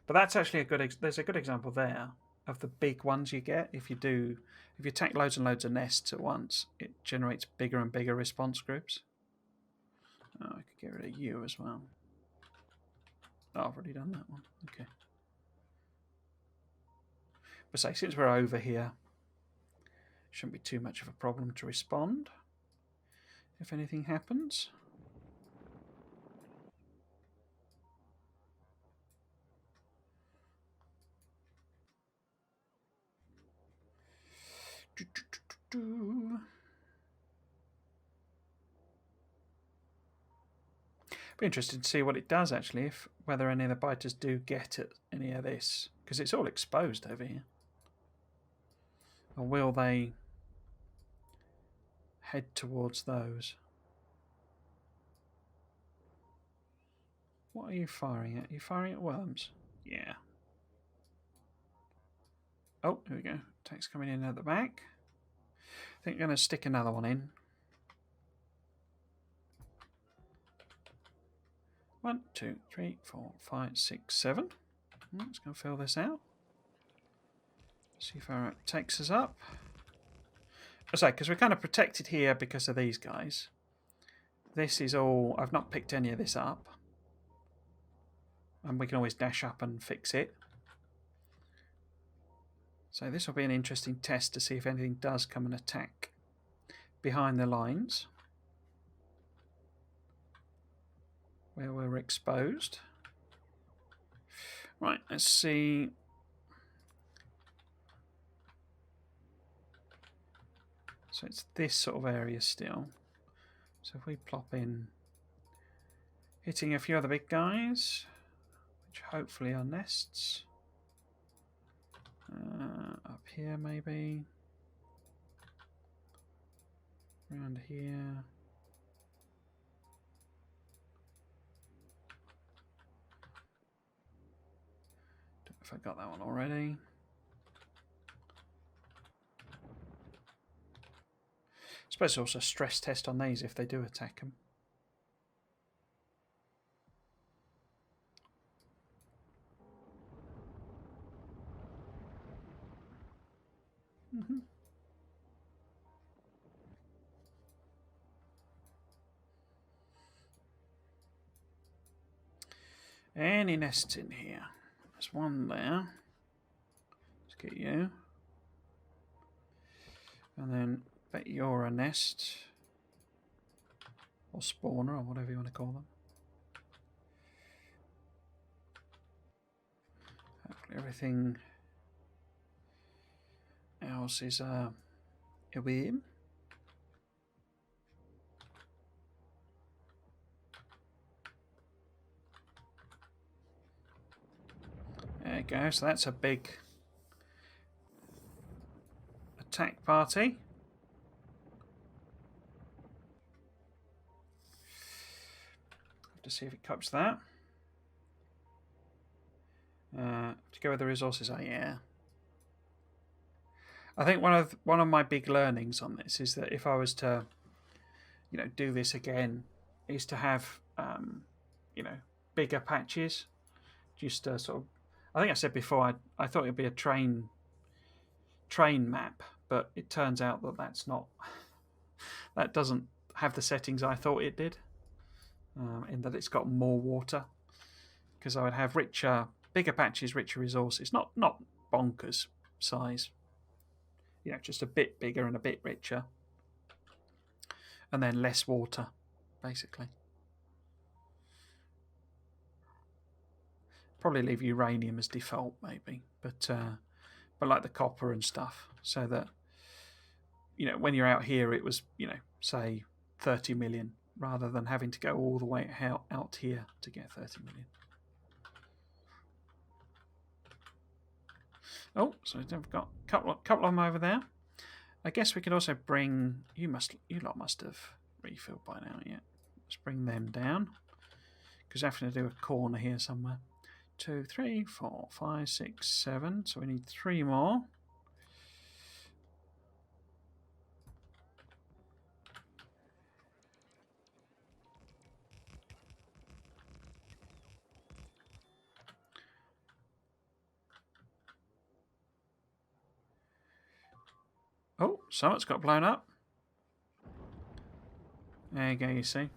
But that's actually there's a good example there of the big ones you get if you attack loads and loads of nests at once. It generates bigger and bigger response groups. Oh, I could get rid of you as well. Oh, I've already done that one. Okay. But say, since we're over here, it shouldn't be too much of a problem to respond if anything happens. Be interested to see what it does actually, whether any of the biters do get at any of this, because it's all exposed over here. Or will they head towards those? What are you firing at? Are you firing at worms? Yeah. Oh, here we go. Text coming in at the back. I think I'm going to stick another one in. 1, 2, 3, 4, 5, 6, 7. Let's go fill this out. See if our takes us up. I say, because we're kind of protected here because of these guys. This is all... I've not picked any of this up. And we can always dash up and fix it. So this will be an interesting test to see if anything does come and attack behind the lines where we're exposed. Right, let's see. So it's this sort of area still. So if we plop in, hitting a few other big guys, which hopefully are nests. Up here maybe. Around here. Don't know if I got that one already. I suppose also a stress test on these if they do attack them. Any nests in here? There's one there. Let's get you. And then Bet you're a nest. Or spawner, or whatever you want to call them. Hopefully everything else is away. There you go, so that's a big attack party. Have to see if it copes that. To go with the resources, yeah. I think one of my big learnings on this is that if I was to, do this again, is to have, bigger patches. Just sort of, I think I said before, I thought it'd be a train map, but it turns out that that's not. That doesn't have the settings I thought it did. In that it's got more water, because I would have bigger patches, richer resources, not bonkers size. Just a bit bigger and a bit richer, and then less water, basically. Probably leave uranium as default, maybe, but like the copper and stuff, so that when you're out here, it was say 30 million, rather than having to go all the way out here to get 30 million. Oh, so we've got a couple of them over there. I guess we could also bring you lot must have refilled by now, yeah. Let's bring them down, because I have to do a corner here somewhere. 2, 3, 4, 5, 6, 7. So we need 3 more. Oh, so it's got blown up. There you go, you see.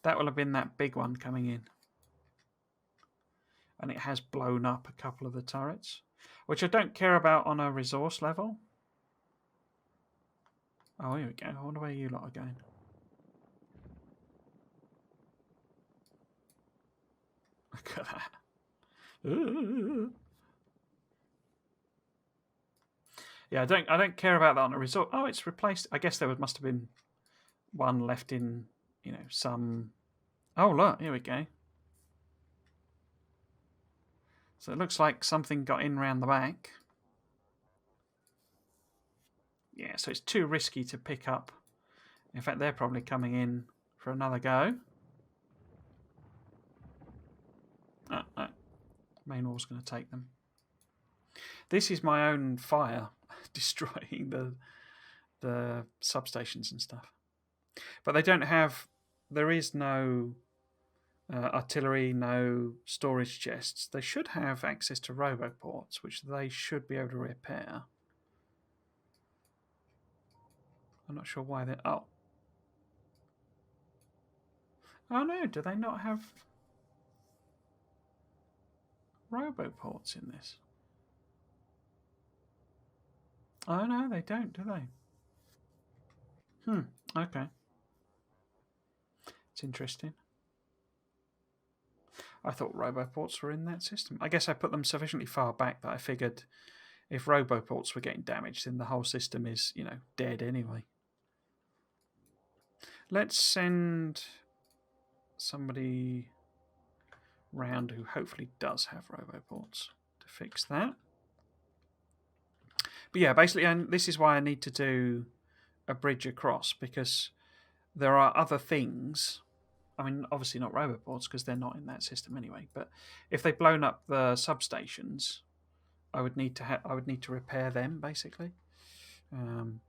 That will have been that big one coming in. And it has blown up a couple of the turrets, which I don't care about on a resource level. Oh, here we go. I wonder where you lot are going. Look at that. Yeah, I don't care about that on a resort. Oh, it's replaced. I guess there must have been one left in, some. Oh, look, here we go. So it looks like something got in round the back. Yeah, so it's too risky to pick up. In fact, they're probably coming in for another go. Oh, no. Main wall's going to take them. This is my own fire destroying the substations and stuff. But they don't have. There is no artillery, no storage chests. They should have access to roboports, which they should be able to repair. I'm not sure why they're. Oh no! Do they not have roboports in this? Oh no, they don't, do they? Okay. It's interesting. I thought roboports were in that system. I guess I put them sufficiently far back that I figured if roboports were getting damaged, then the whole system is, dead anyway. Let's send somebody round who hopefully does have roboports to fix that. But yeah, basically, and this is why I need to do a bridge across, because there are other things. I mean, obviously not roboports, because they're not in that system anyway. But if they've blown up the substations, I would need to repair them, basically. And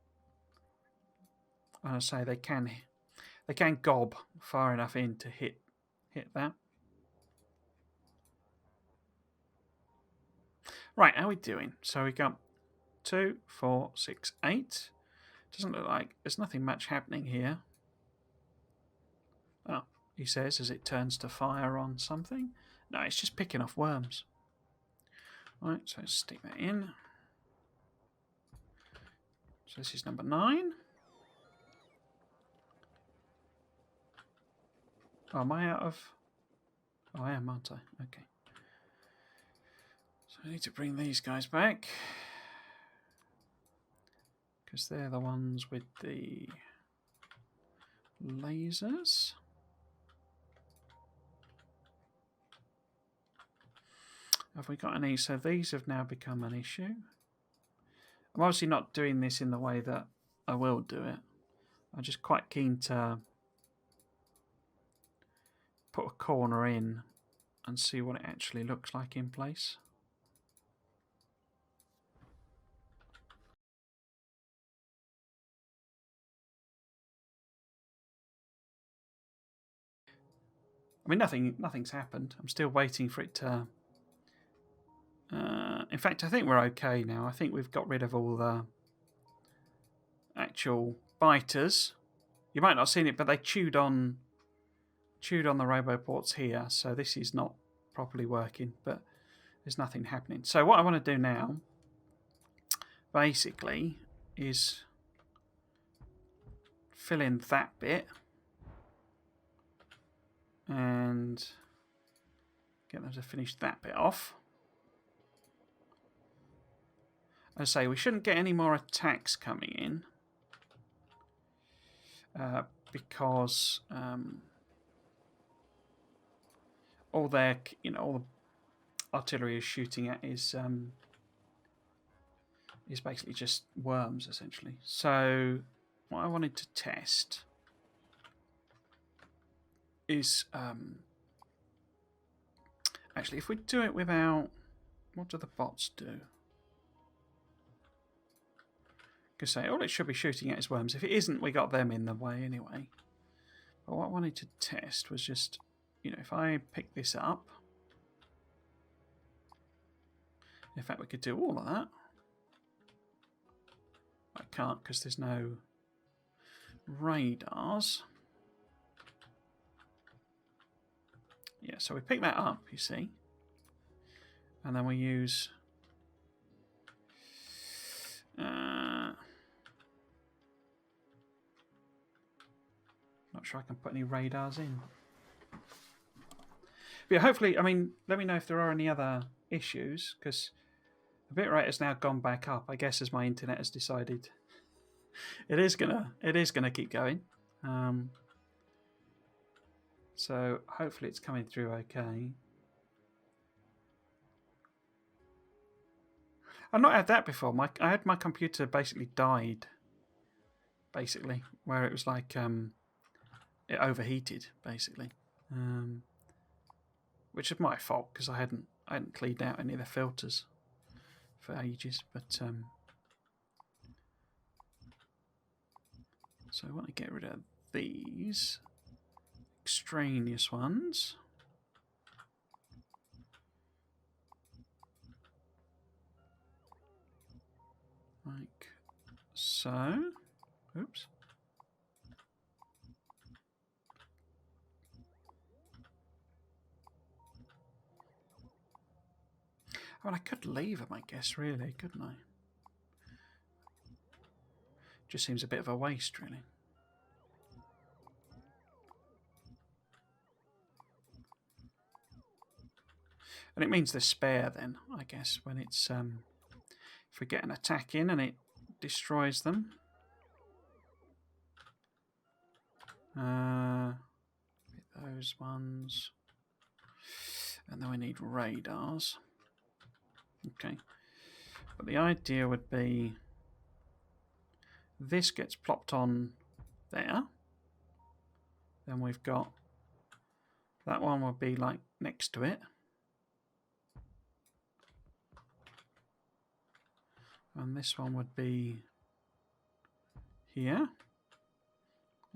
I say they can gob far enough in to hit that. Right, how are we doing? So we got 2, 4, 6, 8. Doesn't look like there's nothing much happening here. Oh, he says as it turns to fire on something. No, it's just picking off worms. Right, so let's stick that in. So this is number 9. Oh, am I out of... Oh, I am, aren't I? Okay. So I need to bring these guys back. Because they're the ones with the lasers. Have we got any? So these have now become an issue. I'm obviously not doing this in the way that I will do it. I'm just quite keen to put a corner in and see what it actually looks like in place. I mean, nothing's happened. I'm still waiting for it to... in fact, I think we're okay now. I think we've got rid of all the actual biters. You might not have seen it, but they chewed on the roboports here, so this is not properly working, but there's nothing happening. So what I want to do now, basically, is fill in that bit and get them to finish that bit off. As I say, we shouldn't get any more attacks coming in because all their, all the artillery is shooting at is basically just worms, essentially. So what I wanted to test is actually, if we do it without, what do the bots do? Because say all it should be shooting at is worms. If it isn't, we got them in the way anyway. But what I wanted to test was just, if I pick this up, in fact we could do all of that. I can't because there's no radars. Yeah, so we pick that up, you see, and then we use not sure I can put any radars in. But yeah, hopefully, I mean, let me know if there are any other issues, because the bitrate has now gone back up, I guess, as my internet has decided it is gonna keep going. So hopefully it's coming through okay. I've not had that before. I had my computer basically died. Basically, where it was like it overheated, basically, which is my fault because I hadn't cleaned out any of the filters for ages. But so I want to get rid of these extraneous ones. Like so. Oops. I mean, I could leave them, I guess, really, couldn't I? Just seems a bit of a waste, really. And it means they're spare then, I guess, when it's if we get an attack in and it destroys them. Those ones. And then we need radars. Okay. But the idea would be this gets plopped on there. Then we've got that one will be like next to it. And this one would be here.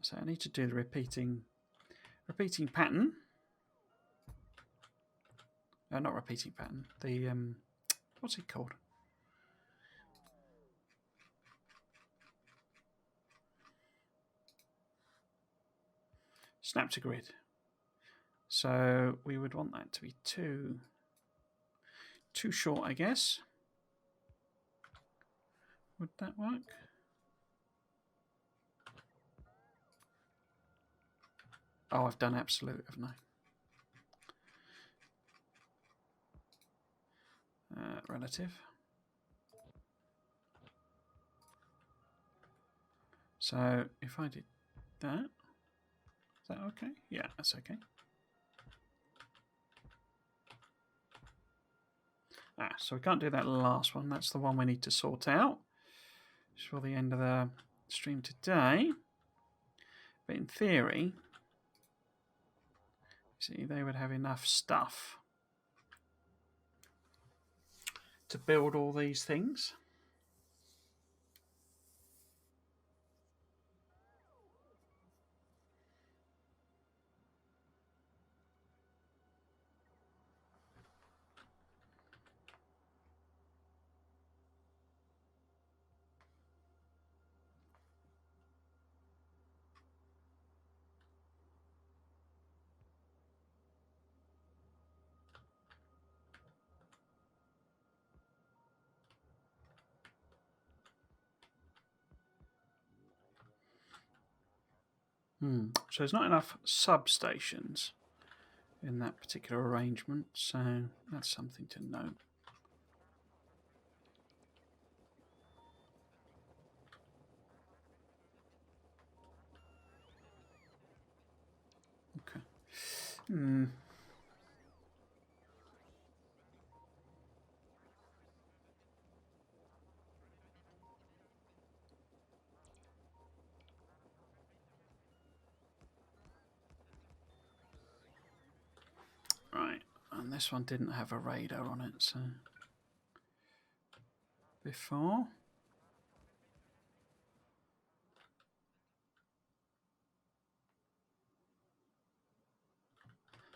So I need to do the repeating pattern. Not repeating pattern. The what's it called? Snap to grid. So we would want that to be too short, I guess. Would that work? Oh, I've done absolute, haven't I? Relative. So if I did that, is that okay? Yeah, that's okay. So we can't do that last one. That's the one we need to sort out. Just for the end of the stream today. But in theory, see, they would have enough stuff to build all these things. So there's not enough substations in that particular arrangement, so that's something to note. Okay. Right, and this one didn't have a radar on it, so before.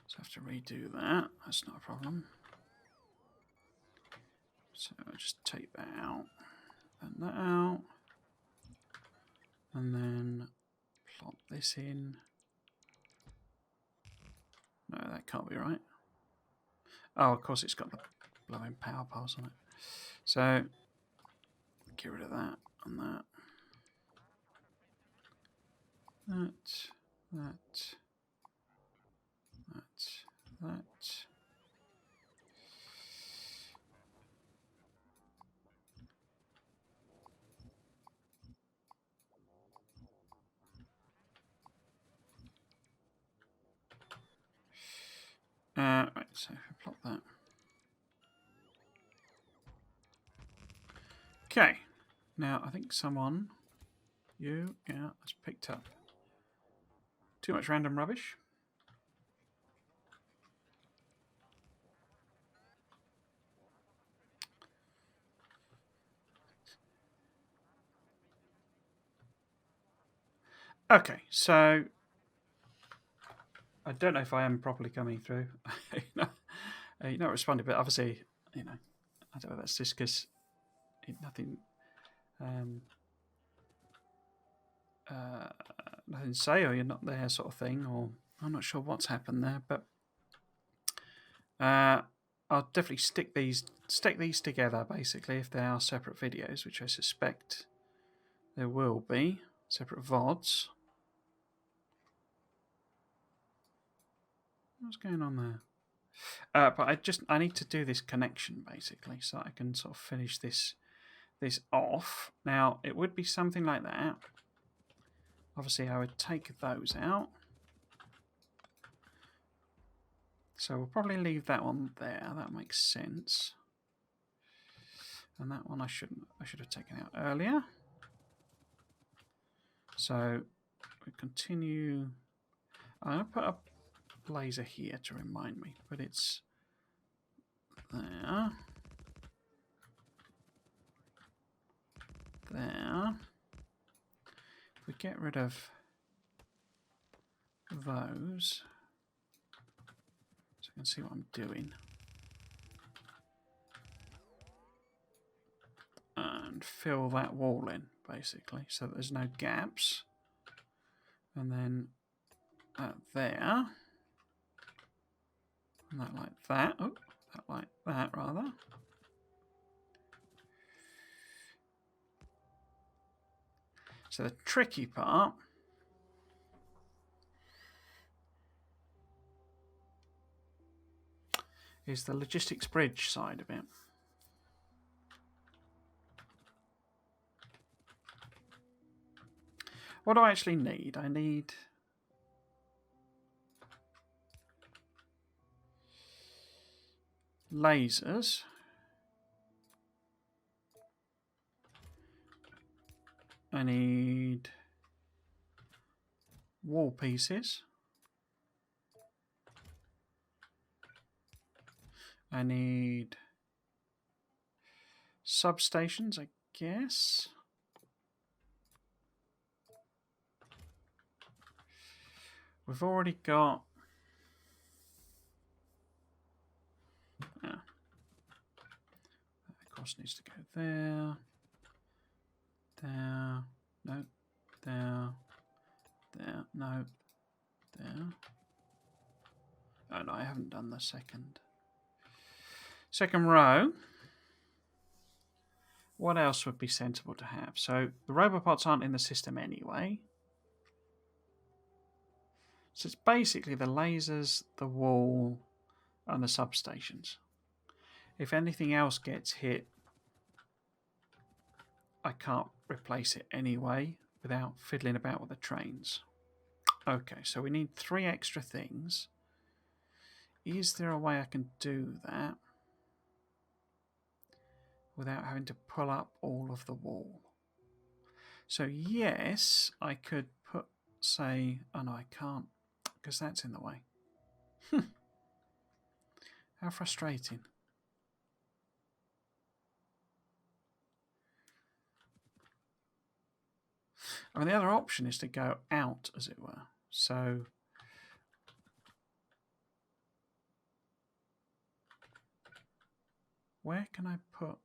So I have to redo that. That's not a problem. So I'll just take that out, and that out, and then plop this in. No, that can't be right. Oh, of course it's got the blowing power pass on it. So get rid of that and that. That. Right, so if I plot that. Okay, now I think someone, has picked up too much random rubbish. Okay, so I don't know if I am properly coming through. You're not responding, but obviously, I don't know, that's just because nothing nothing to say, or you're not there sort of thing, or I'm not sure what's happened there, but I'll definitely stick these together, basically, if they are separate videos, which I suspect there will be, separate VODs. What's going on there? But I need to do this connection, basically, so I can sort of finish this off. Now, it would be something like that. Obviously, I would take those out. So we'll probably leave that one there. That makes sense. And that one I should have taken out earlier. So we continue. I'm going to put a laser here to remind me, but it's there. There. If we get rid of those, so I can see what I'm doing. And fill that wall in, basically, so that there's no gaps. And then there. And that like that. Oh, that like that, rather. So the tricky part is the logistics bridge side of it. What do I actually need? I need lasers. I need wall pieces. I need substations, I guess. We've already got... That of course needs to go there. There. No. There. There. No. There. Oh no, I haven't done the second row. What else would be sensible to have? So the robopods aren't in the system anyway. So it's basically the lasers, the wall, and the substations. If anything else gets hit, I can't replace it anyway without fiddling about with the trains. Okay, so we need 3 extra things. Is there a way I can do that without having to pull up all of the wall? So yes, I could put, say, oh no, I can't, because that's in the way. How frustrating. I mean, the other option is to go out, as it were. So where can I put...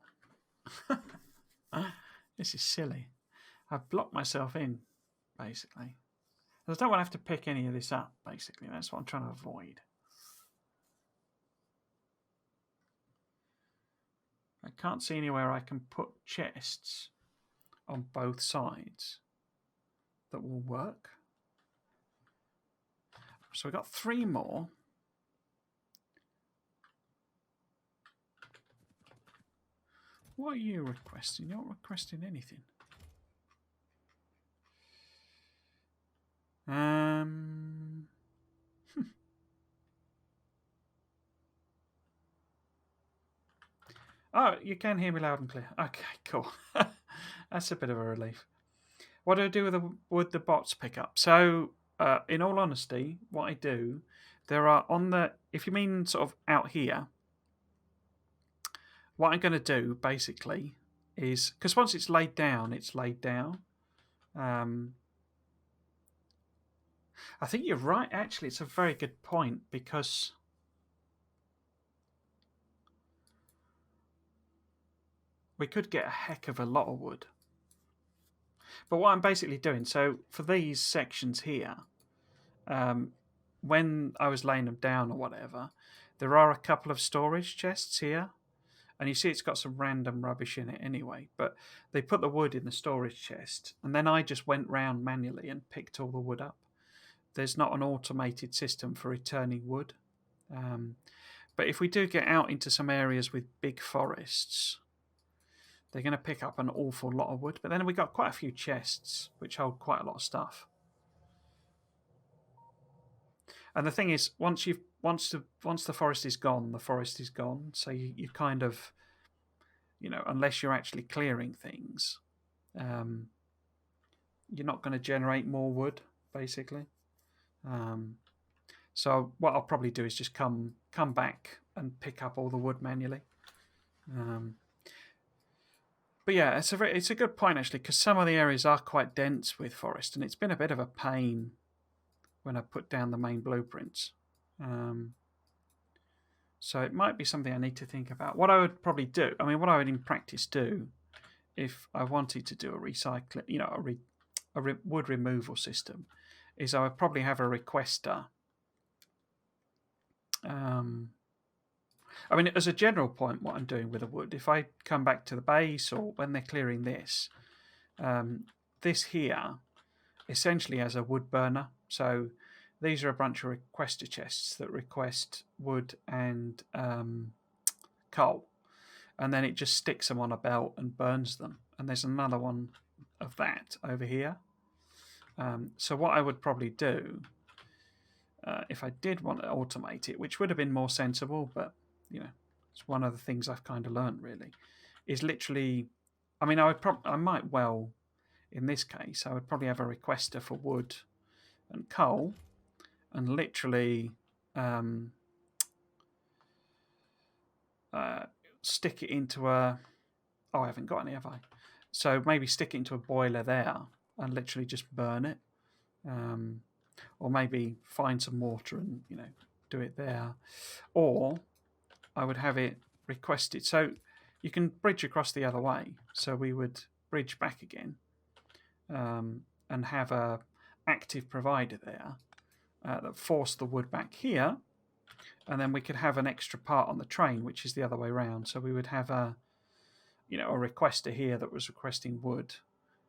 This is silly. I've blocked myself in, basically. I don't want to have to pick any of this up, basically. That's what I'm trying to avoid. I can't see anywhere I can put chests on both sides that will work. So we've got 3 more. What are you requesting? You're not requesting anything. Oh, you can hear me loud and clear. Okay, cool. That's a bit of a relief. What do I do with the bots pick up? So, in all honesty, what I do, there are on the, if you mean sort of out here, what I'm going to do basically is, because once it's laid down, it's laid down. I think you're right, actually. It's a very good point, because we could get a heck of a lot of wood. But what I'm basically doing, so for these sections here, when I was laying them down or whatever, there are a couple of storage chests here. And you see it's got some random rubbish in it anyway. But they put the wood in the storage chest. And then I just went round manually and picked all the wood up. There's not an automated system for returning wood. But if we do get out into some areas with big forests, they're going to pick up an awful lot of wood. But then we've got quite a few chests, which hold quite a lot of stuff. And the thing is, once the forest is gone, the forest is gone. So you kind of, you know, unless you're actually clearing things, you're not going to generate more wood, basically. So what I'll probably do is just come back and pick up all the wood manually. But yeah, it's a good point, actually, because some of the areas are quite dense with forest, and it's been a bit of a pain when I put down the main blueprints. So it might be something I need to think about. What I would probably do, I mean, what I would in practice do, if I wanted to do a recycling, you know, a wood removal system, is I would probably have a requester. I mean, as a general point, what I'm doing with the wood, if I come back to the base or when they're clearing this, this here essentially has a wood burner. So these are a bunch of requester chests that request wood and coal, and then it just sticks them on a belt and burns them. And there's another one of that over here. So what I would probably do, if I did want to automate it, which would have been more sensible, but you know, it's one of the things I've kind of learned really, is literally, I mean, I might well, in this case, I would probably have a requester for wood and coal, and literally stick it into a. Oh, I haven't got any, have I? So maybe stick it into a boiler there and literally just burn it. Or maybe find some water and, you know, do it there. Or I would have it requested. So you can bridge across the other way. So we would bridge back again and have a active provider there that forced the wood back here. And then we could have an extra part on the train, which is the other way around. So we would have a requester here that was requesting wood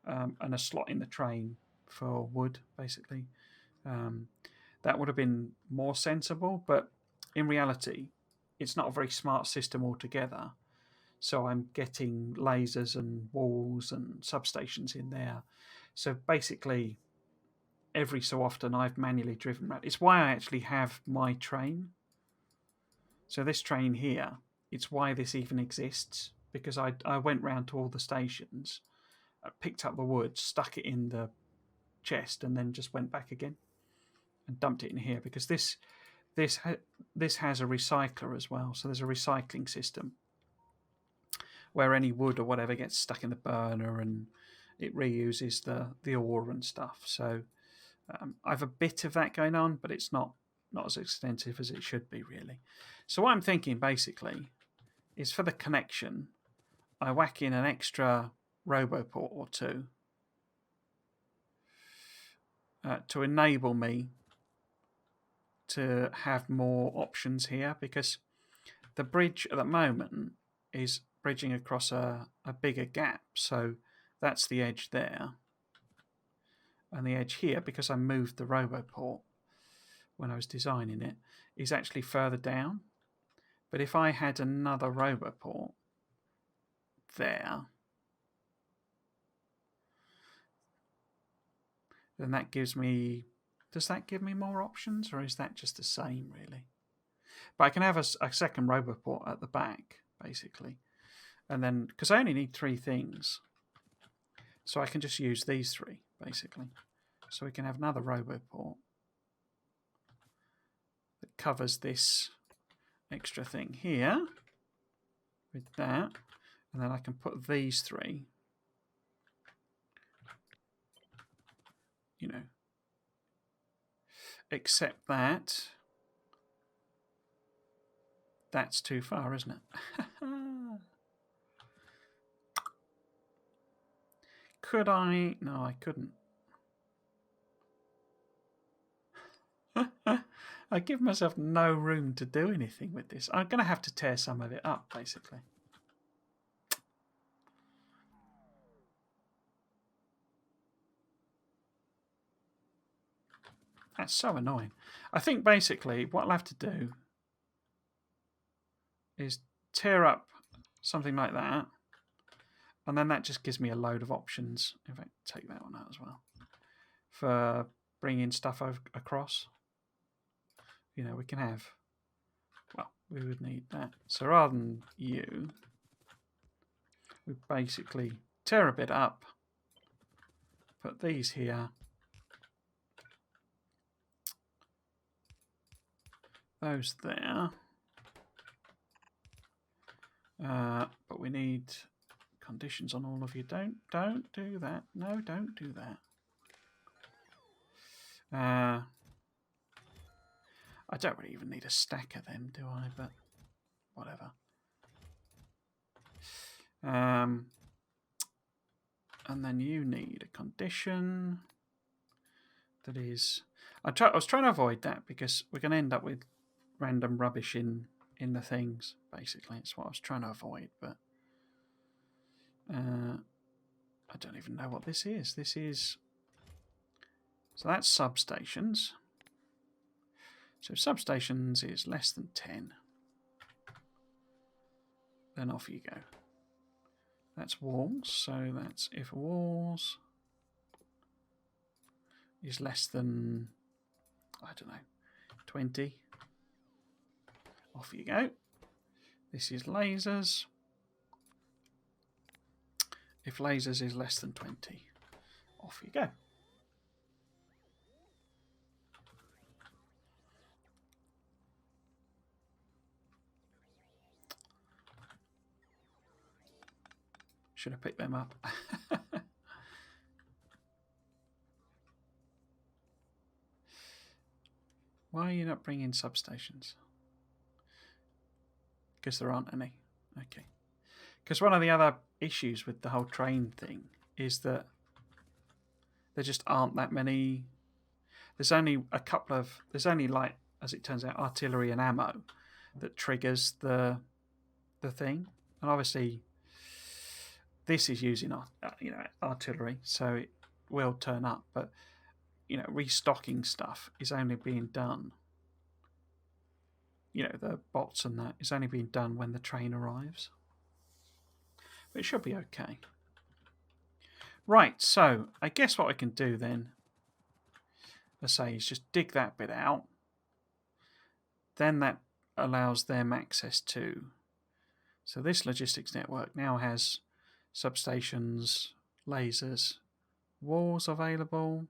and a slot in the train for wood, basically. That would have been more sensible, but in reality, it's not a very smart system altogether. So I'm getting lasers and walls and substations in there. So basically, every so often I've manually driven around. It's why I actually have my train. So this train here, it's why this even exists, because I went round to all the stations, picked up the wood, stuck it in the chest, and then just went back again and dumped it in here, because this has a recycler as well. So there's a recycling system where any wood or whatever gets stuck in the burner and it reuses the ore and stuff. So I have a bit of that going on, but it's not as extensive as it should be, really. So what I'm thinking basically is, for the connection, I whack in an extra roboport or two to enable me to have more options here, because the bridge at the moment is bridging across a bigger gap. So that's the edge there. And the edge here, because I moved the roboport when I was designing it, is actually further down. But if I had another roboport there, then that gives me... Does that give me more options, or is that just the same, really? But I can have a second roboport at the back, basically. And then, because I only need 3 things, so I can just use these 3, basically. So we can have another roboport that covers this extra thing here with that. And then I can put these 3, you know, except that that's too far, isn't it? Could I? No, I couldn't. I give myself no room to do anything with this. I'm going to have to tear some of it up, basically. That's so annoying. I think basically what I'll have to do is tear up something like that, and then that just gives me a load of options. In fact, take that one out as well for bringing stuff across. You know, we can have... Well, we would need that. So rather than you, we basically tear a bit up, put these here, those there. But we need conditions on all of you. Don't do that. No, don't do that. I don't really even need a stack of them, do I? But whatever. And then you need a condition that is... I was trying to avoid that, because we're going to end up with random rubbish in the things, basically. It's what I was trying to avoid, but I don't even know what this is. This is... So that's substations. So substations is less than 10. Then off you go. That's walls, so that's if walls is less than, I don't know, 20. Off you go. This is lasers. If lasers is less than 20, off you go. Should have picked them up. Why are you not bringing substations? Because there aren't any. Okay. Because one of the other issues with the whole train thing is that there just aren't that many. There's only a couple of. There's only, like, as it turns out, artillery and ammo that triggers the thing, and obviously this is using artillery, so it will turn up. But restocking stuff is only being done. The bots and that is only being done when the train arrives. But it should be okay. Right, so I guess what I can do then, I say, is just dig that bit out. Then that allows them access to. So this logistics network now has substations, lasers, walls available.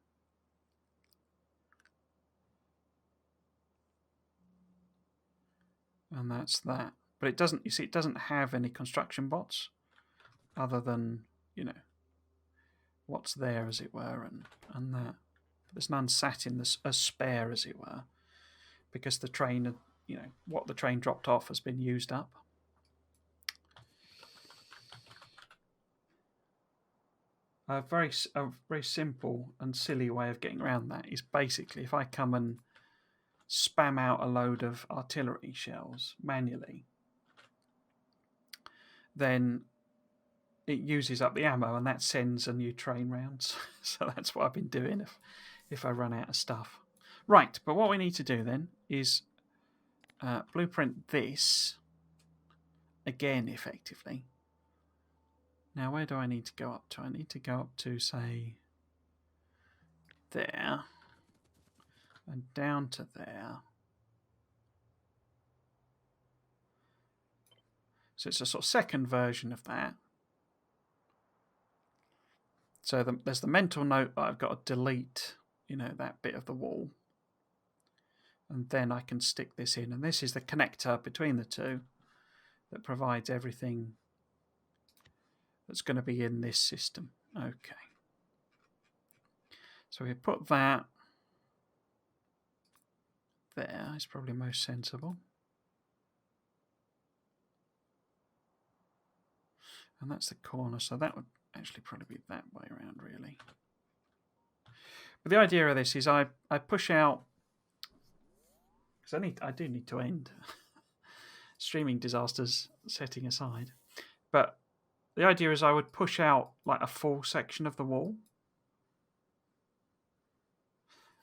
And that's that. But it doesn't, you see, it doesn't have any construction bots other than, what's there, as it were, and that. There's none sat in a spare, as it were, because the train, what the train dropped off has been used up. A very simple and silly way of getting around that is basically if I come and spam out a load of artillery shells manually, then it uses up the ammo and that sends a new train round. So that's what I've been doing if I run out of stuff. Right, but what we need to do then is blueprint this again effectively. Now, where do I need to go up to? I need to go up to, say, there, and down to there. So it's a sort of second version of that. So there's the mental note that I've got to delete, that bit of the wall. And then I can stick this in. And this is the connector between the two that provides everything that's going to be in this system. Okay. So we put that there. It's probably most sensible. And that's the corner. So that would actually probably be that way around, really. But the idea of this is I push out, because I do need to end streaming disasters setting aside. But the idea is I would push out like a full section of the wall.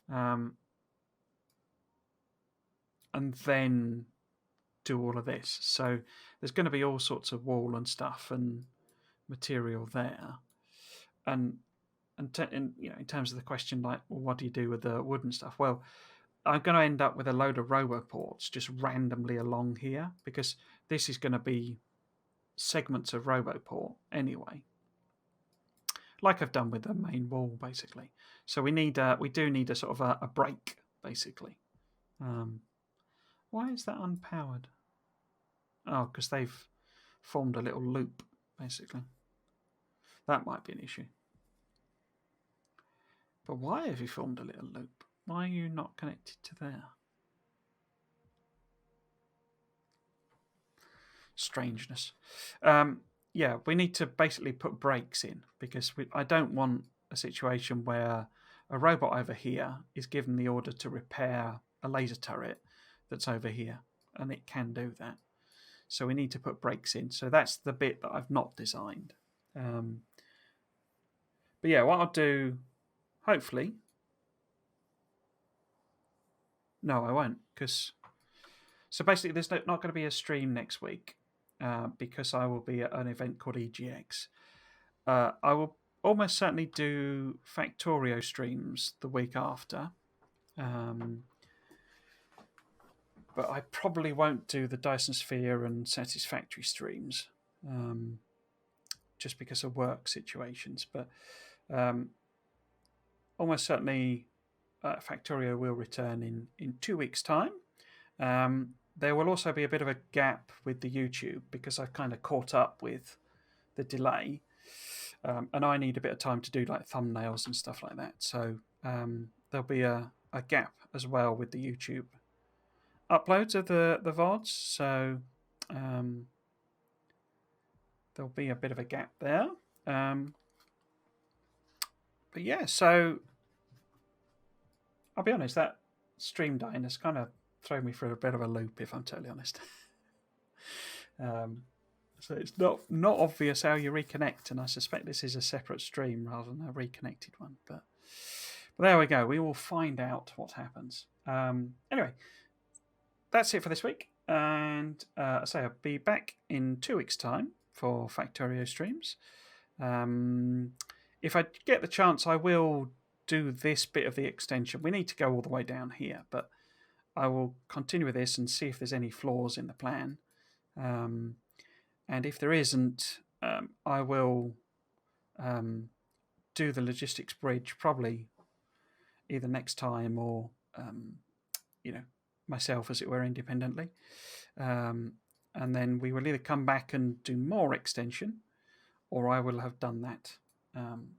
And then do all of this. So there's going to be all sorts of wall and stuff and material there. And in terms of the question, like, well, what do you do with the wooden stuff? Well, I'm going to end up with a load of roboports just randomly along here, because this is going to be segments of roboport anyway, like I've done with the main wall, basically. So we do need a sort of a break, basically. Why is that unpowered? Oh, because they've formed a little loop, basically. That might be an issue. But why have you formed a little loop? Why are you not connected to there? Strangeness. Yeah, we need to basically put brakes in, because I don't want a situation where a robot over here is given the order to repair a laser turret that's over here, and it can do that. So we need to put brakes in. So that's the bit that I've not designed. But yeah, what I'll do, hopefully, No, I won't. So basically, there's not going to be a stream next week because I will be at an event called EGX. I will almost certainly do Factorio streams the week after. But I probably won't do the Dyson Sphere and Satisfactory streams just because of work situations. But almost certainly Factorio will return in 2 weeks' time. There will also be a bit of a gap with the YouTube because I've kind of caught up with the delay. And I need a bit of time to do like thumbnails and stuff like that. So there'll be a gap as well with the YouTube uploads of the VODs. So there'll be a bit of a gap there. But yeah, so I'll be honest, that stream dying has kind of thrown me for a bit of a loop, if I'm totally honest. So it's not obvious how you reconnect, and I suspect this is a separate stream rather than a reconnected one. But there we go. We will find out what happens. Anyway, that's it for this week. And I say I'll be back in 2 weeks' time for Factorio streams. If I get the chance, I will do this bit of the extension. We need to go all the way down here, but I will continue with this and see if there's any flaws in the plan. And if there isn't, I will do the logistics bridge probably either next time or, myself, as it were, independently. And then we will either come back and do more extension, or I will have done that.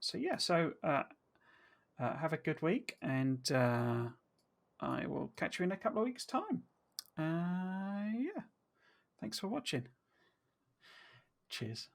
So have a good week, and I will catch you in a couple of weeks' time. Thanks for watching. Cheers.